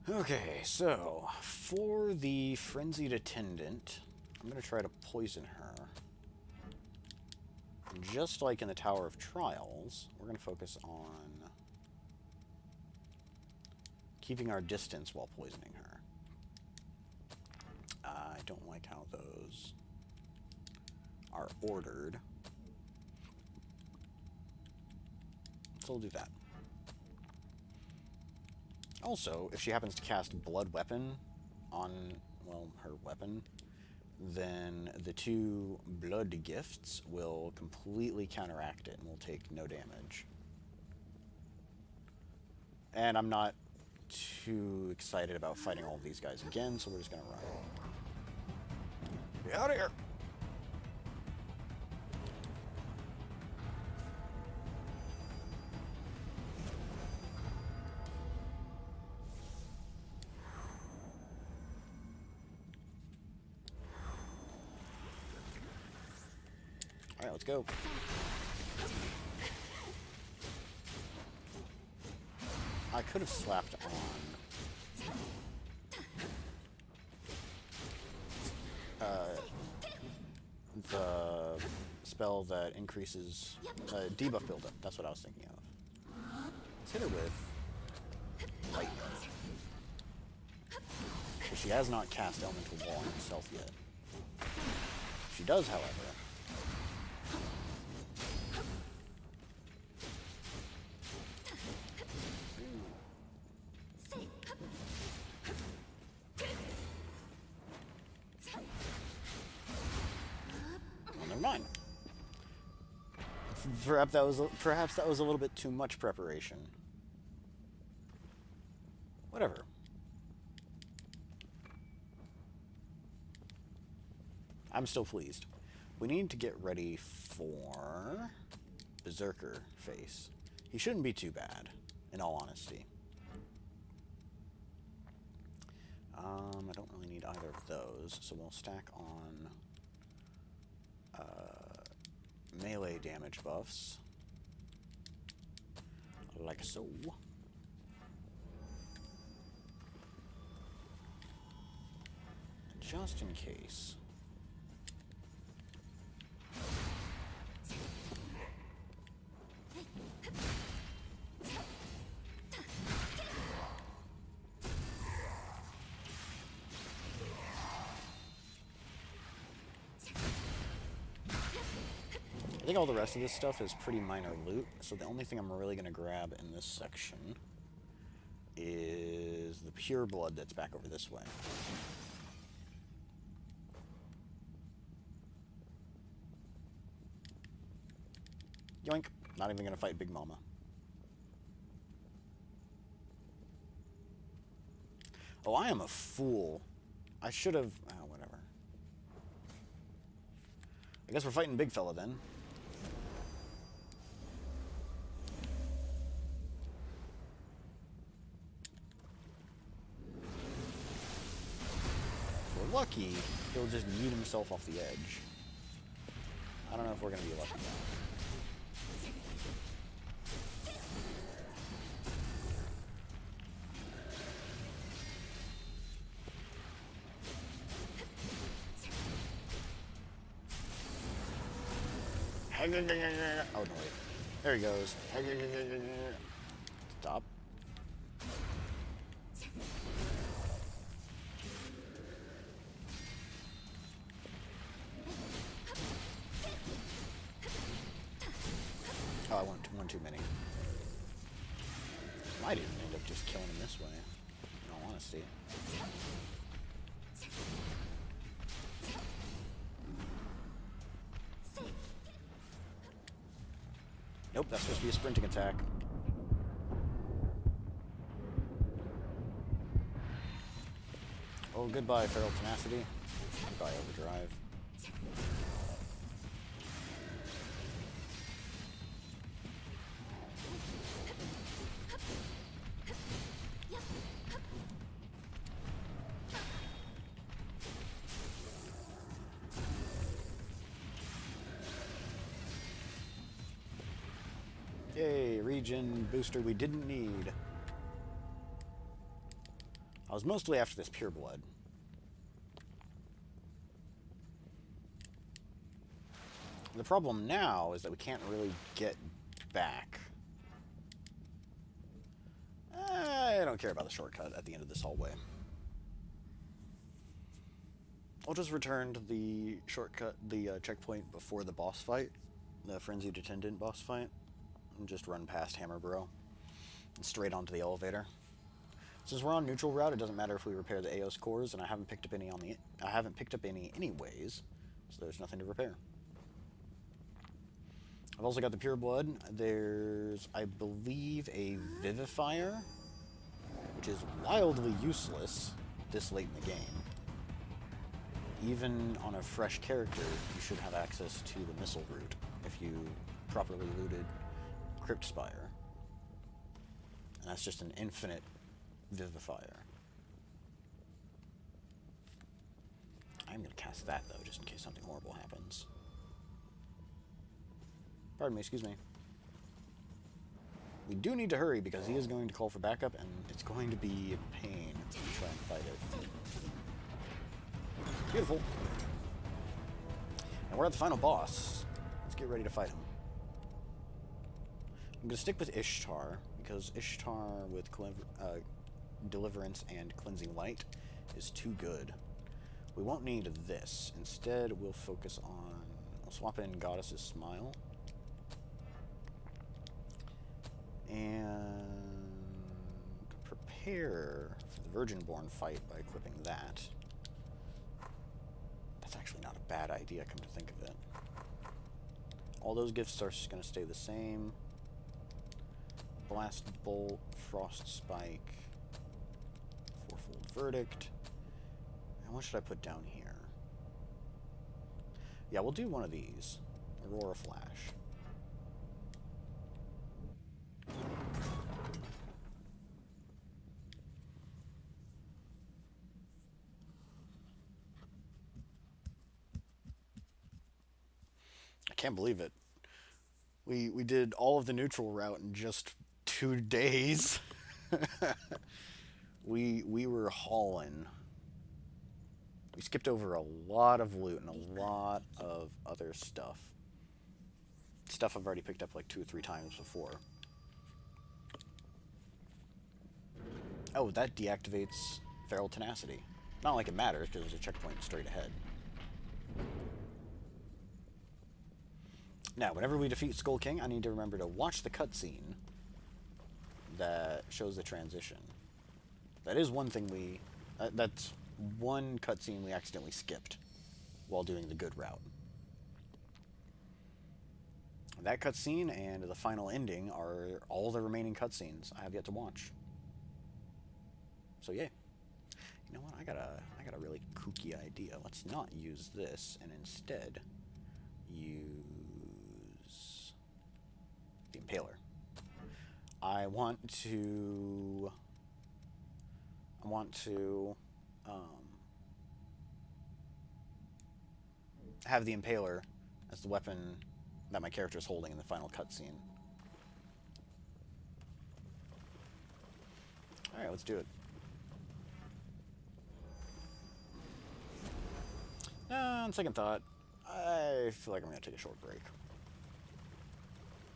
Okay, so for the frenzied attendant, I'm going to try to poison her. Just like in the Tower of Trials, we're going to focus on keeping our distance while poisoning her. I don't like how those are ordered. So we'll do that. Also, if she happens to cast Blood Weapon on, well, her weapon, then the 2 blood gifts will completely counteract it and will take no damage. And I'm not too excited about fighting all of these guys again, so we're just gonna run. Get out of here! Alright, let's go. I could have slapped on the spell that increases debuff buildup. That's what I was thinking of. Let's hit her with lightning. So she has not cast Elemental Wall on herself yet. She does, however. Mine. Perhaps that was a little bit too much preparation. Whatever. I'm still pleased. We need to get ready for Berserker face. He shouldn't be too bad, in all honesty. I don't really need either of those, so we'll stack on melee damage buffs, like so. Just in case. think all the rest of this stuff is pretty minor loot, so the only thing I'm really going to grab in this section is the pure blood that's back over this way. Yoink. Not even going to fight Big Mama. Oh, I am a fool. I should have... Oh, whatever. I guess we're fighting Big Fella then. If we're lucky, he'll just yeet himself off the edge. I don't know if we're going to be lucky though. Oh, no, wait. There he goes. Stop. Oh, I went one too many. Might even end up just killing him this way, in all honesty. Nope, that's supposed to be a sprinting attack. Oh, goodbye, Feral Tenacity. Goodbye, Overdrive. Yay, regen booster we didn't need. I was mostly after this pure blood. The problem now is that we can't really get back. I don't care about the shortcut at the end of this hallway. I'll just return to the shortcut, the checkpoint before the boss fight, the Frenzied Attendant boss fight, and just run past Hammer Bro and straight onto the elevator. Since we're on neutral route, it doesn't matter if we repair the Eos cores, and I haven't picked up any anyways, so there's nothing to repair. I've also got the pure blood. There's, I believe, a vivifier, which is wildly useless this late in the game. Even on a fresh character, you should have access to the missile route if you properly looted Crypt Spire. And that's just an infinite vivifier. I'm going to cast that, though, just in case something horrible happens. Pardon me, excuse me. We do need to hurry because he is going to call for backup, and it's going to be a pain to try and fight it. Beautiful. And we're at the final boss. Let's get ready to fight him. I'm going to stick with Ishtar, because Ishtar with Deliverance and Cleansing Light is too good. We won't need this. Instead, we'll focus on... We'll swap in Goddess's Smile. And prepare for the Virgin-born fight by equipping that. That's actually not a bad idea, come to think of it. All those gifts are just going to stay the same. Blast Bolt, Frost Spike, Fourfold Verdict. And what should I put down here? Yeah, we'll do one of these. Aurora Flash. I can't believe it. We did all of the neutral route in just 2 days. we were hauling. We skipped over a lot of loot and a lot of other stuff. Stuff I've already picked up like 2 or 3 times before. Oh, that deactivates Feral Tenacity. Not like it matters because there's a checkpoint straight ahead. Now, whenever we defeat Skull King, I need to remember to watch the cutscene that shows the transition. That is one thing we... that's one cutscene we accidentally skipped while doing the good route. That cutscene and the final ending are all the remaining cutscenes I have yet to watch. So yeah. You know what? I got a really kooky idea. Let's not use this and instead use the Impaler. I want to have the Impaler as the weapon that my character is holding in the final cutscene. Alright, let's do it. On second thought, I feel like I'm going to take a short break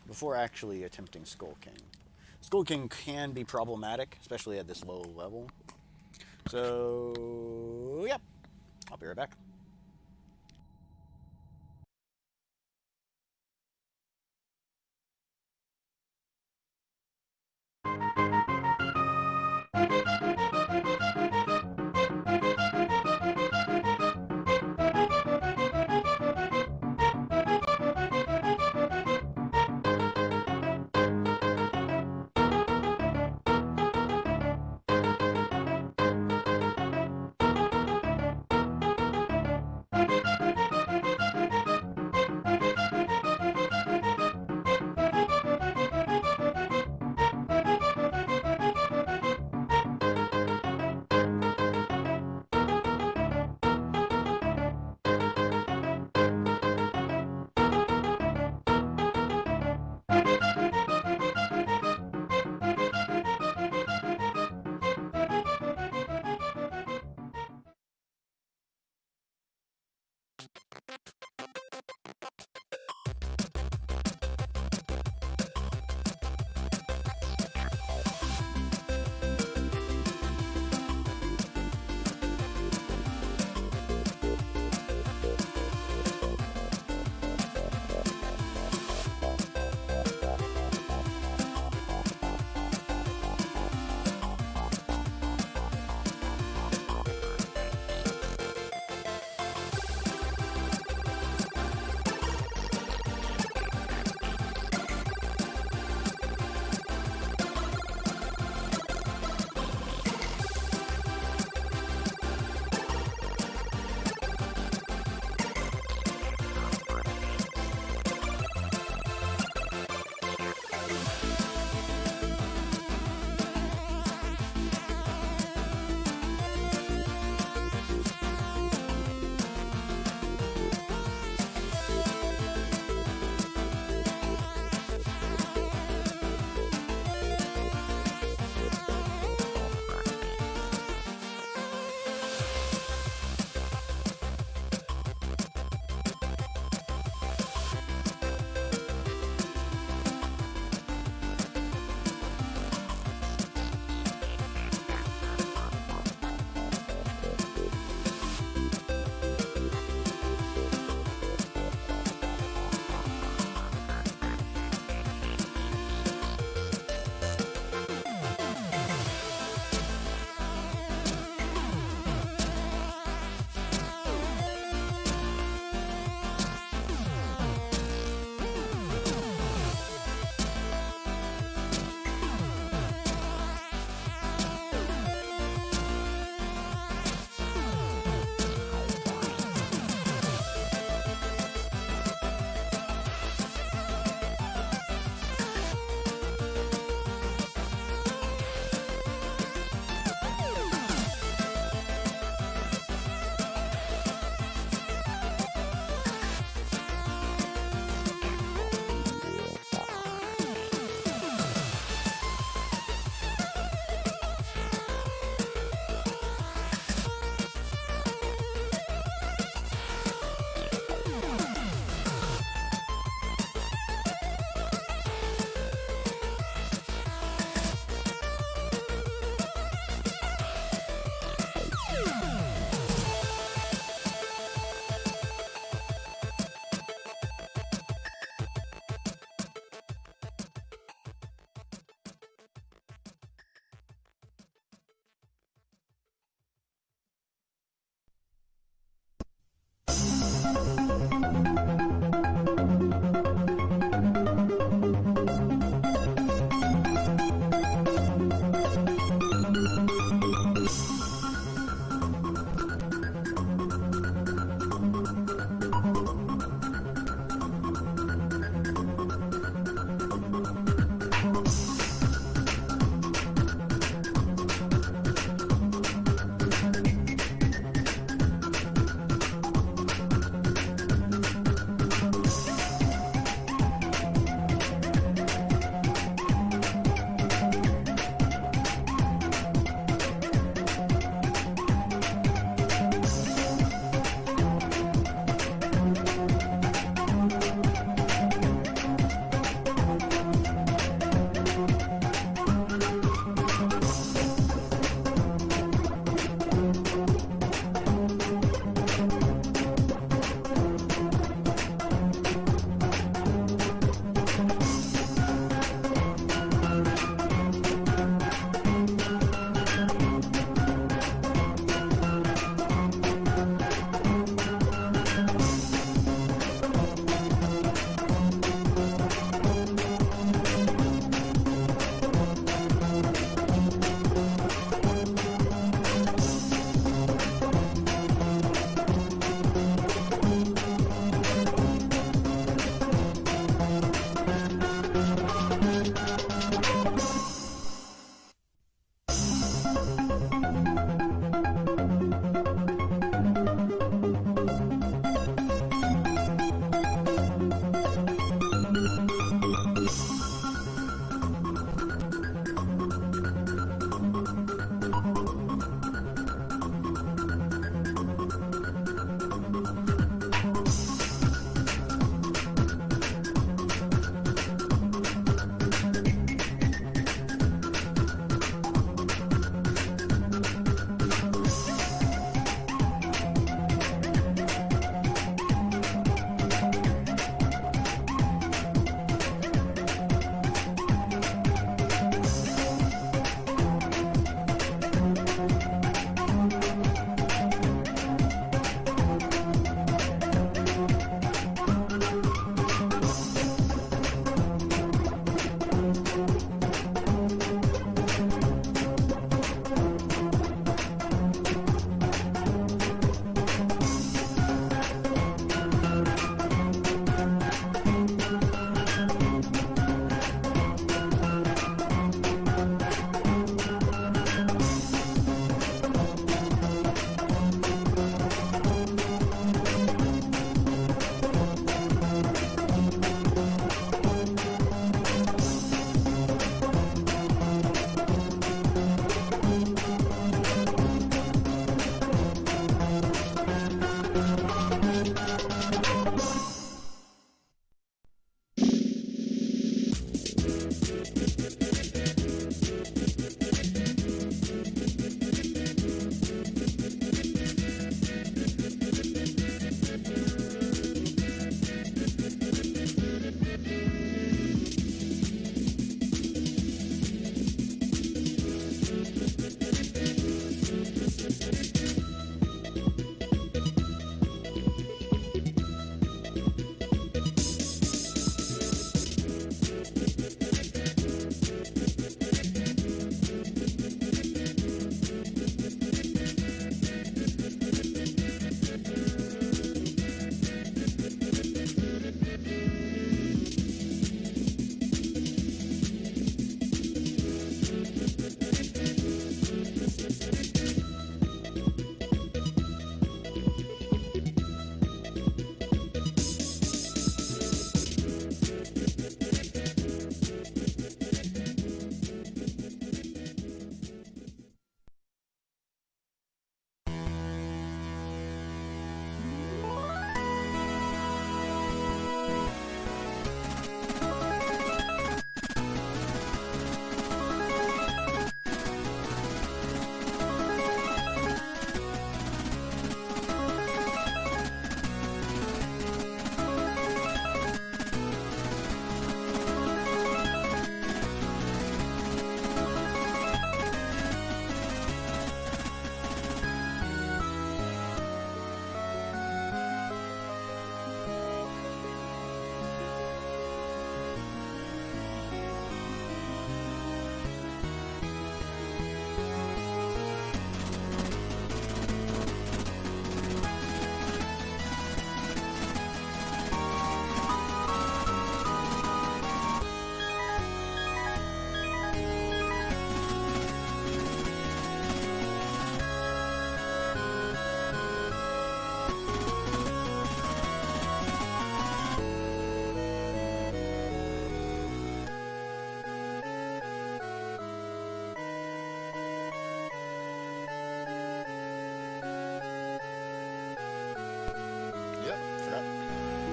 before actually attempting Skull King. Skull King can be problematic, especially at this low level. So, yep. I'll be right back.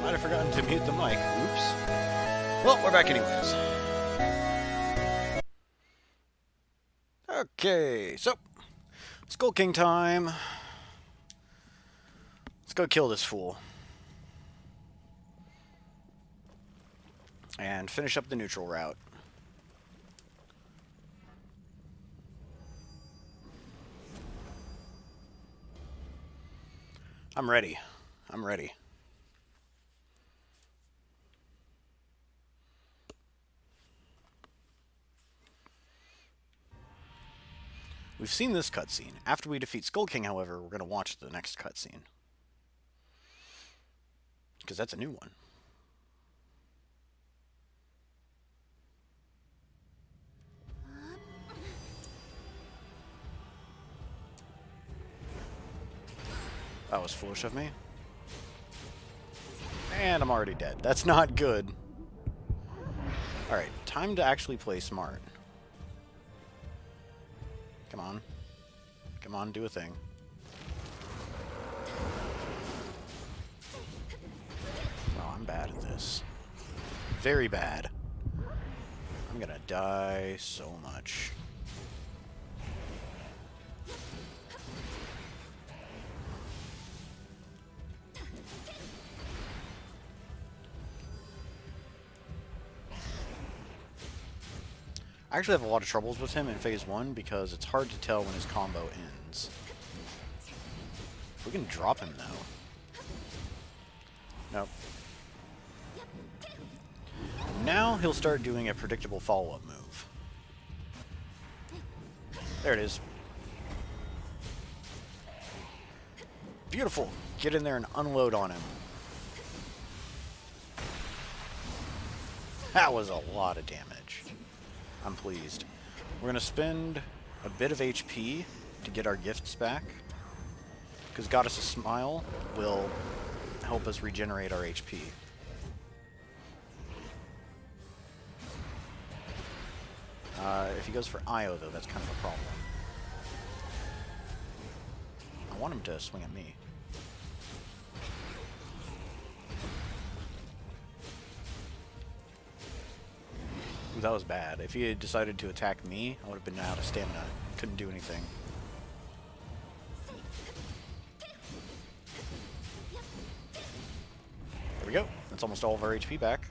Might have forgotten to mute the mic. Oops. Well, we're back anyways. Okay, so Skull King time. Let's go kill this fool. And finish up the neutral route. I'm ready. I'm ready. We've seen this cutscene. After we defeat Skull King, however, we're going to watch the next cutscene. Because that's a new one. That was foolish of me. And I'm already dead. That's not good. Alright, time to actually play smart. Come on. Come on, do a thing. Oh, I'm bad at this. Very bad. I'm gonna die so much. I actually have a lot of troubles with him in Phase 1 because it's hard to tell when his combo ends. We can drop him, though. Nope. Now he'll start doing a predictable follow-up move. There it is. Beautiful. Get in there and unload on him. That was a lot of damage. I'm pleased. We're going to spend a bit of HP to get our gifts back, because Goddess of Smile will help us regenerate our HP. If he goes for Io, though, that's kind of a problem. I want him to swing at me. That was bad. If he had decided to attack me, I would have been out of stamina. Couldn't do anything. There we go. That's almost all of our HP back.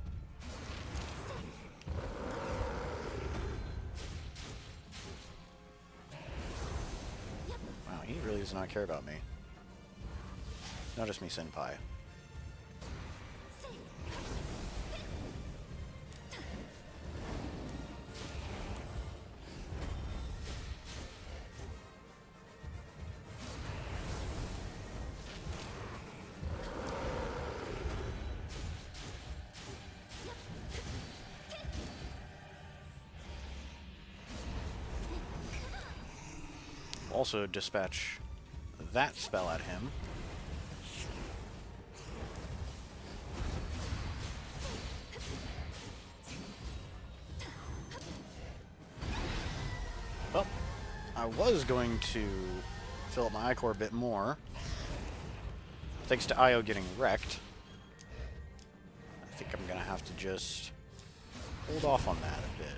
Wow, he really does not care about me. Not just me, Senpai. Also dispatch that spell at him. Well, I was going to fill up my Ichor a bit more. Thanks to Io getting wrecked. I think I'm going to have to just hold off on that a bit.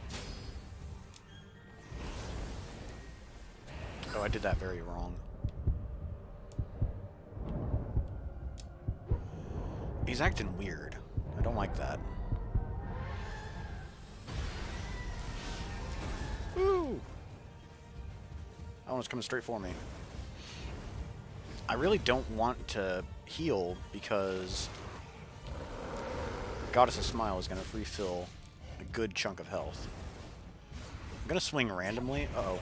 Oh, I did that very wrong. He's acting weird. I don't like that. Woo! That one's coming straight for me. I really don't want to heal because Goddess's Smile is going to refill a good chunk of health. I'm going to swing randomly. Uh-oh.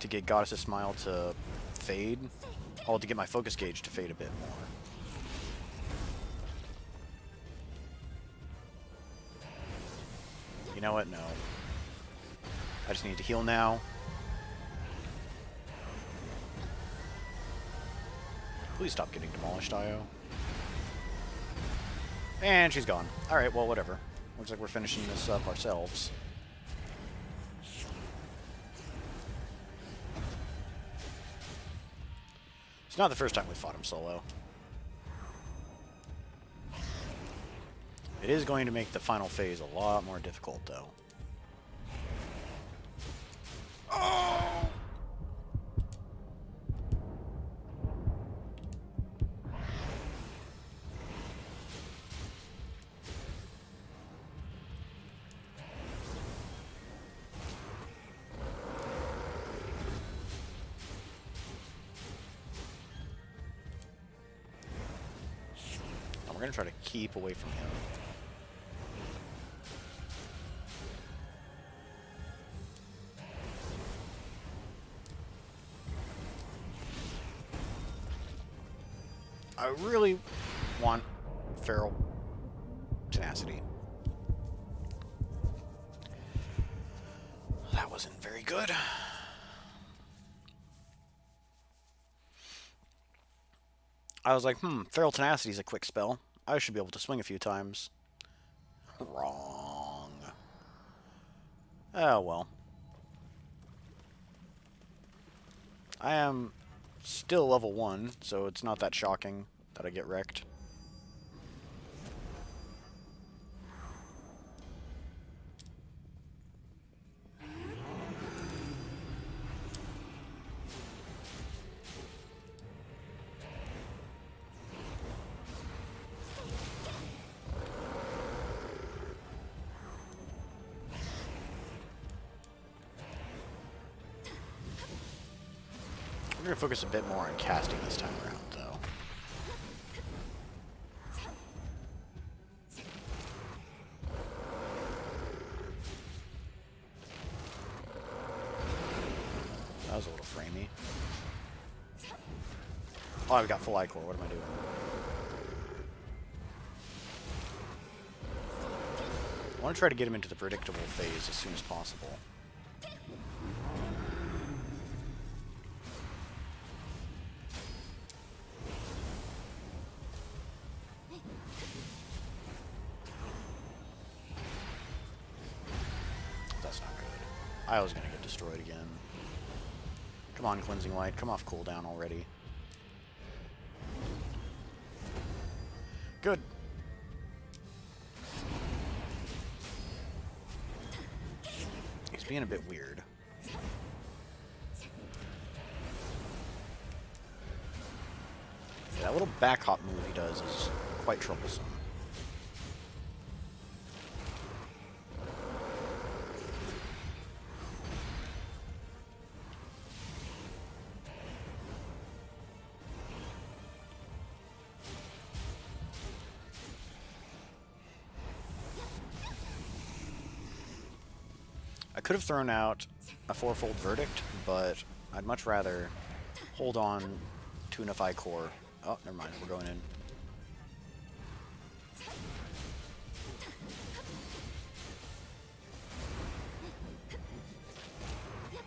To get Goddess's Smile to fade. Oh, to get my focus gauge to fade a bit more. You know what? No. I just need to heal now. Please stop getting demolished, Io. And she's gone. Alright, well, whatever. Looks like we're finishing this up ourselves. It's not the first time we fought him solo. It is going to make the final phase a lot more difficult, though. Oh! We're going to try to keep away from him. I really want Feral Tenacity. That wasn't very good. I was like, Feral Tenacity is a quick spell. I should be able to swing a few times. Wrong. Oh, well. I am still level 1, so it's not that shocking that I get wrecked. We're going to focus a bit more on casting this time around, though. That was a little framey. Oh, I've got full Ichor. What am I doing? I want to try to get him into the predictable phase as soon as possible. That's not good. I was going to get destroyed again. Come on, Cleansing Light. Come off cooldown already. Good. being a bit weird. Yeah, that little back hop move he does is quite troublesome. I could have thrown out a fourfold verdict, but I'd much rather hold on to an FI core. Oh, never mind, we're going in.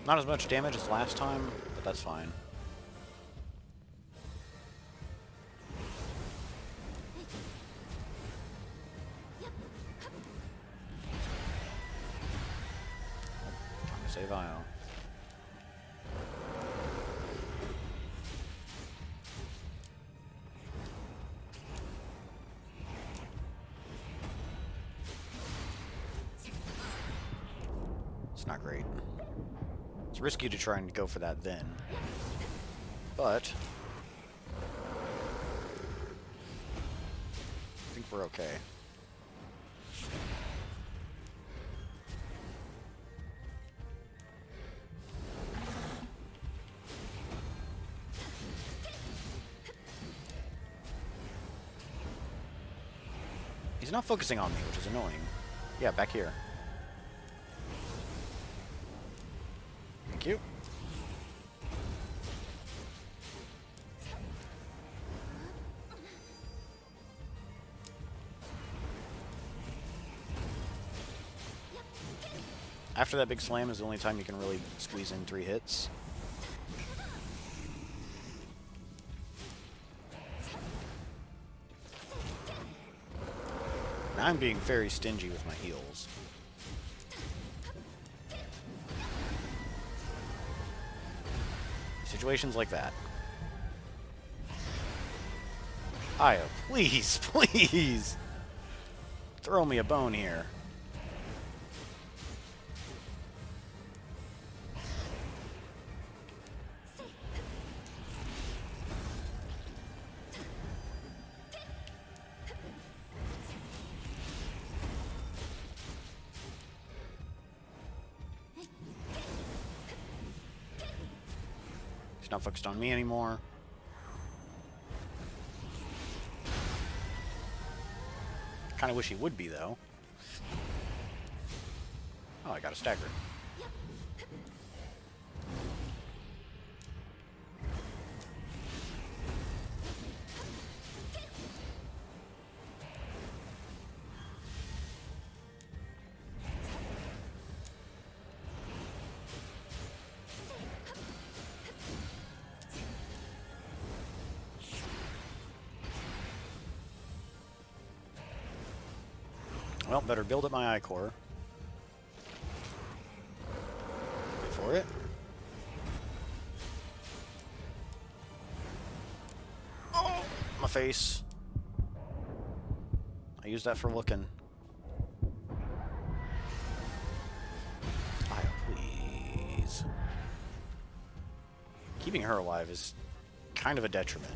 Not as much damage as last time, but that's fine. Time to save IO. It's not great. It's risky to try and go for that then. But I think we're okay. He's not focusing on me, which is annoying. Yeah, back here. Thank you. After that big slam is the only time you can really squeeze in 3 hits. Now I'm being very stingy with my heals. Situations like that. Aya, please, please! Throw me a bone here. He's not focused on me anymore. Kinda wish he would be, though. Oh, I got a stagger. Well, better build up my I-core. Wait for it. Oh, my face. I used that for looking. Aya, please. Keeping her alive is kind of a detriment.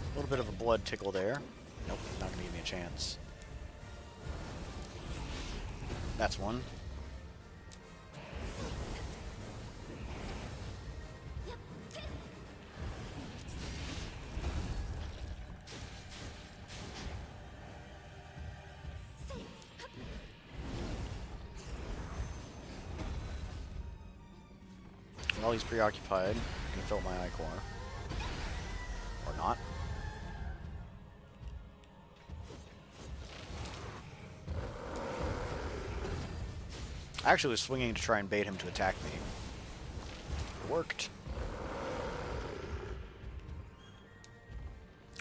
A little bit of a blood tickle there. Nope, not gonna give me a chance. That's one. While he's preoccupied, I'm gonna fill up my I-core. Or not. I actually was swinging to try and bait him to attack me. It worked.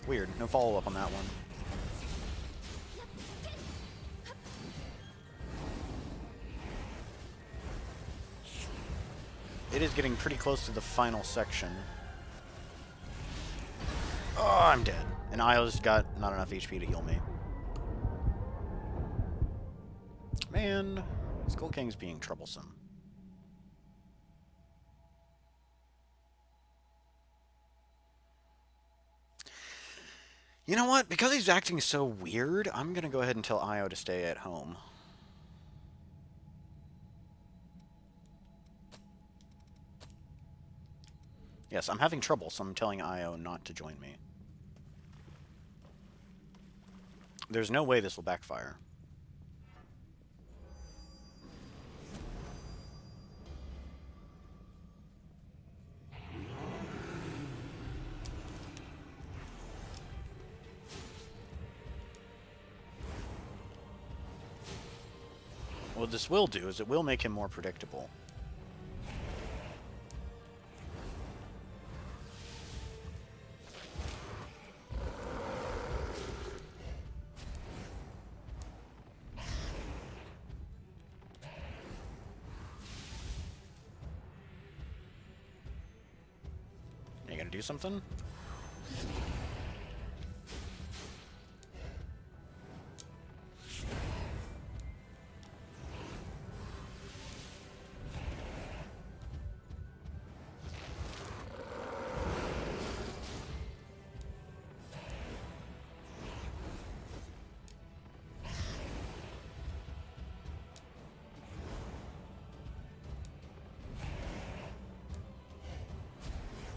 Weird. No follow-up on that one. It is getting pretty close to the final section. Oh, I'm dead. And Aya's got not enough HP to heal me. Man, Skull King's being troublesome. You know what? Because he's acting so weird, I'm going to go ahead and tell Io to stay at home. Yes, I'm having trouble, so I'm telling Io not to join me. There's no way this will backfire. What this will do is it will make him more predictable. Are you gonna do something?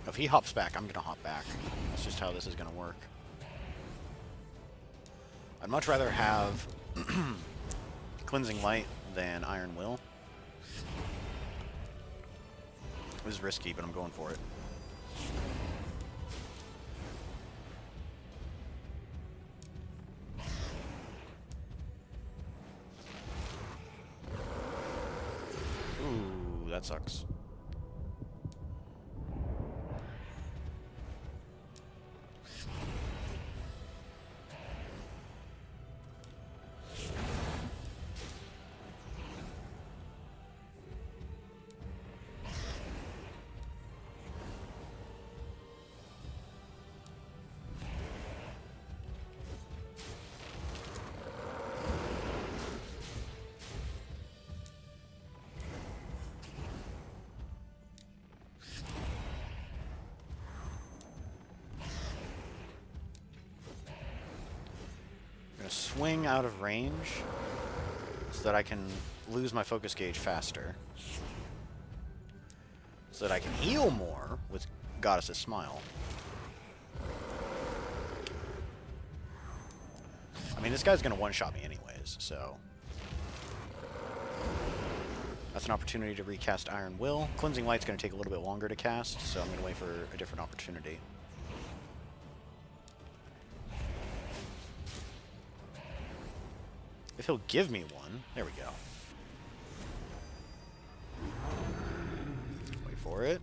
If he hops back, I'm gonna hop back. That's just how this is gonna work. I'd much rather have Cleansing Light than Iron Will. This is risky, but I'm going for it. Ooh, that sucks. Swing out of range so that I can lose my focus gauge faster. So that I can heal more with Goddess's Smile. I mean, this guy's going to one-shot me anyways, so... That's an opportunity to recast Iron Will. Cleansing Light's going to take a little bit longer to cast, so I'm going to wait for a different opportunity. If he'll give me one. There we go. Wait for it.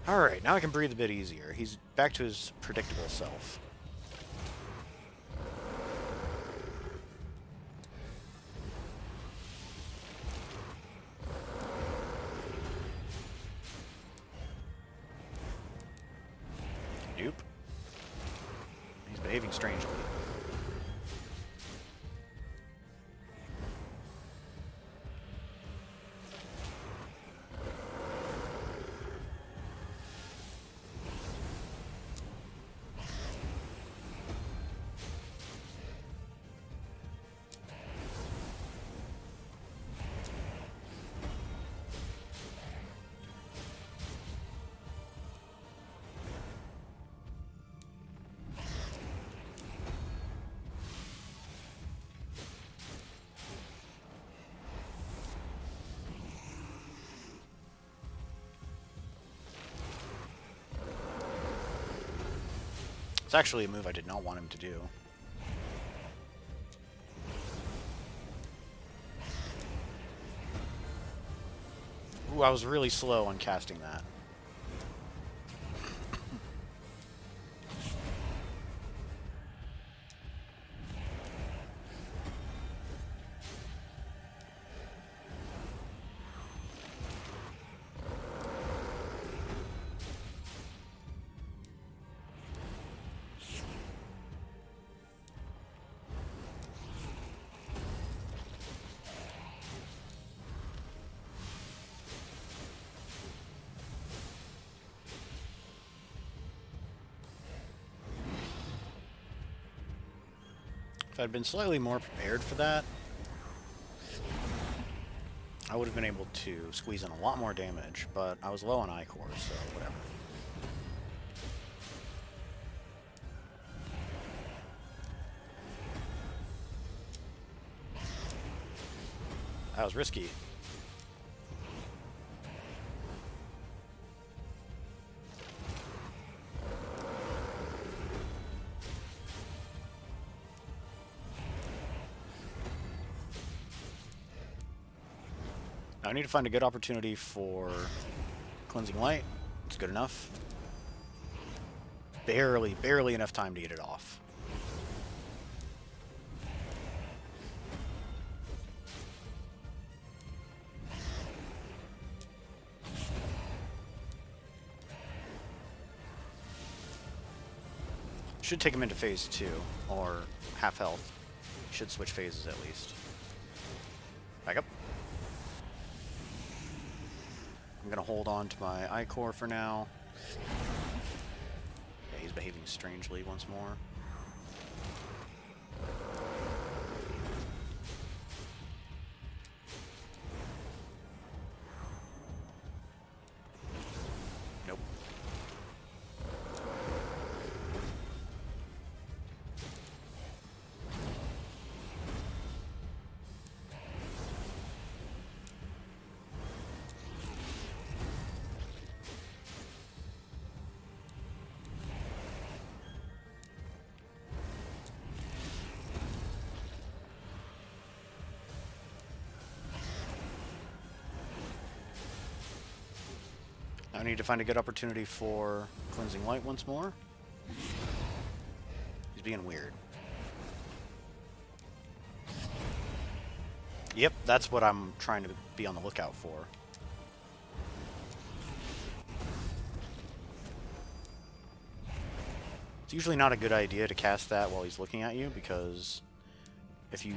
Alright, now I can breathe a bit easier. He's back to his predictable self. Nope. He's behaving strangely. It's actually a move I did not want him to do. Ooh, I was really slow on casting that. If I'd been slightly more prepared for that, I would have been able to squeeze in a lot more damage, but I was low on Ichor, so whatever. That was risky. I need to find a good opportunity for Cleansing Light. It's good enough. Barely enough time to get it off. Should take him into phase 2, or half health. Should switch phases at least. Back up. I'm gonna hold on to my Ichor for now. Yeah, he's behaving strangely once more. Nope. I need to find a good opportunity for Cleansing Light once more. He's being weird. Yep, that's what I'm trying to be on the lookout for. It's usually not a good idea to cast that while he's looking at you, because if you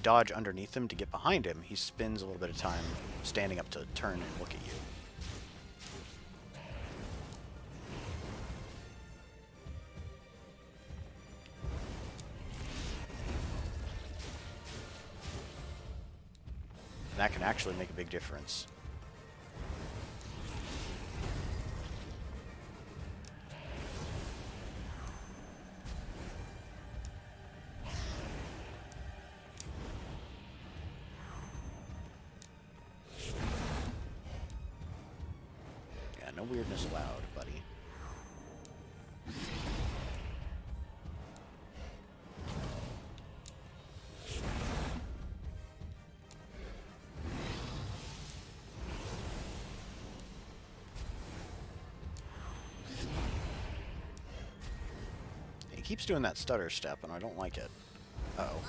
dodge underneath him to get behind him, he spends a little bit of time standing up to turn and look at you. That can actually make a big difference. Yeah, no weirdness allowed, buddy. He keeps doing that stutter step, and I don't like it. Uh-oh.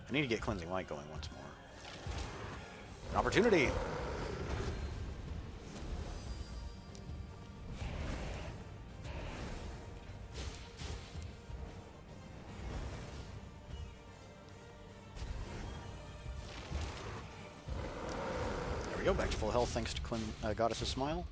I need to get Cleansing Light going once more. An opportunity! There we go, back to full health thanks to Goddess's Smile.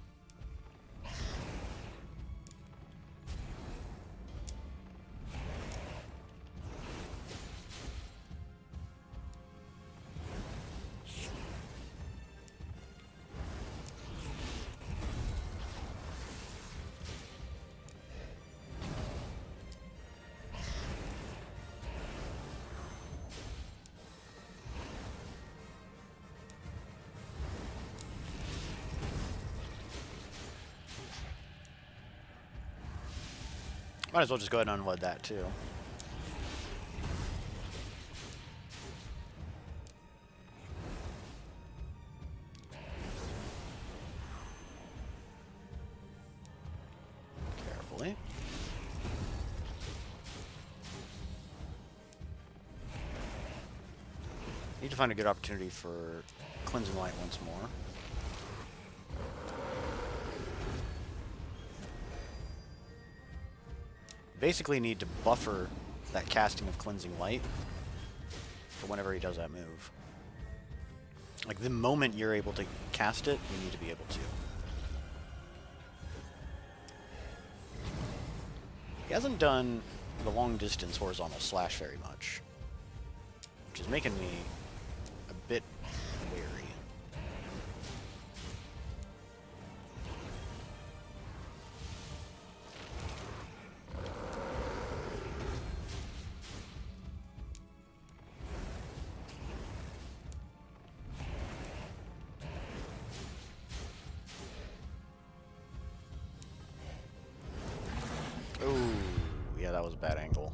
Might as well just go ahead and unload that too. Carefully. Need to find a good opportunity for Cleansing Light once more. Basically need to buffer that casting of Cleansing Light for whenever he does that move. Like, the moment you're able to cast it, you need to be able to. He hasn't done the long-distance horizontal slash very much, which is making me a bit wary. Oh, yeah, that was a bad angle.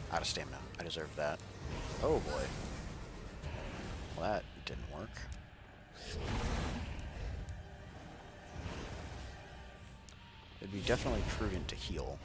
Out of stamina. I deserve that. Oh boy. Well, that didn't work. It'd be definitely prudent to heal.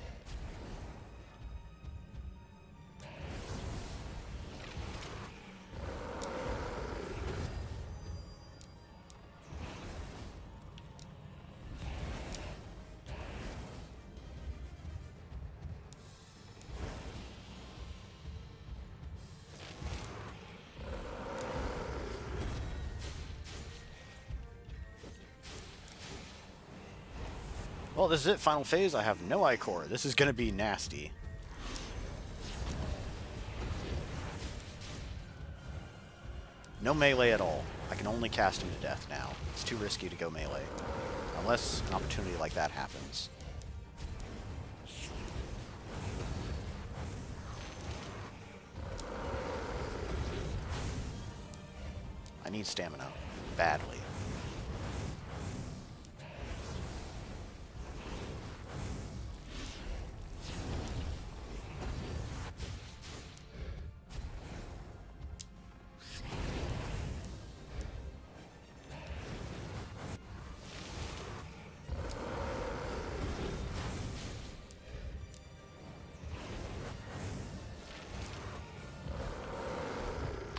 Well, this is it. Final phase. I have no Ichor. This is going to be nasty. No melee at all. I can only cast him to death now. It's too risky to go melee. Unless an opportunity like that happens. I need stamina. Badly.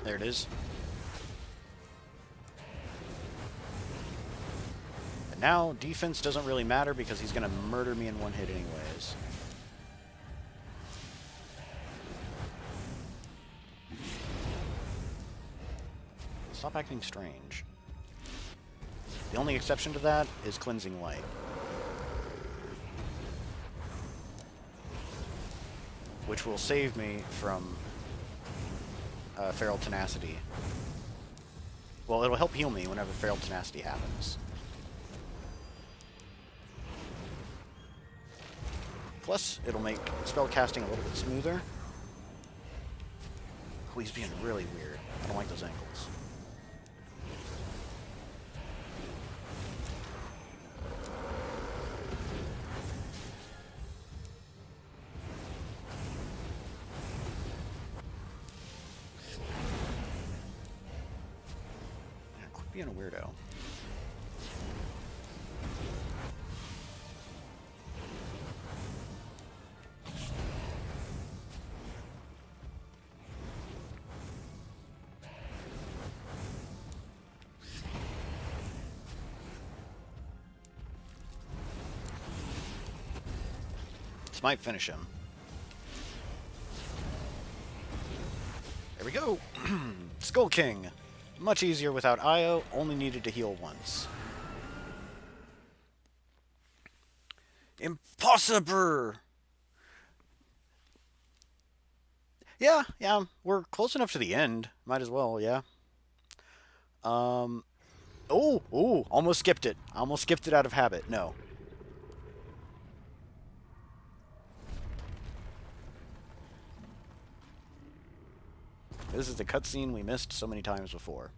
There it is. And now, defense doesn't really matter because he's going to murder me in one hit anyways. Stop acting strange. The only exception to that is Cleansing Light. Which will save me from Feral Tenacity. Well, it'll help heal me whenever Feral Tenacity happens. Plus, it'll make spell casting a little bit smoother. Oh, he's being really weird. I don't like those angles. Being a weirdo. This might finish him. There we go. Skull King. Much easier without Io, only needed to heal once. Impossible! Yeah, we're close enough to the end. Might as well, yeah. Almost skipped it. Almost skipped it out of habit. No. This is the cutscene we missed so many times before.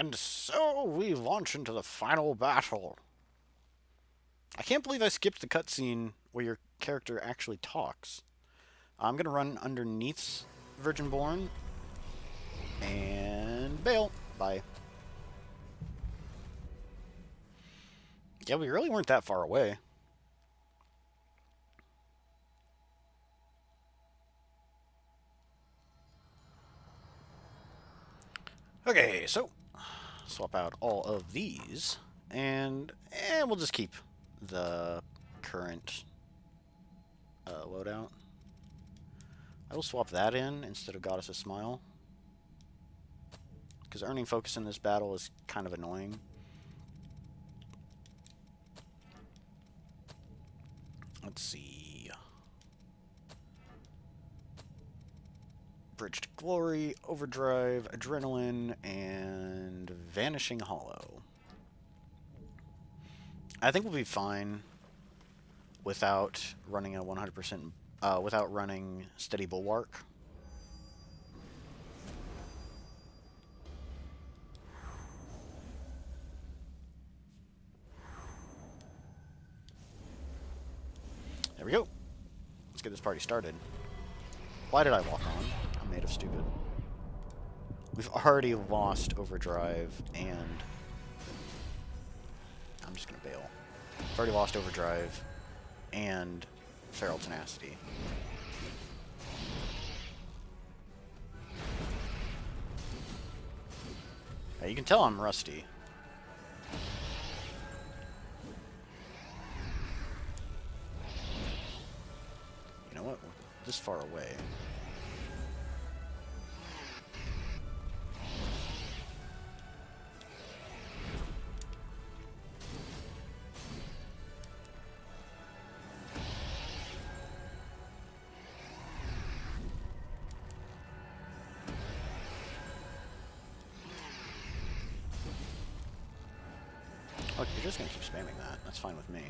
And so we launch into the final battle. I can't believe I skipped the cutscene where your character actually talks. I'm going to run underneath Virginborn and bail. Bye. Yeah, we really weren't that far away. Okay, so swap out all of these, and we'll just keep the current loadout. I will swap that in instead of Goddess of Smile, because earning focus in this battle is kind of annoying. Let's see. Bridge to Glory, Overdrive, Adrenaline, and Vanishing Hollow. I think we'll be fine without running a 100%, without running Steady Bulwark. There we go. Let's get this party started. Why did I walk on? I'm made of stupid. We've already lost Overdrive, and I'm just gonna bail. I've already lost Overdrive and Feral Tenacity. Now, you can tell I'm rusty. You know what? We're this far away. Look, you're just gonna keep spamming that. That's fine with me.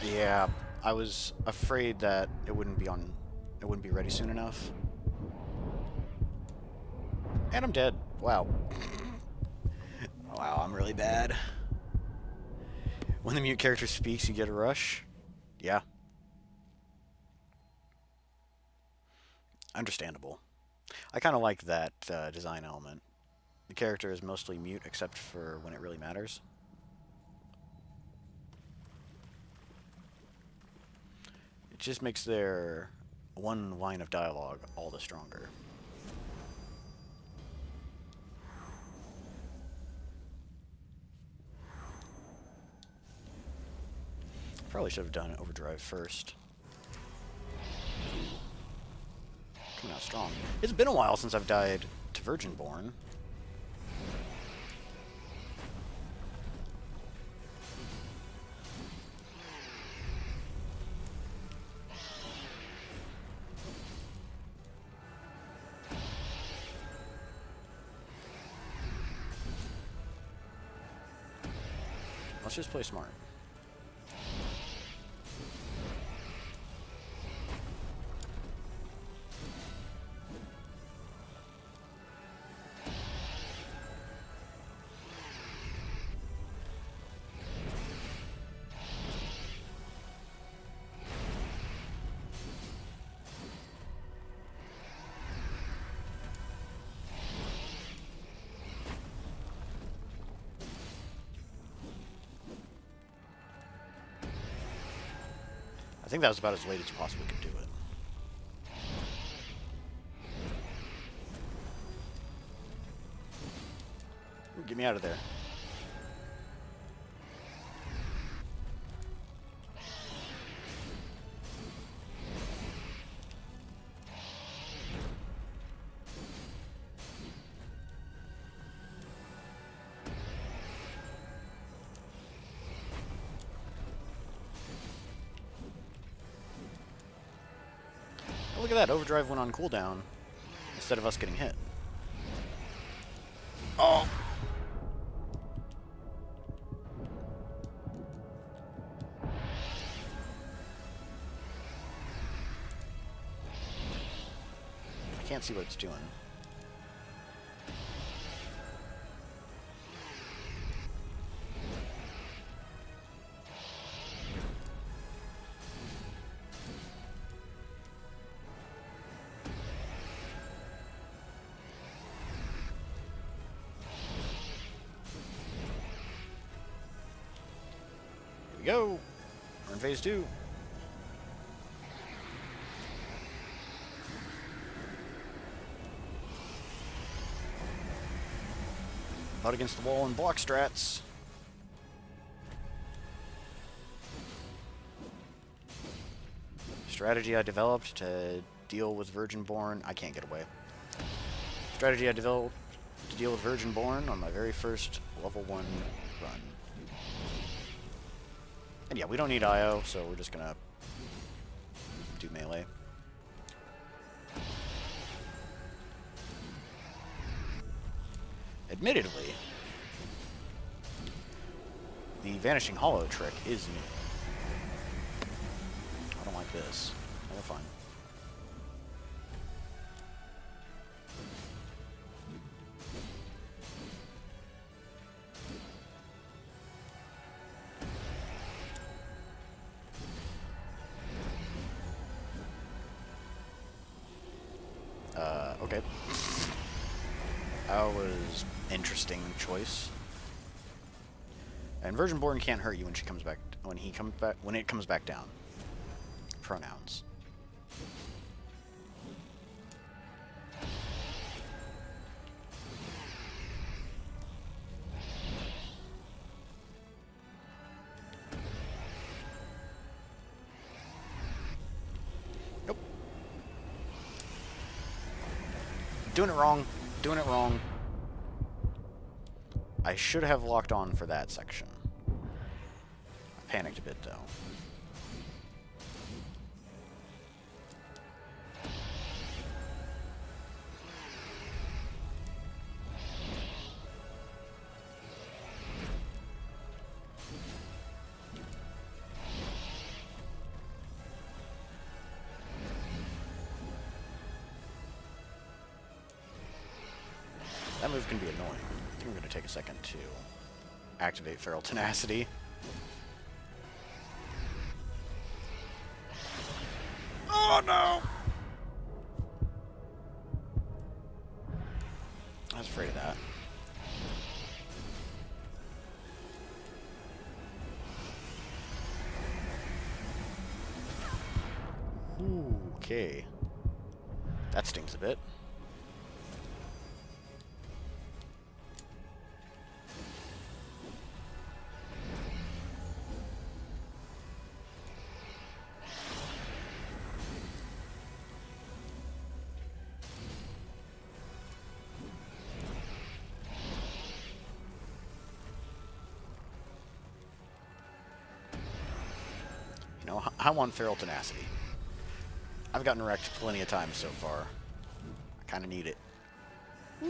Yeah, I was afraid that it wouldn't be ready soon enough. And I'm dead. Wow. Wow, I'm really bad. When the mute character speaks, you get a rush. Yeah. Understandable. I kind of like that design element. The character is mostly mute except for when it really matters. It just makes their one line of dialogue all the stronger. Probably should have done Overdrive first. Coming out strong. It's been a while since I've died to Virginborn. Let's just play smart. I think that was about as late as you possibly could do it. Ooh, get me out of there. Look at that, Overdrive went on cooldown instead of us getting hit. Oh! can't see what it's doing. Here we go. We're in phase 2. Butt against the wall and block strats. Strategy I developed to deal with Virgin-born. I can't get away. Strategy I developed to deal with Virgin-born on my very first level 1 run. And yeah, we don't need IO, so we're just gonna do melee. Admittedly, the Vanishing Hollow trick is new. I don't like this. We're fine. Okay. That was interesting choice. And Virgin-born can't hurt you when she comes back. When it comes back down. Pronouns. Nope. Doing it wrong. Doing it wrong. I should have locked on for that section. I panicked a bit, though. That move can be annoying. I think we're going to take a second to activate Feral Tenacity. Oh no! I was afraid of that. Ooh, okay. That stings a bit. You know, I want Feral Tenacity. I've gotten wrecked plenty of times so far. I kind of need it. I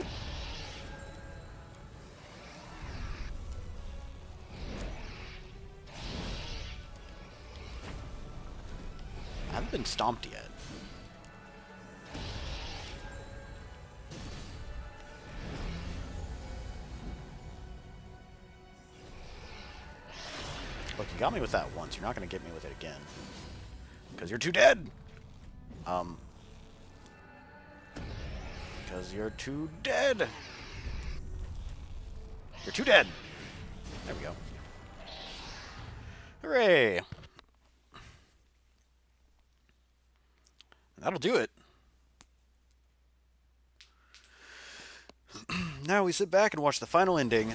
haven't been stomped yet. Look, you got me with that once. You're not going to get me with it again. Because you're too dead! Because you're too dead! You're too dead! There we go. Hooray! That'll do it. Now we sit back and watch the final ending.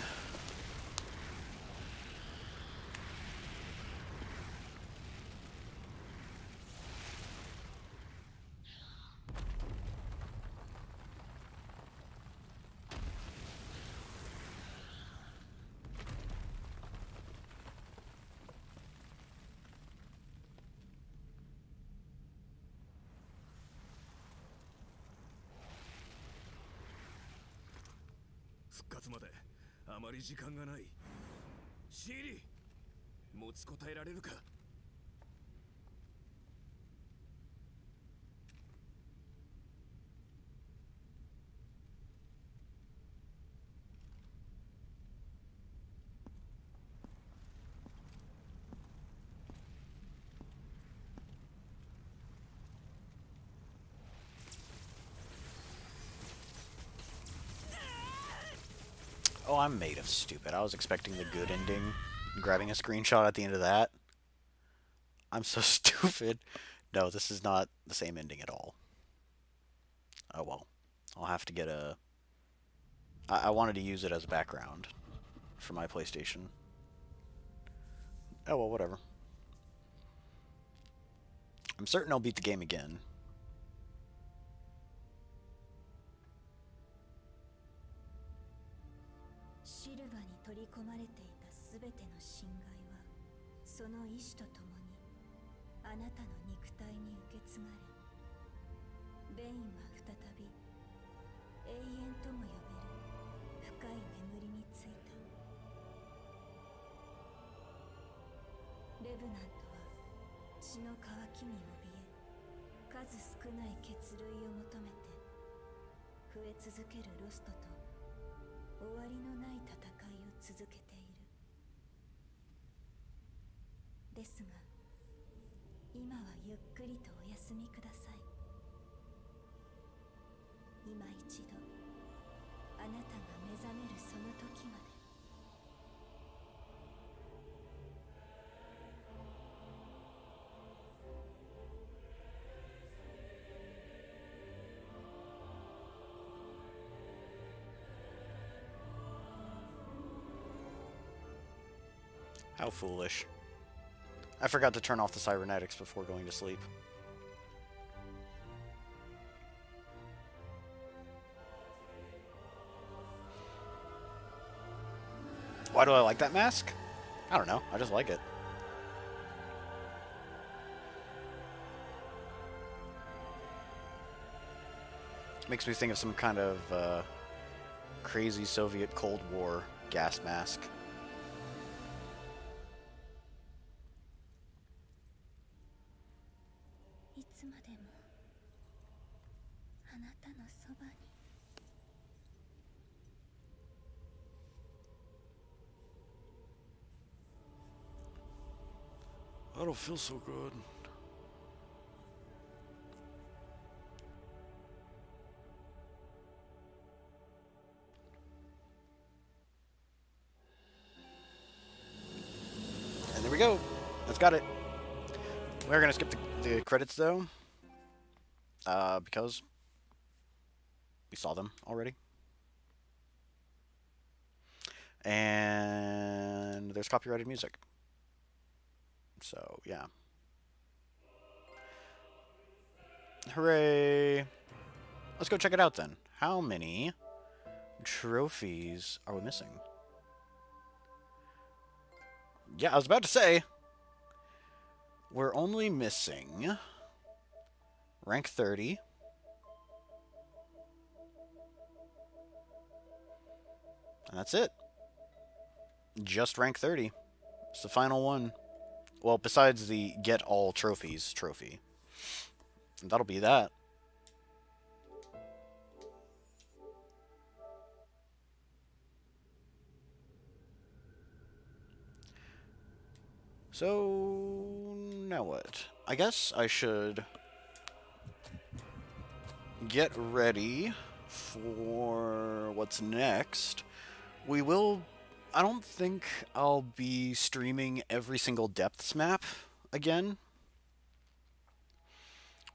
Oh, I'm made of stupid. I was expecting the good ending. Grabbing a screenshot at the end of that. I'm so stupid. No, this is not the same ending at all. Oh well. I'll have to get a... I wanted to use it as a background for my PlayStation. Oh well, whatever. I'm certain I'll beat the game again. How foolish. I forgot to turn off the cybernetics before going to sleep. Why do I like that mask? I don't know. I just like it. Makes me think of some kind of crazy Soviet Cold War gas mask. I don't feel so good. And there we go. That's got it. We're gonna skip the credits though, because we saw them already. And there's copyrighted music. So, yeah. Hooray! Let's go check it out then. How many trophies are we missing? Yeah, I was about to say, we're only missing rank 30. And that's it. Just rank 30. It's the final one. Well, besides the get all trophies trophy. And that'll be that. So, now what? I guess I should get ready for what's next. We will... I don't think I'll be streaming every single depths map again.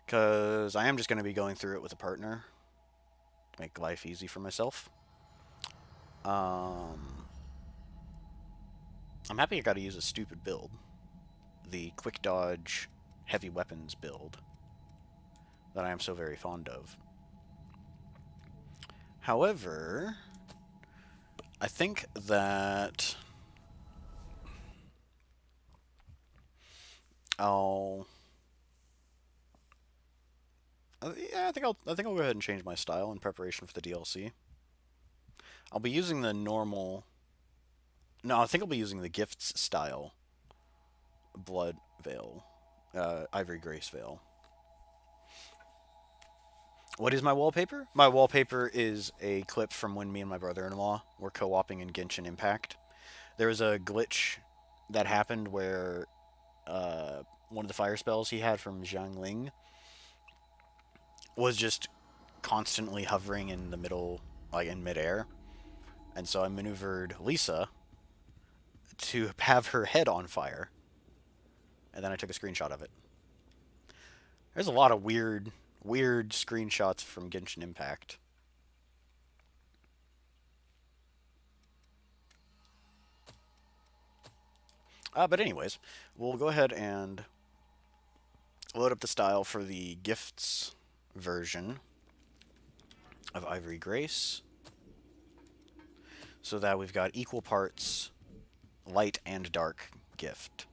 Because I am just going to be going through it with a partner. To make life easy for myself. I'm happy I got to use a stupid build. The quick dodge heavy weapons build. That I am so very fond of. However... I think that I'll yeah, I think I'll go ahead and change my style in preparation for the DLC. I'll be using the normal... No, I think I'll be using the Gifts style Blood Veil. Ivory Grace Veil. What is my wallpaper? My wallpaper is a clip from when me and my brother-in-law were co-oping in Genshin Impact. There was a glitch that happened where one of the fire spells he had from Xiangling was just constantly hovering in the middle, like in midair. And so I maneuvered Lisa to have her head on fire, and then I took a screenshot of it. There's a lot of weird screenshots from Genshin Impact. But anyways, we'll go ahead and load up the style for the gifts version of Ivory Grace, so that we've got equal parts light and dark gift.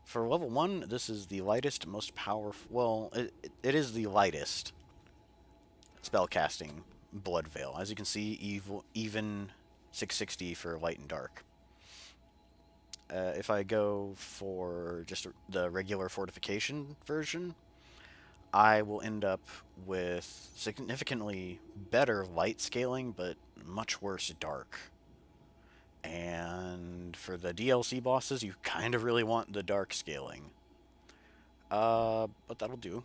For level 1, this is the lightest, most powerful... Well, it is the lightest spellcasting Blood Veil. As you can see, even 660 for light and dark. If I go for just the regular fortification version, I will end up with significantly better light scaling, but much worse dark. And for the DLC bosses, you kind of really want the dark scaling. But that'll do.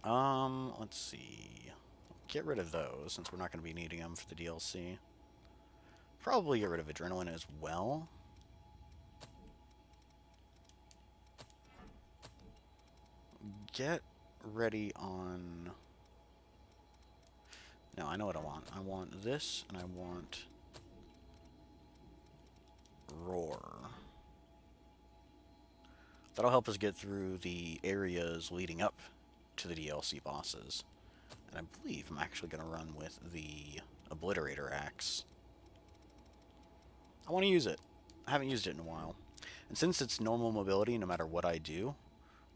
Let's see. Get rid of those, since we're not going to be needing them for the DLC. Probably get rid of Adrenaline as well. Get ready on... No, I know what I want. I want this, and I want... Roar. That'll help us get through the areas leading up to the DLC bosses. And I believe I'm actually going to run with the Obliterator Axe. I want to use it. I haven't used it in a while. And since it's normal mobility, no matter what I do,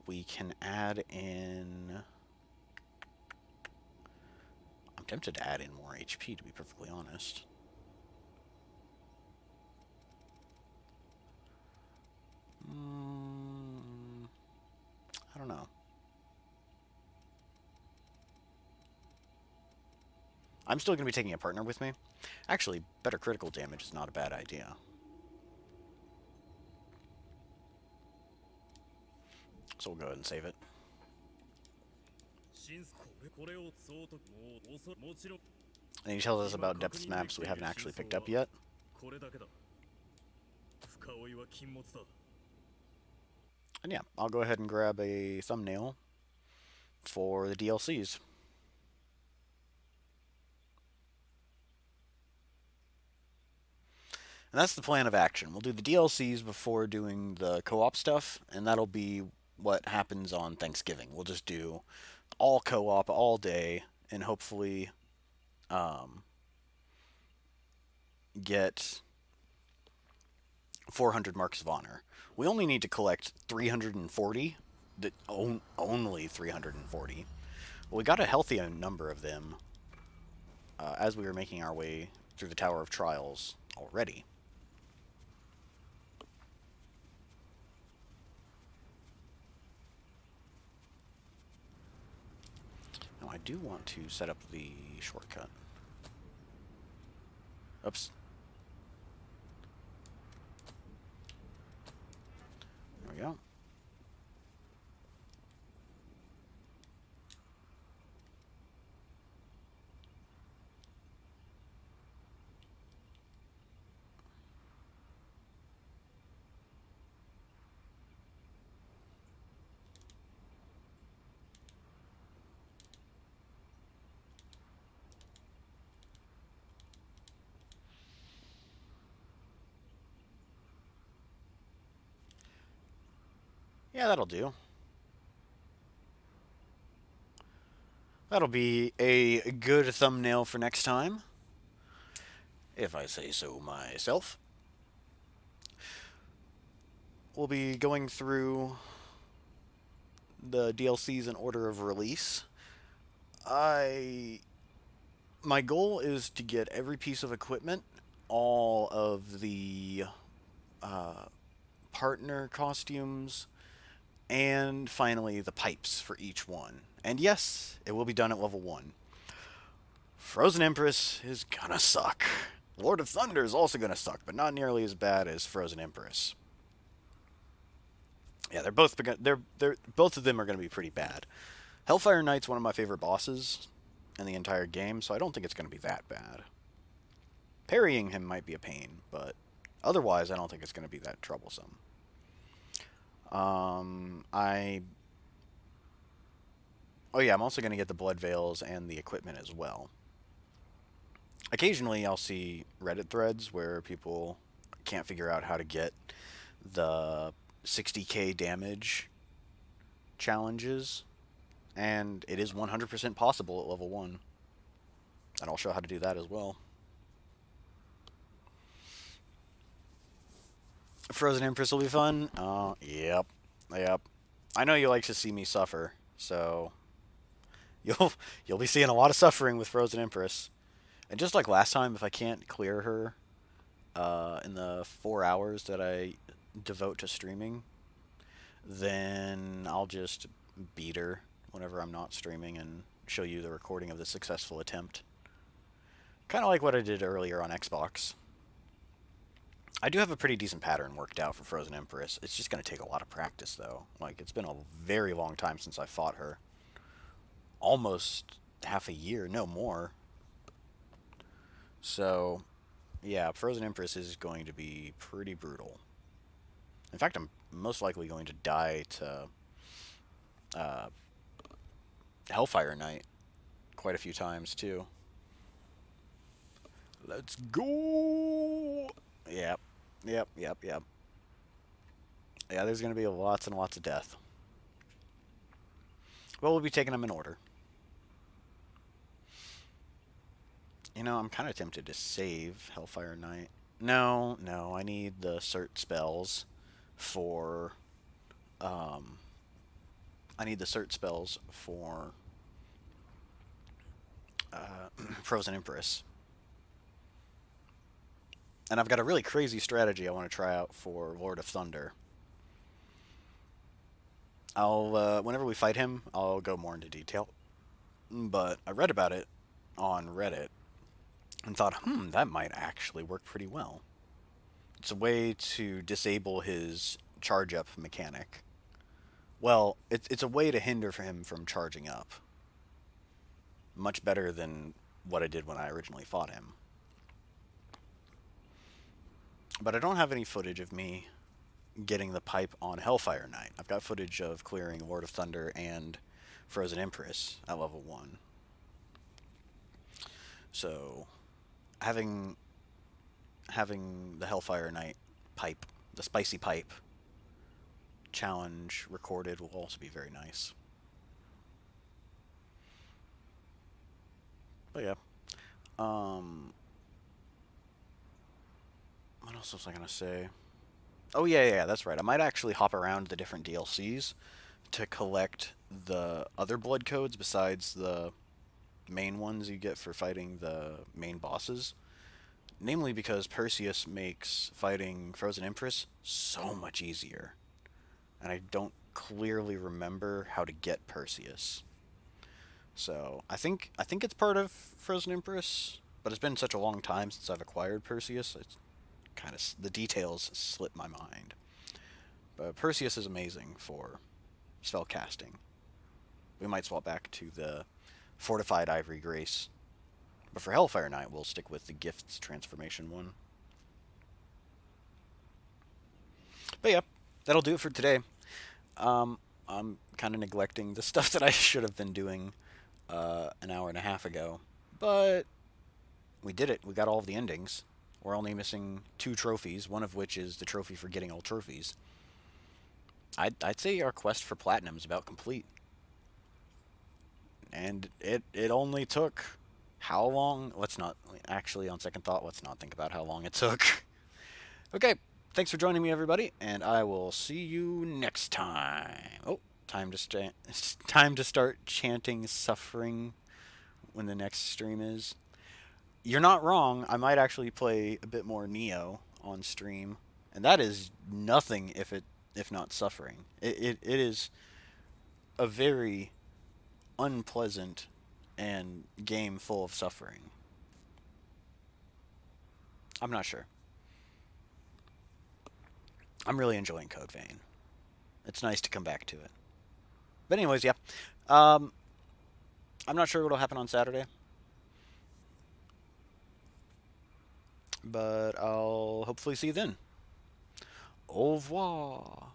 we can add in... I'm tempted to add in more HP, to be perfectly honest. I don't know. I'm still going to be taking a partner with me. Actually, better critical damage is not a bad idea. So we'll go ahead and save it. And he tells us about depth maps we haven't actually picked up yet. And yeah, I'll go ahead and grab a thumbnail for the DLCs. And that's the plan of action. We'll do the DLCs before doing the co-op stuff, and that'll be what happens on Thanksgiving. We'll just do all co-op all day, and hopefully get 400 Marks of Honor. We only need to collect 340, only 340. Well, we got a healthy number of them as we were making our way through the Tower of Trials already. Now, I do want to set up the shortcut. Oops. There we go. Yeah, that'll do. That'll be a good thumbnail for next time, if I say so myself. We'll be going through the DLCs in order of release. My goal is to get every piece of equipment, all of the partner costumes, and finally the pipes for each one. And yes, it will be done at level 1. Frozen Empress is gonna suck. Lord of Thunder is also gonna suck, but not nearly as bad as Frozen Empress. Yeah, they're both of them are gonna be pretty bad. Hellfire Knight's one of my favorite bosses, in the entire game, so I don't think it's going to be that bad. Parrying him might be a pain, but otherwise I don't think it's going to be that troublesome. I... Oh yeah, I'm also going to get the blood veils and the equipment as well. Occasionally I'll see Reddit threads where people can't figure out how to get the 60k damage challenges, and it is 100% possible at level 1. And I'll show how to do that as well. Frozen Empress will be fun. Yep. I know you like to see me suffer, so you'll be seeing a lot of suffering with Frozen Empress. And just like last time, if I can't clear her in the 4 hours that I devote to streaming, then I'll just beat her whenever I'm not streaming and show you the recording of the successful attempt. Kind of like what I did earlier on Xbox. I do have a pretty decent pattern worked out for Frozen Empress. It's just going to take a lot of practice, though. Like, it's been a very long time since I fought her. Almost half a year, no more. So, yeah, Frozen Empress is going to be pretty brutal. In fact, I'm most likely going to die to Hellfire Knight quite a few times, too. Let's go! Yep. Yeah, there's going to be lots and lots of death. Well, we'll be taking them in order. You know, I'm kind of tempted to save Hellfire Knight. No, I need the cert spells for... Frozen Empress. And I've got a really crazy strategy I want to try out for Lord of Thunder. Whenever we fight him, I'll go more into detail. But I read about it on Reddit and thought, that might actually work pretty well. It's a way to disable his charge up mechanic. Well, it's a way to hinder him from charging up. Much better than what I did when I originally fought him. But I don't have any footage of me getting the pipe on Hellfire Knight. I've got footage of clearing Lord of Thunder and Frozen Empress at level 1. So, having the Hellfire Knight pipe, the spicy pipe challenge recorded will also be very nice. But yeah. What else was I going to say? Oh, yeah, that's right. I might actually hop around the different DLCs to collect the other blood codes besides the main ones you get for fighting the main bosses. Namely because Perseus makes fighting Frozen Empress so much easier. And I don't clearly remember how to get Perseus. So, I think it's part of Frozen Empress, but it's been such a long time since I've acquired Perseus, it's kind of, the details slip my mind. But Perseus is amazing for spell casting. We might swap back to the Fortified Ivory Grace. But for Hellfire Knight, we'll stick with the Gifts transformation one. But yeah, that'll do it for today. I'm kind of neglecting the stuff that I should have been doing an hour and a half ago. But we did it. We got all of the endings. We're only missing 2 trophies, one of which is the trophy for getting all trophies. I'd say our quest for Platinum is about complete. And it only took how long? Let's not, actually, on second thought, let's not think about how long it took. Okay, thanks for joining me, everybody, and I will see you next time. Oh, time to start chanting suffering when the next stream is. You're not wrong. I might actually play a bit more Neo on stream, and that is nothing if not suffering. It is a very unpleasant and game full of suffering. I'm not sure. I'm really enjoying Code Vein. It's nice to come back to it. But anyways, yeah. I'm not sure what'll happen on Saturday, but I'll hopefully see you then. Au revoir.